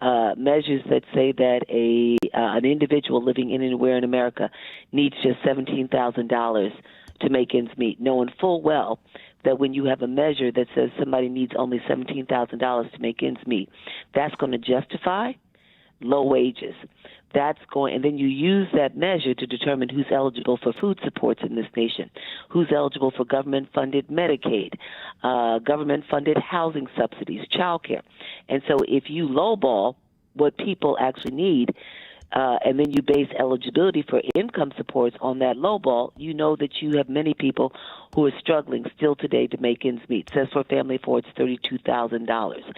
Measures that say that an individual living anywhere in America needs just $17,000 to make ends meet, knowing full well that when you have a measure that says somebody needs only $17,000 to make ends meet, that's going to justify low wages. And then you use that measure to determine who's eligible for food supports in this nation, who's eligible for government-funded Medicaid, government-funded housing subsidies, child care. And so if you lowball what people actually need, and then you base eligibility for income supports on that lowball, you know that you have many people who are struggling still today to make ends meet. Says for a family of four, it's $32,000.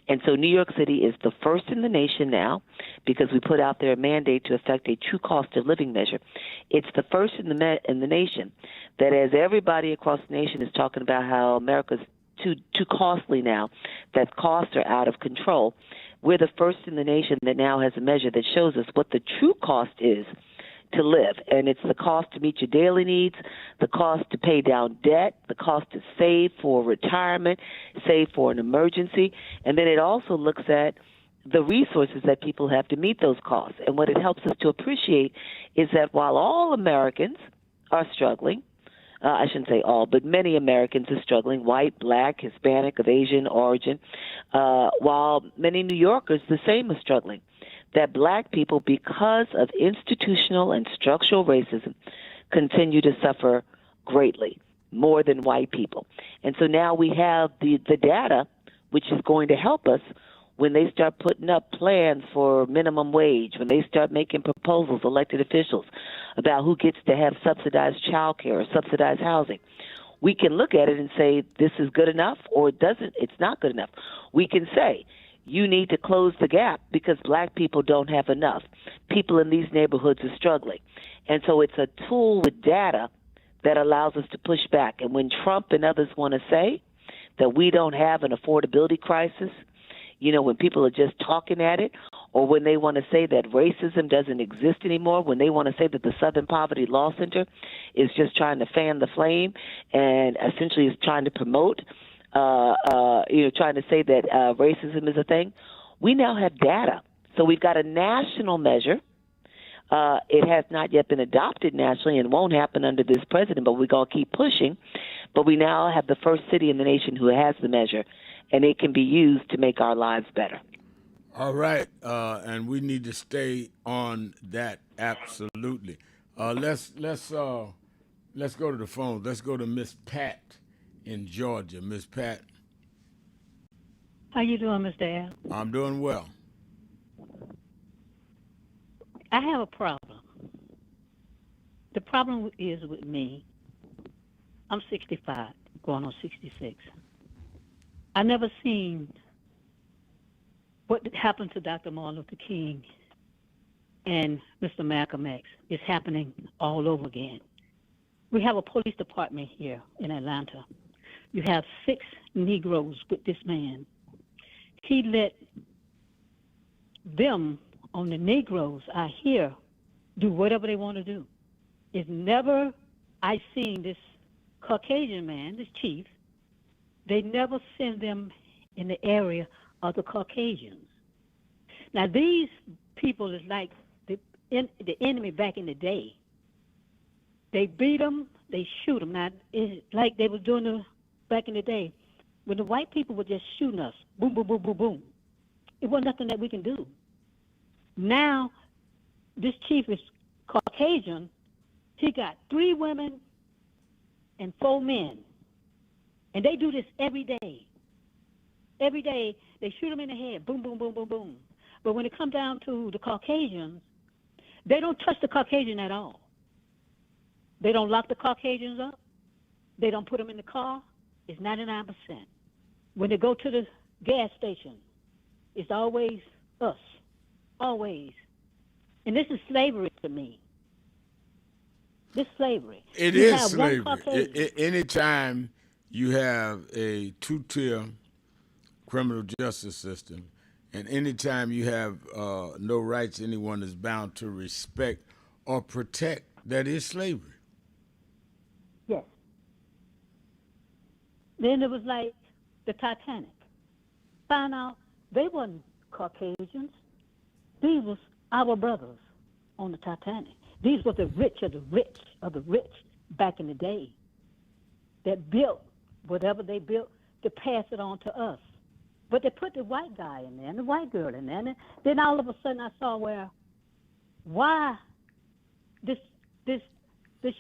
And so New York City is the first in the nation now, because we put out there a mandate to effect a true cost of living measure. It's the first in the nation that, as everybody across the nation is talking about how America's too costly now, that costs are out of control, we're the first in the nation that now has a measure that shows us what the true cost is to live. And it's the cost to meet your daily needs, the cost to pay down debt, the cost to save for retirement, save for an emergency. And then it also looks at the resources that people have to meet those costs. And what it helps us to appreciate is that while all Americans are struggling, I shouldn't say all, but many Americans are struggling, white, black, Hispanic, of Asian origin, while many New Yorkers, the same, are struggling. That black people, because of institutional and structural racism, continue to suffer greatly, more than white people. And so now we have the data, which is going to help us when they start putting up plans for minimum wage, when they start making proposals, elected officials, about who gets to have subsidized child care or subsidized housing. We can look at it and say, this is good enough, or it's not good enough. We can say, you need to close the gap because black people don't have enough. People in these neighborhoods are struggling. And so it's a tool with data that allows us to push back. And when Trump and others want to say that we don't have an affordability crisis, when people are just talking at it, or when they want to say that racism doesn't exist anymore, when they want to say that the Southern Poverty Law Center is just trying to fan the flame and essentially is trying to promote, trying to say that racism is a thing, we now have data. So we've got a national measure It has not yet been adopted nationally and won't happen under this president, but we're going to keep pushing. But we now have the first city in the nation who has the measure, and it can be used to make our lives better. All right, and we need to stay on that absolutely. Let's go to the phone. Let's go to Miss Pat in Georgia. Miss Pat. How you doing, Mr. Al? I'm doing well. I have a problem. The problem is with me. I'm 65, going on 66. I never seen what happened to Dr. Martin Luther King and Mr. Malcolm X. It's happening all over again. We have a police department here in Atlanta. You have 6 Negroes with this man. He let them, on the Negroes, I hear, do whatever they want to do. It's never, I seen this Caucasian man, this chief, they never send them in the area of the Caucasians. Now, these people is like the enemy back in the day. They beat them, they shoot them. Now, it's like they were doing back in the day when the white people were just shooting us. Boom, boom, boom, boom, boom. It wasn't nothing that we can do. Now, this chief is Caucasian. He got 3 women and 4 men. And they do this every day. Every day, they shoot them in the head. Boom, boom, boom, boom, boom. But when it comes down to the Caucasians, they don't touch the Caucasian at all. They don't lock the Caucasians up. They don't put them in the car. It's 99%. When they go to the gas station, it's always us. Always. And this is slavery to me. This is slavery. It is slavery. Anytime you have a 2-tier criminal justice system, and anytime you have no rights anyone is bound to respect or protect, that is slavery. Yes. Then it was like the Titanic. Found out they weren't Caucasians. These was our brothers on the Titanic. These were the rich of the rich of the rich back in the day that built whatever they built to pass it on to us. But they put the white guy in there and the white girl in there. And then all of a sudden I saw why this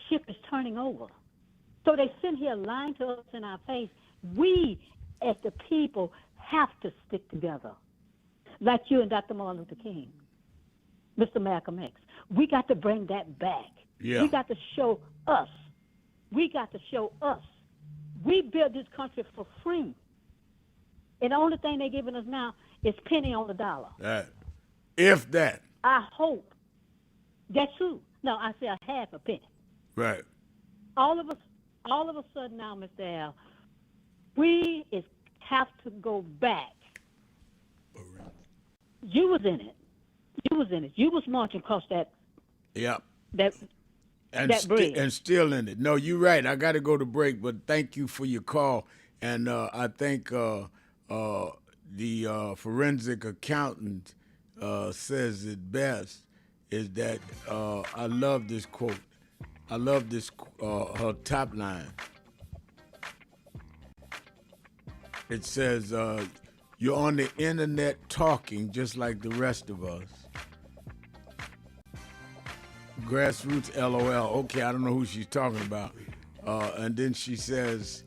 ship is turning over. So they sit here lying to us in our face. We, as the people, have to stick together. Like you and Dr. Martin Luther King, Mr. Malcolm X. We got to bring that back. Yeah. We got to show us. We got to show us. We built this country for free. And the only thing they're giving us now is penny on the dollar. If that. I hope. That's true. No, I say a half a penny. Right. All of a sudden now, Mr. Al, we have to go back. You was in it. You was marching across that. Yep. That bridge. And still in it. No, you're right. I got to go to break, but thank you for your call. And I think the forensic accountant says it best, is that I love this quote. I love this, her top line. It says, you're on the internet talking just like the rest of us. Grassroots LOL. Okay, I don't know who she's talking about. And then she says,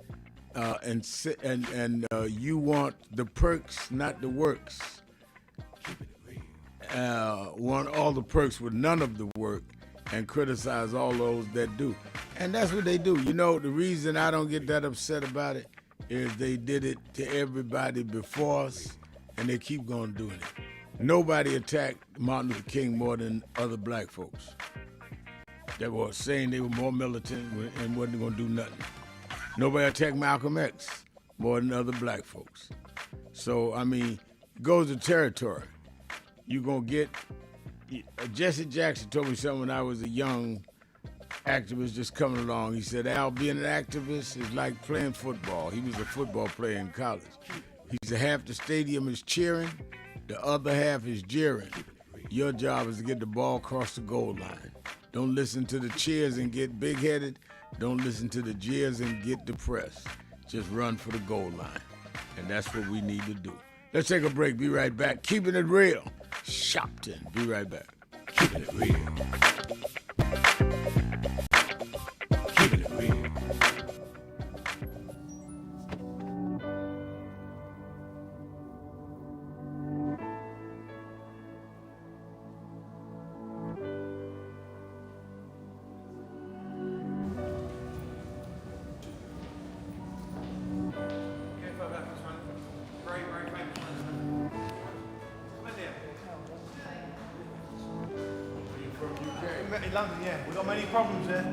and you want the perks, not the works. Want all the perks with none of the work, and criticize all those that do. And that's what they do. You know, the reason I don't get that upset about it is they did it to everybody before us, and they keep going doing it. Nobody attacked Martin Luther King more than other black folks. They were saying they were more militant and wasn't going to do nothing. Nobody attacked Malcolm X more than other black folks. So, I mean, it goes to territory. You're going to get... Jesse Jackson told me something when I was a young activist just coming along. He said, Al, being an activist is like playing football. He was a football player in college. He said half the stadium is cheering, the other half is jeering. Your job is to get the ball across the goal line. Don't listen to the cheers and get big-headed. Don't listen to the jeers and get depressed. Just run for the goal line. And that's what we need to do. Let's take a break. Be right back. Keeping it real. Sharpton. Be right back. Keeping it real. Keeping it real. In London, yeah. We've got many problems there.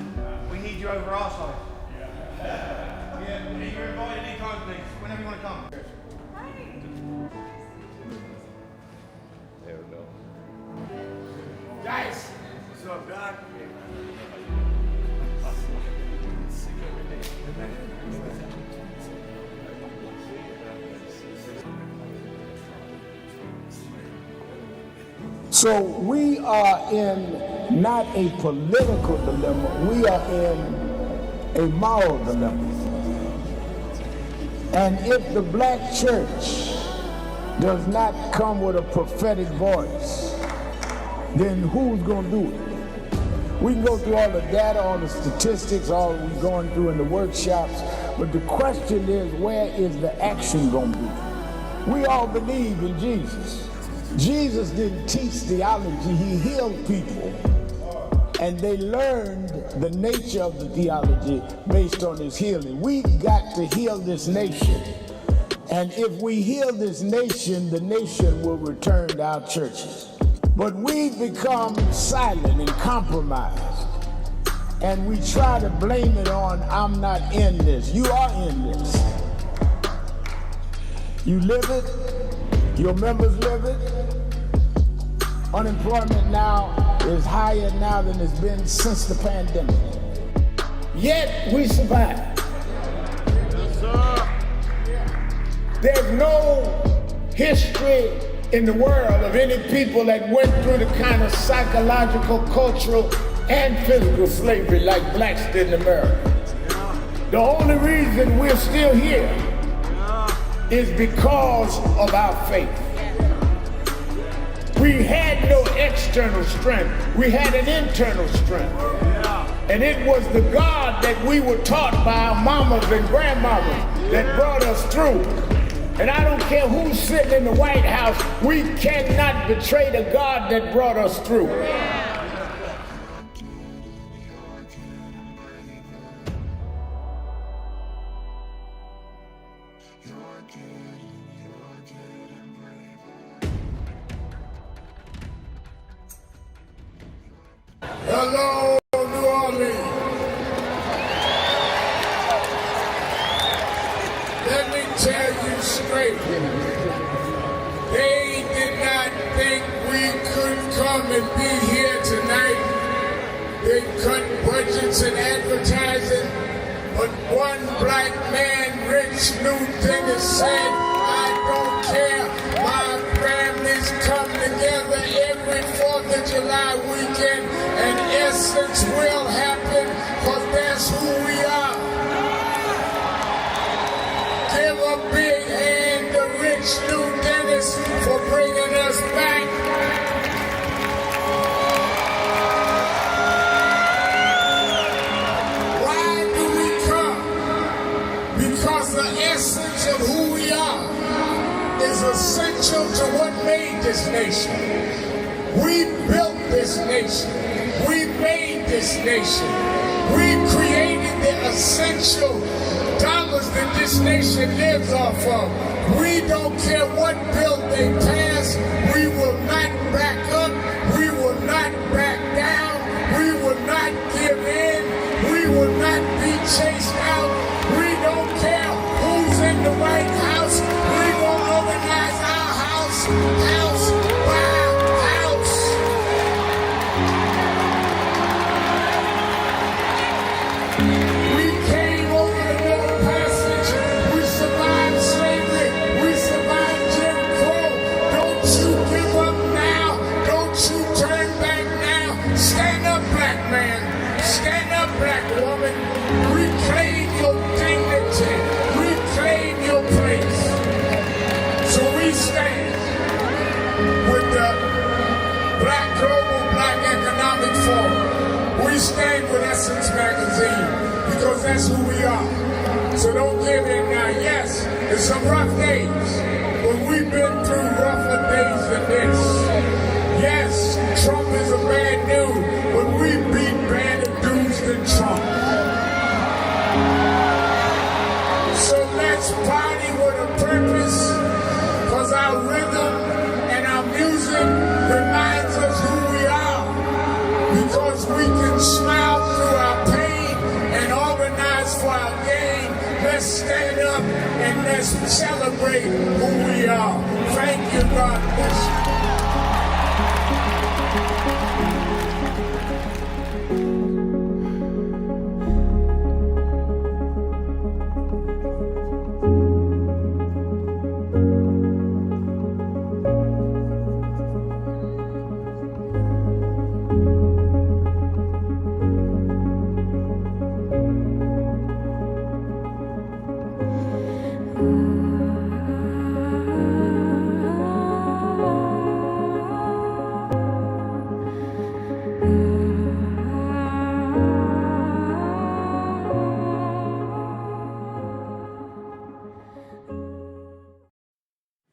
We need you over our side. Yeah, you're invited anytime, please. Whenever you want to come. There we go. Dice! What's up, Doc? So we are in not a political dilemma, we are in a moral dilemma. And if the black church does not come with a prophetic voice, then who's going to do it? We can go through all the data, all the statistics, all we're going through in the workshops, but the question is, where is the action going to be? We all believe in Jesus. Jesus didn't teach theology, he healed people. And they learned the nature of the theology based on his healing. We got to heal this nation. And if we heal this nation, the nation will return to our churches. But we've become silent and compromised. And we try to blame it on, I'm not in this. You are in this. You live it, your members live it. Unemployment now is higher now than it's been since the pandemic. Yet we survive. There's no history in the world of any people that went through the kind of psychological, cultural, and physical slavery like blacks did in America. The only reason we're still here is because of our faith. We had no external strength. We had an internal strength. And it was the God that we were taught by our mamas and grandmamas that brought us through. And I don't care who's sitting in the White House, we cannot betray the God that brought us through. Hello, New Orleans. Let me tell you straight. They did not think we could come and be here tonight. They cut budgets and advertising, but one black man, Rich Newton, said, I don't care. My families come together every 4th of July weekend, and essence will happen, because that's who we are. Give a big hand to Rich New Dennis for bringing us back. Why do we come? Because the essence of who we are is essential to what made this nation. We built this nation. We made this nation. We created the essential dollars that this nation lives off of. We don't care what bill they pass. We will not back up. We will not back down. We will not give in. We will not be chased out. We don't care who's in the White House. We will organize our house by house. We came over the Middle Passage. We survived slavery. We survived Jim Crow. Don't you give up now. Don't you So don't give in now. Yes, it's some rough days, but we've been through rougher days than this. Yes, Trump is a bad dude, but we beat badder dudes than Trump. So let's party with a purpose, because our rhythm and our music reminds us who we are, because we can smile through our pain and organize for our gain. Let's stand up and let's celebrate who we are. Thank you, God bless you.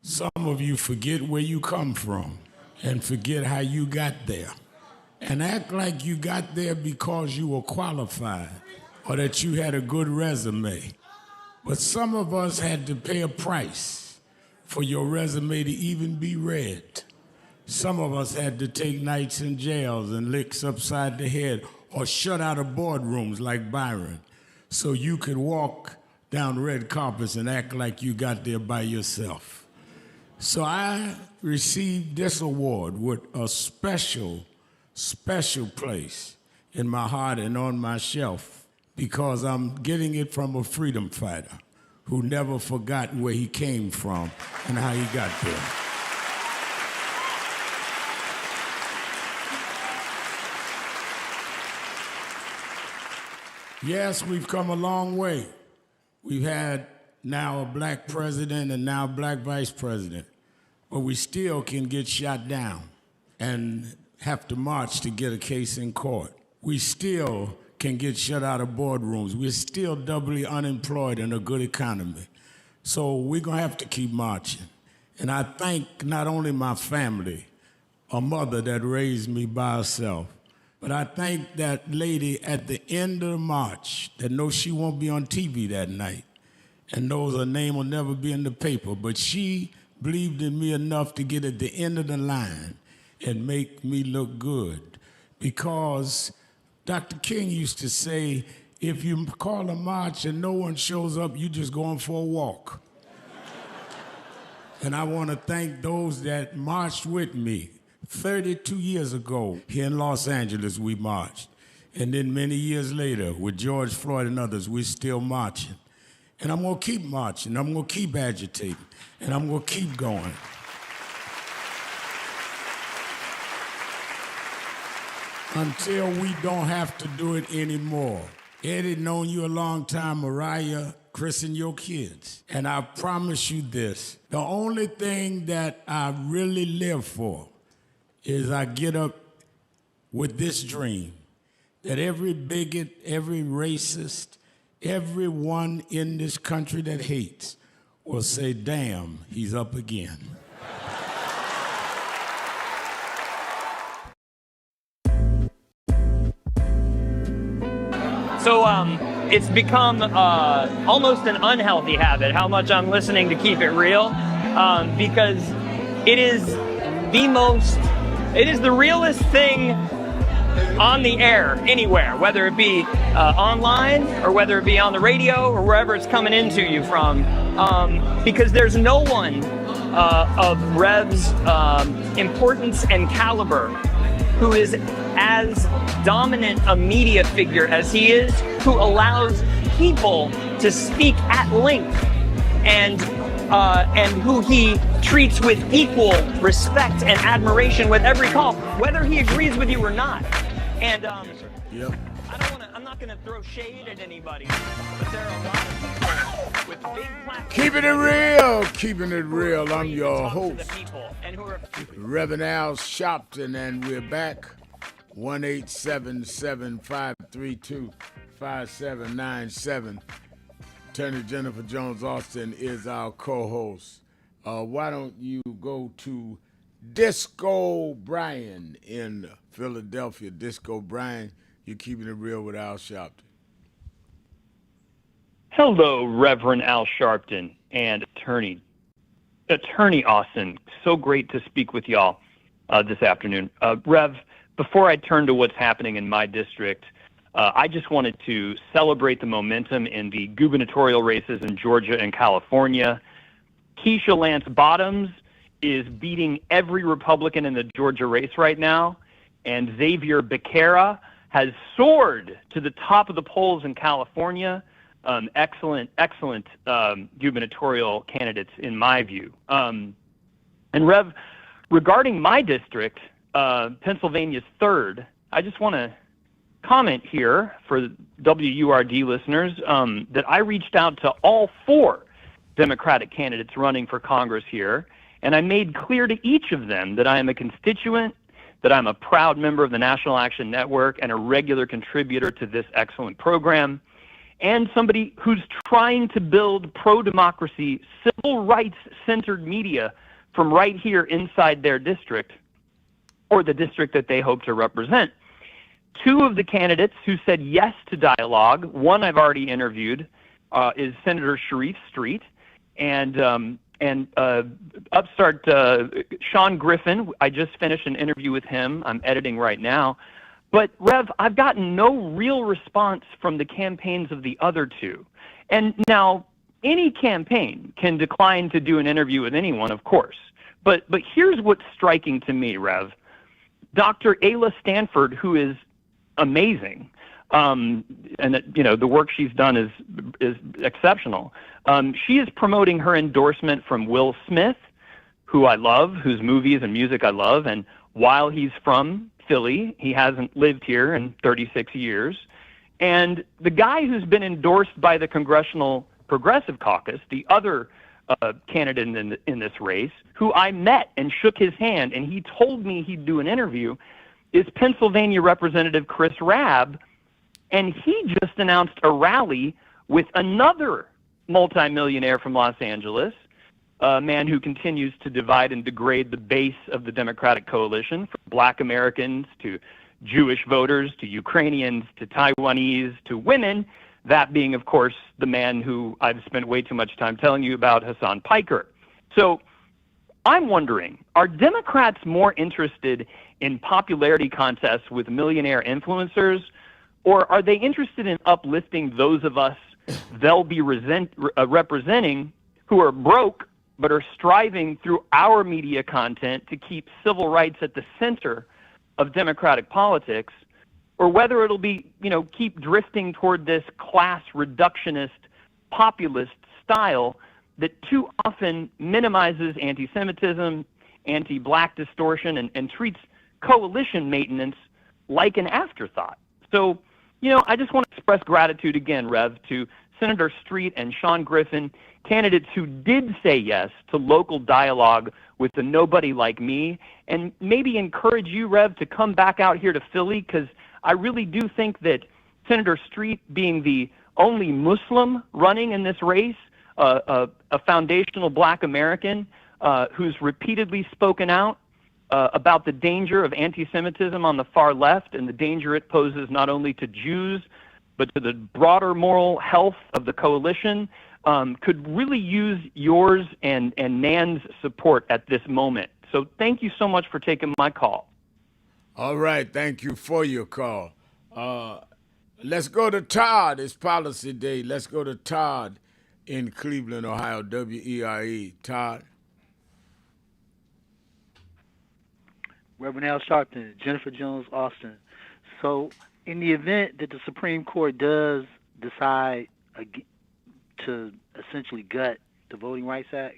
Some of you forget where you come from and forget how you got there and act like you got there because you were qualified or that you had a good resume. But some of us had to pay a price for your resume to even be read. Some of us had to take nights in jails and licks upside the head or shut out of boardrooms like Byron so you could walk down red carpets and act like you got there by yourself. So I received this award with a special, special place in my heart and on my shelf because I'm getting it from a freedom fighter who never forgot where he came from and how he got there. Yes, we've come a long way. We've had now a black president and now a black vice president. But we still can get shot down and have to march to get a case in court. We still can get shut out of boardrooms. We're still doubly unemployed in a good economy. So we're going to have to keep marching. And I thank not only my family, a mother that raised me by herself, but I thank that lady at the end of the march that knows she won't be on TV that night and knows her name will never be in the paper, but she believed in me enough to get at the end of the line and make me look good. Because Dr. King used to say, if you call a march and no one shows up, you just going for a walk. And I want to thank those that marched with me. 32 years ago, here in Los Angeles, we marched. And then many years later, with George Floyd and others, we're still marching. And I'm going to keep marching. I'm going to keep agitating. And I'm going to keep going. Until we don't have to do it anymore. Eddie, known you a long time, Mariah, Chris, and your kids. And I promise you this, the only thing that I really live for is I get up with this dream that every bigot, every racist, everyone in this country that hates will say, damn, he's up again. So it's become almost an unhealthy habit how much I'm listening to Keep It Real because it is the realest thing on the air anywhere, whether it be online or whether it be on the radio or wherever it's coming into you from, because there's no one of Rev's importance and caliber who is as dominant a media figure as he is, who allows people to speak at length and who he treats with equal respect and admiration with every call, whether he agrees with you or not. And yep. I'm not going to throw shade at anybody, but there are a lot of people with big platforms. Keeping it real. I'm your host, Reverend Al Sharpton, and we're back. 1-877-532-5797. Attorney Jennifer Jones Austin is our co-host. Why don't you go to Disco Brian in Philadelphia? Disco Brian, you're keeping it real with Al Sharpton. Hello, Reverend Al Sharpton and Attorney Austin. So great to speak with y'all this afternoon. Rev, before I turn to what's happening in my district, I just wanted to celebrate the momentum in the gubernatorial races in Georgia and California. Keisha Lance Bottoms is beating every Republican in the Georgia race right now, and Xavier Becerra has soared to the top of the polls in California. Excellent gubernatorial candidates in my view. And Rev, regarding my district, Pennsylvania's 3rd, I just want to comment here for WURD listeners that I reached out to all 4 Democratic candidates running for Congress here, and I made clear to each of them that I am a constituent, that I'm a proud member of the National Action Network and a regular contributor to this excellent program, and somebody who's trying to build pro-democracy, civil rights-centered media from right here inside their district, or the district that they hope to represent. 2 of the candidates who said yes to dialogue, one I've already interviewed, is Senator Sharif Street, and upstart Sean Griffin. I just finished an interview with him. I'm editing right now. But, Rev, I've gotten no real response from the campaigns of the other 2. And now, any campaign can decline to do an interview with anyone, of course. But here's what's striking to me, Rev. Dr. Ayla Stanford, who is amazing, and the work she's done is exceptional. She is promoting her endorsement from Will Smith, who I love, whose movies and music I love, and while he's from Philly, he hasn't lived here in 36 years. And the guy who's been endorsed by the Congressional Progressive Caucus, the other candidate in this race, who I met and shook his hand, and he told me he'd do an interview, is Pennsylvania Representative Chris Rabb, and he just announced a rally with another multimillionaire from Los Angeles, a man who continues to divide and degrade the base of the Democratic coalition, from Black Americans to Jewish voters to Ukrainians to Taiwanese to women, that being, of course, the man who I've spent way too much time telling you about, Hassan Piker. So I'm wondering, are Democrats more interested in popularity contests with millionaire influencers, or are they interested in uplifting those of us they'll be representing who are broke but are striving through our media content to keep civil rights at the center of democratic politics, or whether it'll be, keep drifting toward this class reductionist populist style that too often minimizes anti-Semitism, anti-black distortion, and treats coalition maintenance like an afterthought. So, I just want to express gratitude again, Rev, to Senator Street and Sean Griffin, candidates who did say yes to local dialogue with the nobody like me, and maybe encourage you, Rev, to come back out here to Philly, because I really do think that Senator Street, being the only Muslim running in this race, a foundational Black American who's repeatedly spoken out about the danger of anti-Semitism on the far left and the danger it poses not only to Jews but to the broader moral health of the coalition, could really use yours and Nan's support at this moment. So thank you so much for taking my call. All right, thank you for your call. Let's go to Todd. It's Policy Day. Let's go to Todd in Cleveland, Ohio, WERE. Todd. Reverend Al Sharpton, Jennifer Jones Austin. So in the event that the Supreme Court does decide to essentially gut the Voting Rights Act,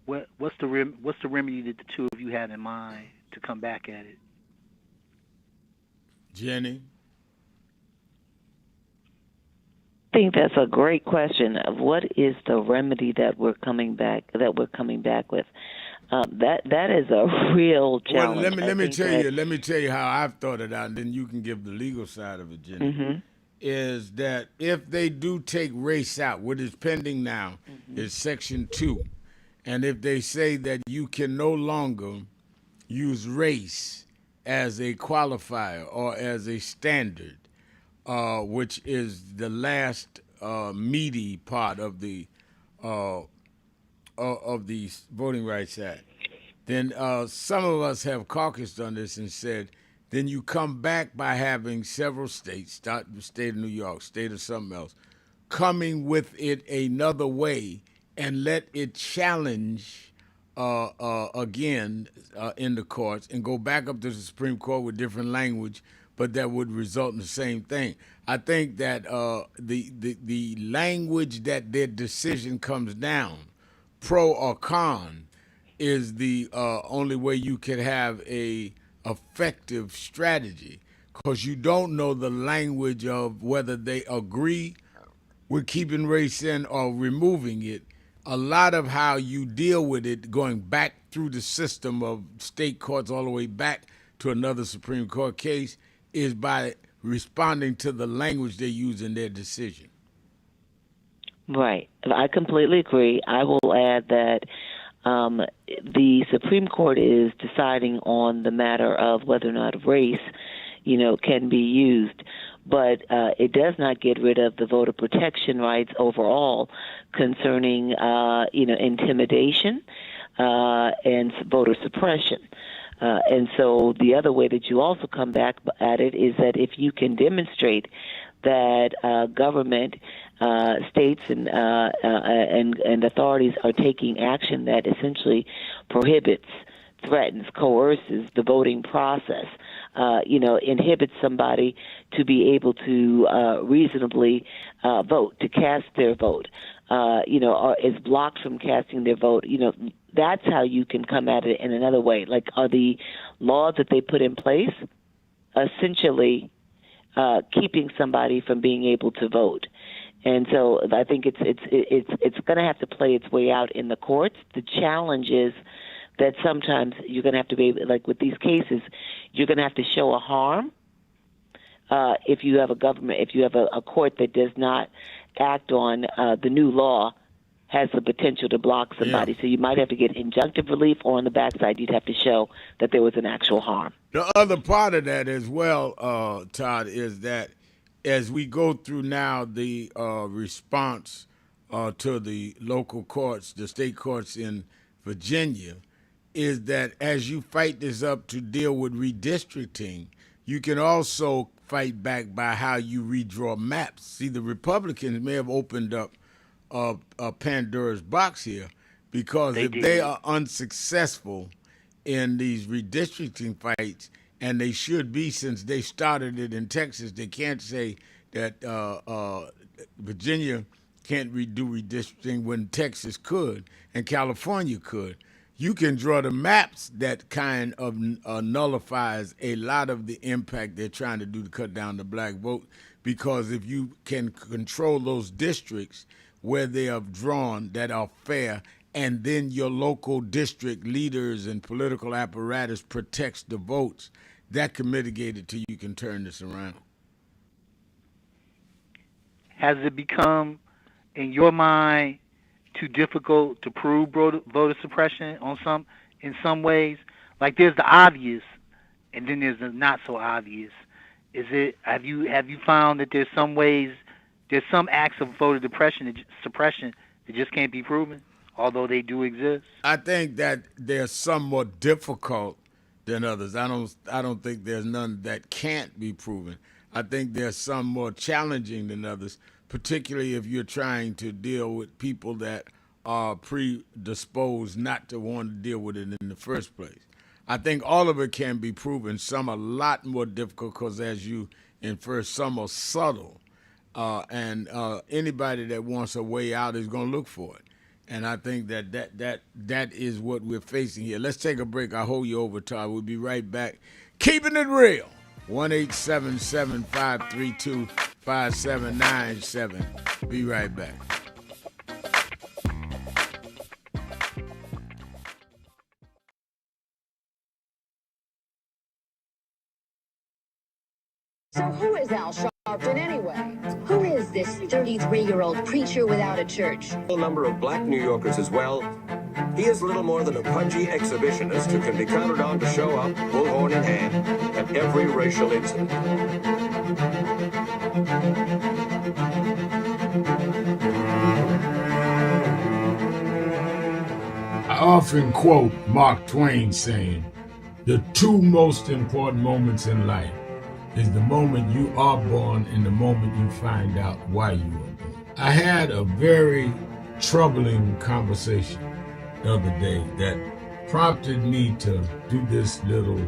what's the remedy that the two of you have in mind to come back at it? Jenny? I think that's a great question. Of what is the remedy that we're coming back with? That is a real challenge. Well, let me tell you how I've thought it out, and then you can give the legal side of it, Jenny. is that if they do take race out, what is pending now is Section 2. And if they say that you can no longer use race as a qualifier or as a standard, which is the last meaty part of the Voting Rights Act, then some of us have caucused on this and said, then you come back by having several states, start the state of New York, state of something else, coming with it another way and let it challenge again in the courts and go back up to the Supreme Court with different language, but that would result in the same thing. I think that the language that their decision comes down, pro or con, is the only way you could have a effective strategy, because you don't know the language of whether they agree with keeping race in or removing it. A lot of how you deal with it, going back through the system of state courts all the way back to another Supreme Court case, is by responding to the language they use in their decision. Right. I completely agree. I will add that the Supreme Court is deciding on the matter of whether or not race, can be used, but it does not get rid of the voter protection rights overall concerning, intimidation and voter suppression. And so the other way that you also come back at it is that if you can demonstrate that government, states, and authorities are taking action that essentially prohibits, threatens, coerces the voting process, inhibits somebody to be able to reasonably vote, to cast their vote, or is blocked from casting their vote, that's how you can come at it in another way. Like, are the laws that they put in place essentially keeping somebody from being able to vote? And so I think it's going to have to play its way out in the courts. The challenge is that sometimes you're going to have to be, like with these cases, you're going to have to show a harm if you have a court that does not act on the new law, has the potential to block somebody. Yeah. So you might have to get injunctive relief, or on the backside, you'd have to show that there was an actual harm. The other part of that as well, Todd, is that as we go through now the response to the local courts, the state courts in Virginia, is that as you fight this up to deal with redistricting, you can also fight back by how you redraw maps. See, the Republicans may have opened up a Pandora's box here, because they are unsuccessful in these redistricting fights, and they should be, since they started it in Texas, they can't say that Virginia can't do redistricting when Texas could and California could. You can draw the maps that kind of nullifies a lot of the impact they're trying to do to cut down the black vote, because if you can control those districts where they are drawn that are fair, and then your local district leaders and political apparatus protects the votes, that can mitigate it till you can turn this around. Has it become, in your mind, too difficult to prove voter suppression in some ways? Like, there's the obvious, and then there's the not so obvious. Have you found that there's some acts of voter suppression that just can't be proven, although they do exist? I think that they're some more difficult than others. I don't think there's none that can't be proven. I think there's some more challenging than others, particularly if you're trying to deal with people that are predisposed not to want to deal with it in the first place. I think all of it can be proven. Some are a lot more difficult because, as you infer, some are subtle. And anybody that wants a way out is going to look for it. And I think that is what we're facing here. Let's take a break. I'll hold you over, Todd. We'll be right back. Keeping it real. 1-877-532-5797. Be right back. So who is Al Sharpton anyway? Who is this 33-year-old preacher without a church? A number of black New Yorkers as well. He is little more than a pudgy exhibitionist who can be counted on to show up, bullhorn in hand, at every racial incident. I often quote Mark Twain saying, "The two most important moments in life is the moment you are born and the moment you find out why you were born." I had a very troubling conversation the other day that prompted me to do this little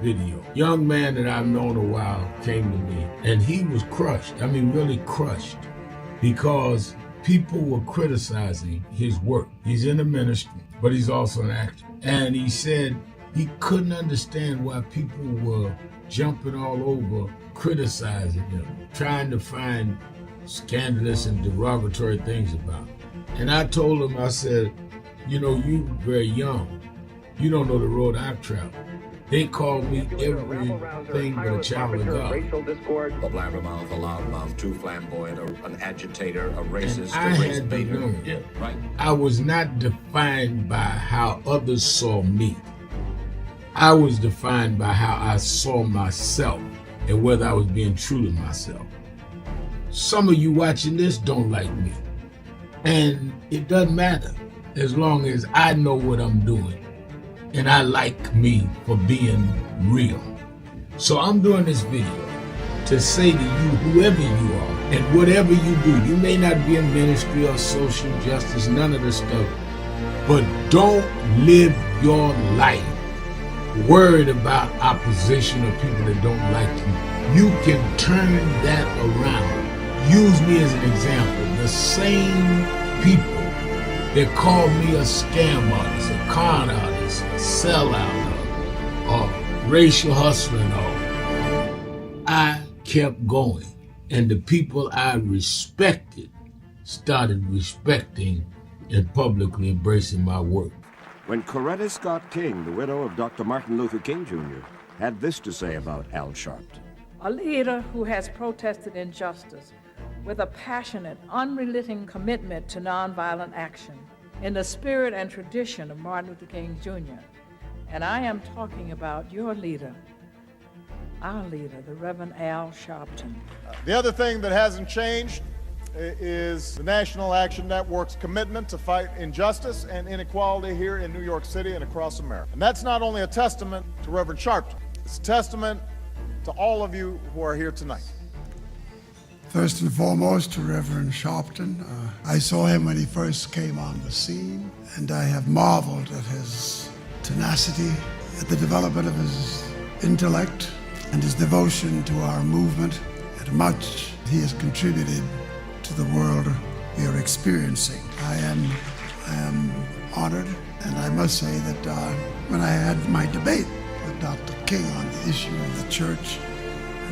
video. Young man that I've known a while came to me and he was crushed. I mean, really crushed, because people were criticizing his work. He's in the ministry, but he's also an actor. And he said he couldn't understand why people were jumping all over, criticizing him, trying to find scandalous and derogatory things about him. And I told him, I said, you know, you very young. You don't know the road I've traveled. They call me everything but a child of God. A blabbermouth, a loudmouth, too flamboyant, an agitator, a racist, I a race had to baiter. learn. Yeah, right. I was not defined by how others saw me. I was defined by how I saw myself and whether I was being true to myself. Some of you watching this don't like me. And it doesn't matter as long as I know what I'm doing. And I like me for being real. So I'm doing this video to say to you, whoever you are, and whatever you do, you may not be in ministry or social justice, none of this stuff, but don't live your life worried about opposition or people that don't like you. You can turn that around. Use me as an example. The same people that call me a scam artist, a con artist, a sellout, or racial hustler and all, I kept going. And the people I respected started respecting and publicly embracing my work. When Coretta Scott King, the widow of Dr. Martin Luther King Jr., had this to say about Al Sharpton. A leader who has protested injustice with a passionate, unrelenting commitment to nonviolent action in the spirit and tradition of Martin Luther King Jr. And I am talking about your leader, our leader, the Reverend Al Sharpton. The other thing that hasn't changed is the National Action Network's commitment to fight injustice and inequality here in New York City and across America. And that's not only a testament to Reverend Sharpton, it's a testament to all of you who are here tonight. First and foremost, to Reverend Sharpton. I saw him when he first came on the scene, and I have marveled at his tenacity, at the development of his intellect, and his devotion to our movement, and much he has contributed to the world we are experiencing. I am honored, and I must say that when I had my debate with Dr. King on the issue of the church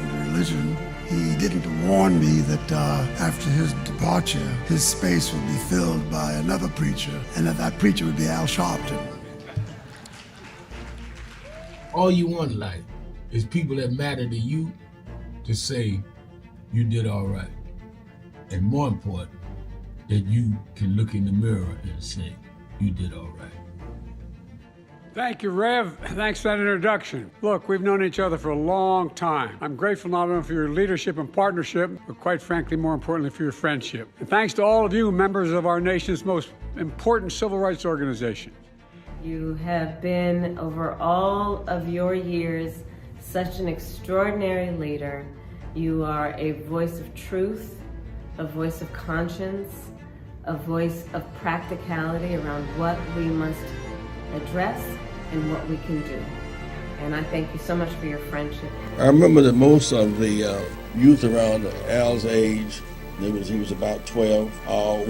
and religion, he didn't warn me that after his departure, his space would be filled by another preacher, and that preacher would be Al Sharpton. All you want in life is people that matter to you to say you did all right. And more important, that you can look in the mirror and say you did all right. Thank you, Rev. Thanks for that introduction. Look, we've known each other for a long time. I'm grateful not only for your leadership and partnership, but quite frankly, more importantly, for your friendship. And thanks to all of you, members of our nation's most important civil rights organization. You have been, over all of your years, such an extraordinary leader. You are a voice of truth, a voice of conscience, a voice of practicality around what we must address and what we can do. And I thank you so much for your friendship. I remember that most of the youth around Al's age, he was about 12,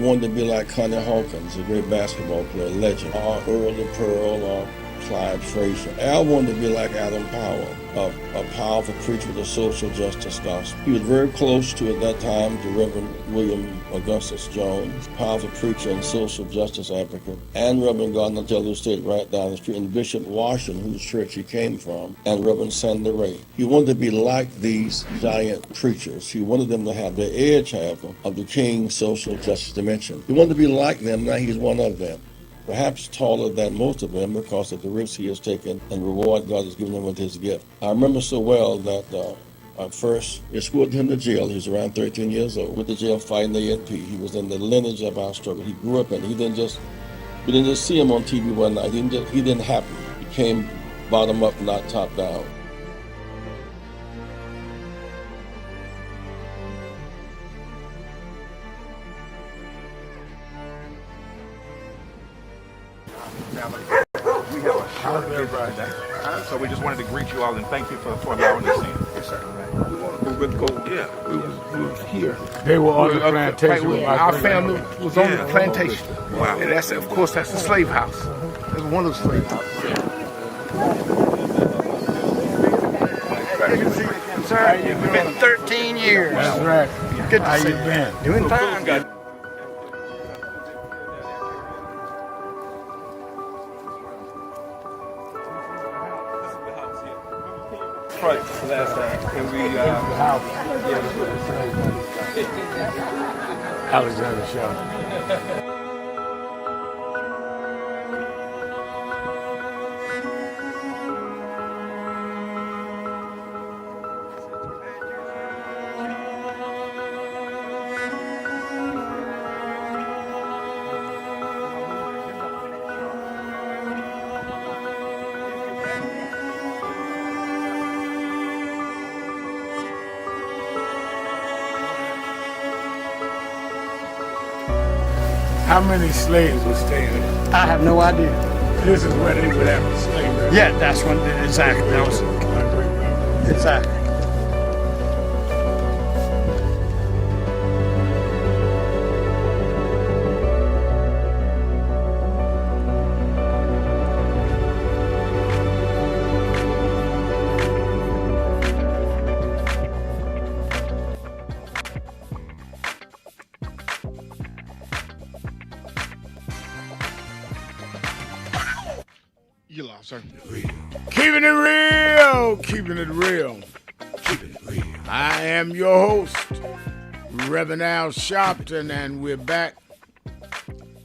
wanted to be like Connie Hawkins, a great basketball player, legend, or Earl the Pearl, or Clyde Frazier. Al wanted to be like Adam Powell, a powerful preacher with a social justice gospel. He was very close to, at that time, to Reverend William Augustus Jones, powerful preacher and social justice advocate, and Reverend Gardner Taylor stayed right down the street, and Bishop Washington, whose church he came from, and Reverend Sandy Ray. He wanted to be like these giant preachers. He wanted them to have the edge, however, of the King's social justice dimension. He wanted to be like them. Now he's one of them. Perhaps taller than most of them because of the risks he has taken and the reward God has given him with his gift. I remember so well that I first escorted him to jail. He was around 13 years old. With the jail fighting the ANP. He was in the lineage of our struggle. He grew up in it. We didn't just see him on TV one night. He didn't happen. He came bottom up, not top down. We have a short visit today, so we just wanted to greet you all and thank you for allowing us in. Yes, sir. We was here. They were on the plantation. Our family was on the plantation. Wow. And that's, of course, that's the slave house. That's one of the slave houses. Good to see you, sir. It's been 13 years. That's right. Good to How see you been? Doing fine. Good. Last time, and we Alexander Sharpton. How many slaves were staying there? I have no idea. This is where they would have a slave. Right? Yeah, that's when exactly. That was exactly. You lost, sir. Keeping it real. Keeping it real. Keeping it real. I am your host, Reverend Al Sharpton, and we're back.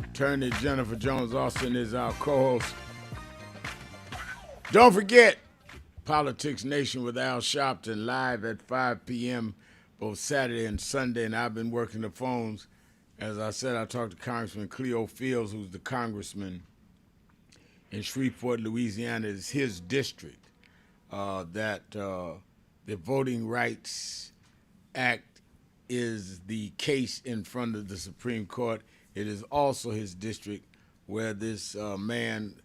Attorney Jennifer Jones Austin is our co-host. Don't forget, Politics Nation with Al Sharpton live at 5 p.m. both Saturday and Sunday, and I've been working the phones. As I said, I talked to Congressman Cleo Fields, who's the congressman in Shreveport, Louisiana. Is his district. That the Voting Rights Act is the case in front of the Supreme Court. It is also his district where this man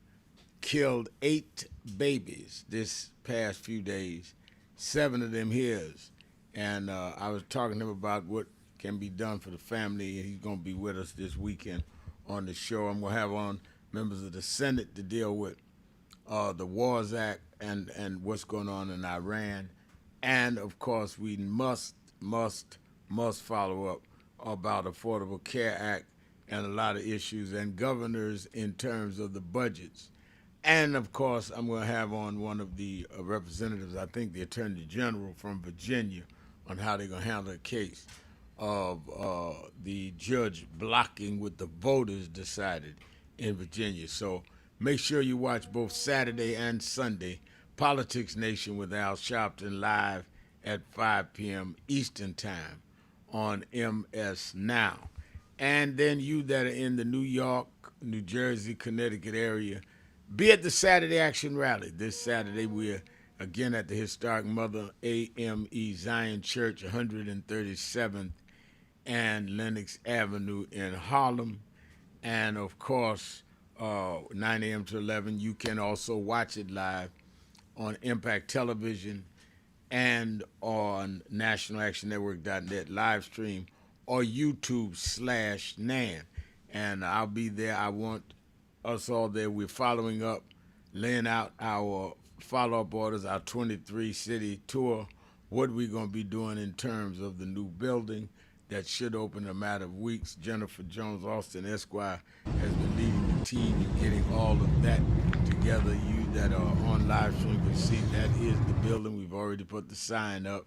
killed 8 babies this past few days, 7 of them his. And I was talking to him about what can be done for the family. He's going to be with us this weekend on the show. I'm going to have on members of the Senate to deal with the Wars Act and what's going on in Iran. And, of course, we must follow up about Affordable Care Act and a lot of issues and governors in terms of the budgets. And, of course, I'm going to have on one of the representatives, I think the Attorney General from Virginia, on how they're going to handle the case of the judge blocking what the voters decided in Virginia. So make sure you watch both Saturday and Sunday, Politics Nation with Al Sharpton live at 5 p.m. Eastern Time on MS Now. And then you that are in the New York, New Jersey, Connecticut area, be at the Saturday Action Rally. This Saturday we're again at the historic Mother AME Zion Church, 137th and Lenox Avenue in Harlem. And, of course, 9 a.m. to 11, you can also watch it live on Impact Television and on nationalactionnetwork.net live stream or YouTube/NAN. And I'll be there. I want us all there. We're following up laying out our follow-up orders, our 23-city tour, what we're going to be doing in terms of the new building that should open in a matter of weeks. Jennifer Jones Austin, Esquire, has been leading the team in getting all of that together. You that are on live stream can see that is the building. We've already put the sign up.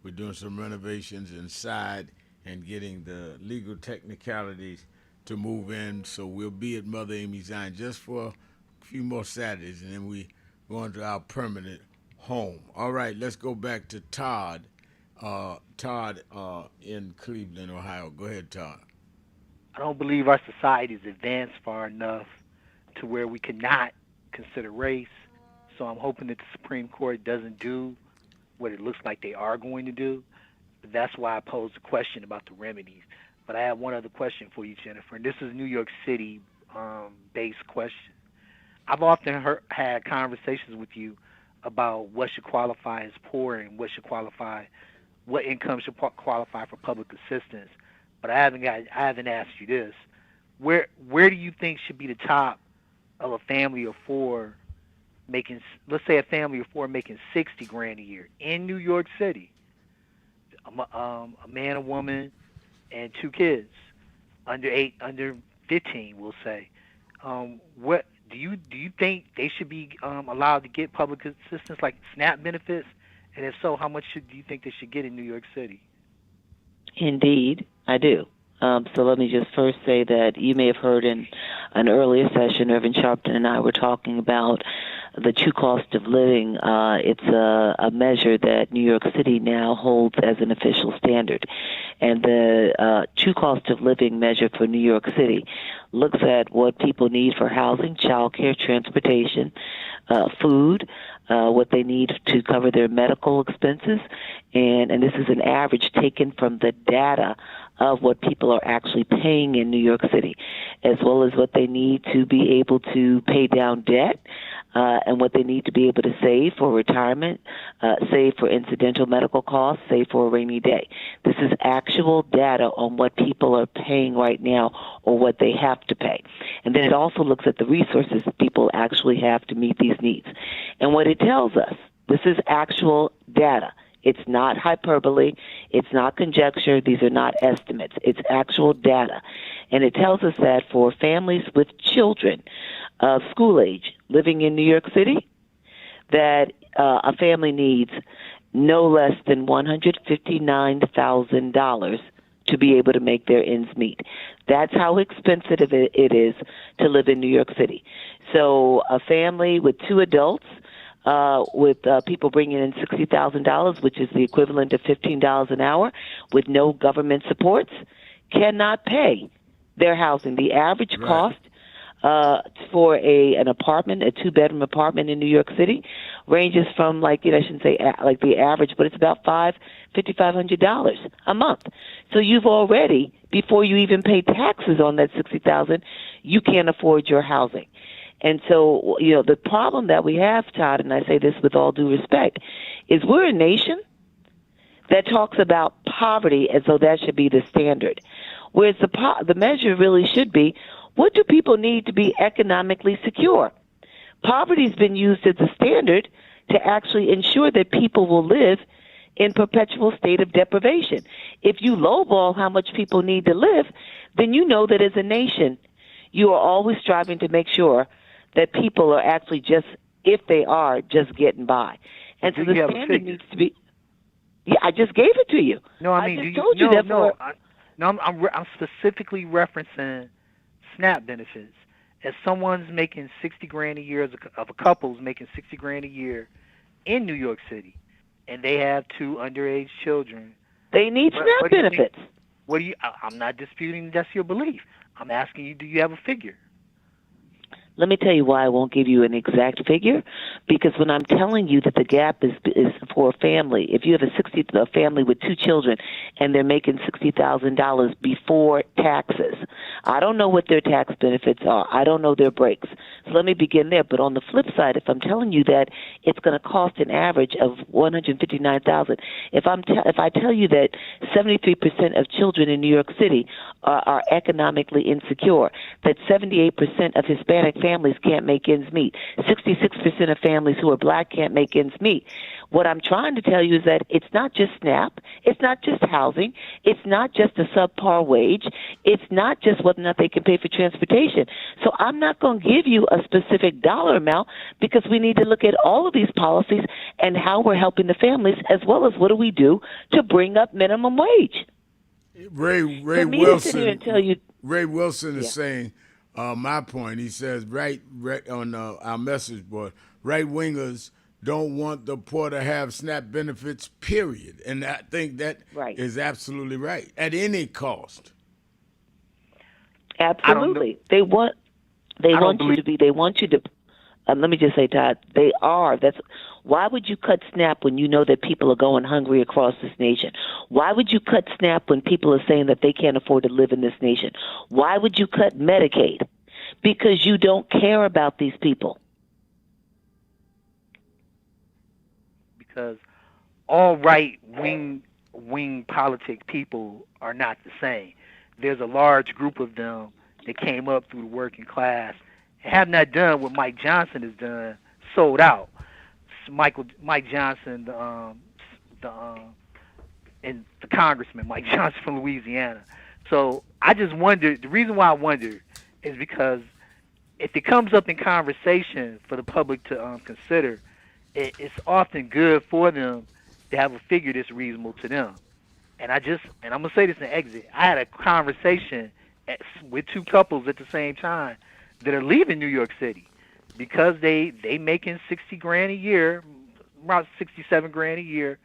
We're doing some renovations inside and getting the legal technicalities to move in. So we'll be at Mother Amy Zion just for a few more Saturdays, and then we go on to our permanent home. All right, let's go back to Todd. Todd in Cleveland, Ohio. Go ahead, Todd. I don't believe our society is advanced far enough to where we cannot consider race. So I'm hoping that the Supreme Court doesn't do what it looks like they are going to do. But that's why I posed the question about the remedies. But I have one other question for you, Jennifer, and this is a New York City based question. I've often had conversations with you about what should qualify as poor and what income should qualify for public assistance. But I haven't asked you this. Where do you think should be the top of a family of four making, let's say a family of four making $60,000 a year in New York City? A man, a woman, and 2 kids, under 15, we'll say. What do you think they should be allowed to get public assistance like SNAP benefits? And if so, how much do you think they should get in New York City? Indeed, I do. So let me just first say that you may have heard in an earlier session, Reverend Sharpton and I were talking about the true cost of living. It's a measure that New York City now holds as an official standard. And the true cost of living measure for New York City looks at what people need for housing, childcare, transportation, food, what they need to cover their medical expenses. And this is an average taken from the data of what people are actually paying in New York City, as well as what they need to be able to pay down debt, and what they need to be able to save for retirement, save for incidental medical costs, save for a rainy day. This is actual data on what people are paying right now or what they have to pay. And then it also looks at the resources that people actually have to meet these needs. And what it tells us, this is actual data. It's not hyperbole. It's not conjecture. These are not estimates. It's actual data. And it tells us that for families with children of school age living in New York City, that a family needs no less than $159,000 to be able to make their ends meet. That's how expensive it is to live in New York City. So a family with 2 adults, with people bringing in $60,000, which is the equivalent of $15 an hour, with no government supports, cannot pay their housing. The average cost for an apartment, a 2-bedroom apartment in New York City, ranges from I shouldn't say like the average, but it's about $5,500 a month. So you've already, before you even pay taxes on that $60,000, you can't afford your housing. And so, the problem that we have, Todd, and I say this with all due respect, is we're a nation that talks about poverty as though that should be the standard. Whereas the measure really should be, what do people need to be economically secure? Poverty's been used as a standard to actually ensure that people will live in perpetual state of deprivation. If you lowball how much people need to live, then you know that as a nation, you are always striving to make sure that people are actually just getting by. And so the standard needs to be. Yeah, I just gave it to you. No, I mean, I'm specifically referencing SNAP benefits. As someone's making $60,000 a year, of a couple's making $60,000 a year in New York City, and they have 2 underage children, they need SNAP benefits. I'm not disputing that's your belief. I'm asking you, do you have a figure? Let me tell you why I won't give you an exact figure, Because when I'm telling you that the gap is for a family, if you have a family with 2 children and they're making $60,000 before taxes, I don't know what their tax benefits are. I don't know their breaks. So let me begin there. But on the flip side, if I'm telling you that it's going to cost an average of $159,000, if I tell you that 73% of children in New York City are economically insecure, that 78% of Hispanic families can't make ends meet, 66% of families who are black can't make ends meet. What I'm trying to tell you is that it's not just SNAP, it's not just housing, it's not just a subpar wage, it's not just whether or not they can pay for transportation. So I'm not going to give you a specific dollar amount because we need to look at all of these policies and how we're helping the families, as well as what do we do to bring up minimum wage. Ray Wilson is saying my point. He says right on our message board, right wingers don't want the poor to have SNAP benefits, period. And I think that is absolutely right at any cost. Absolutely, they want you to. Let me just say, Todd, they are. Why would you cut SNAP when you know that people are going hungry across this nation? Why would you cut SNAP when people are saying that they can't afford to live in this nation? Why would you cut Medicaid? Because you don't care about these people. Because all right-wing politic people are not the same. There's a large group of them that came up through the working class and have not done what Mike Johnson has done, sold out. Mike Johnson, and the congressman, Mike Johnson from Louisiana. So I just wonder, the reason why I wonder is because if it comes up in conversation for the public to consider, it's often good for them to have a figure that's reasonable to them. And I'm going to say this in exit, I had a conversation with 2 couples at the same time that are leaving New York City because they making $60,000 a year, about $67,000 a year,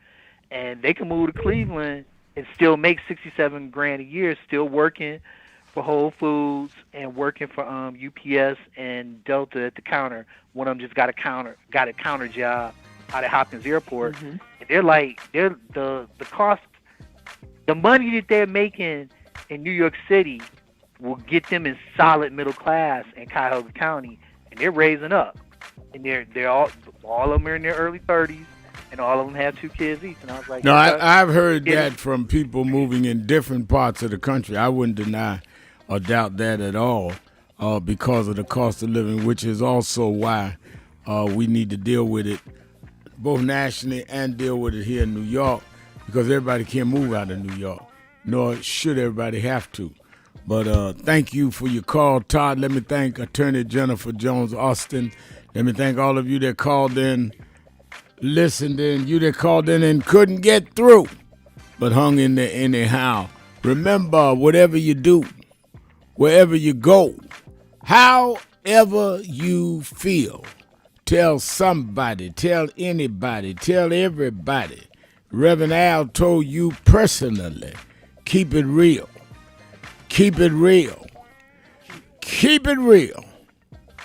and they can move to Cleveland and still make $67,000 a year, still working for Whole Foods and working for UPS and Delta at the counter. One of them just got a counter job out at Hopkins Airport. Mm-hmm. And they're the cost, the money that they're making in New York City will get them in solid middle class in Cuyahoga County, and they're raising up. And they're all of them are in their early 30s, and all of them have 2 kids each. And I was like, no, I've heard that from people moving in different parts of the country. I wouldn't deny or doubt that at all, because of the cost of living, which is also why we need to deal with it both nationally and deal with it here in New York, because everybody can't move out of New York, nor should everybody have to. But thank you for your call, Todd. Let me thank Attorney Jennifer Jones Austin. Let me thank all of you that called in, listened in, you that called in and couldn't get through, but hung in there anyhow. Remember, whatever you do, wherever you go, however you feel, tell somebody, tell anybody, tell everybody. Reverend Al told you personally, keep it real. Keep it real. Keep it real.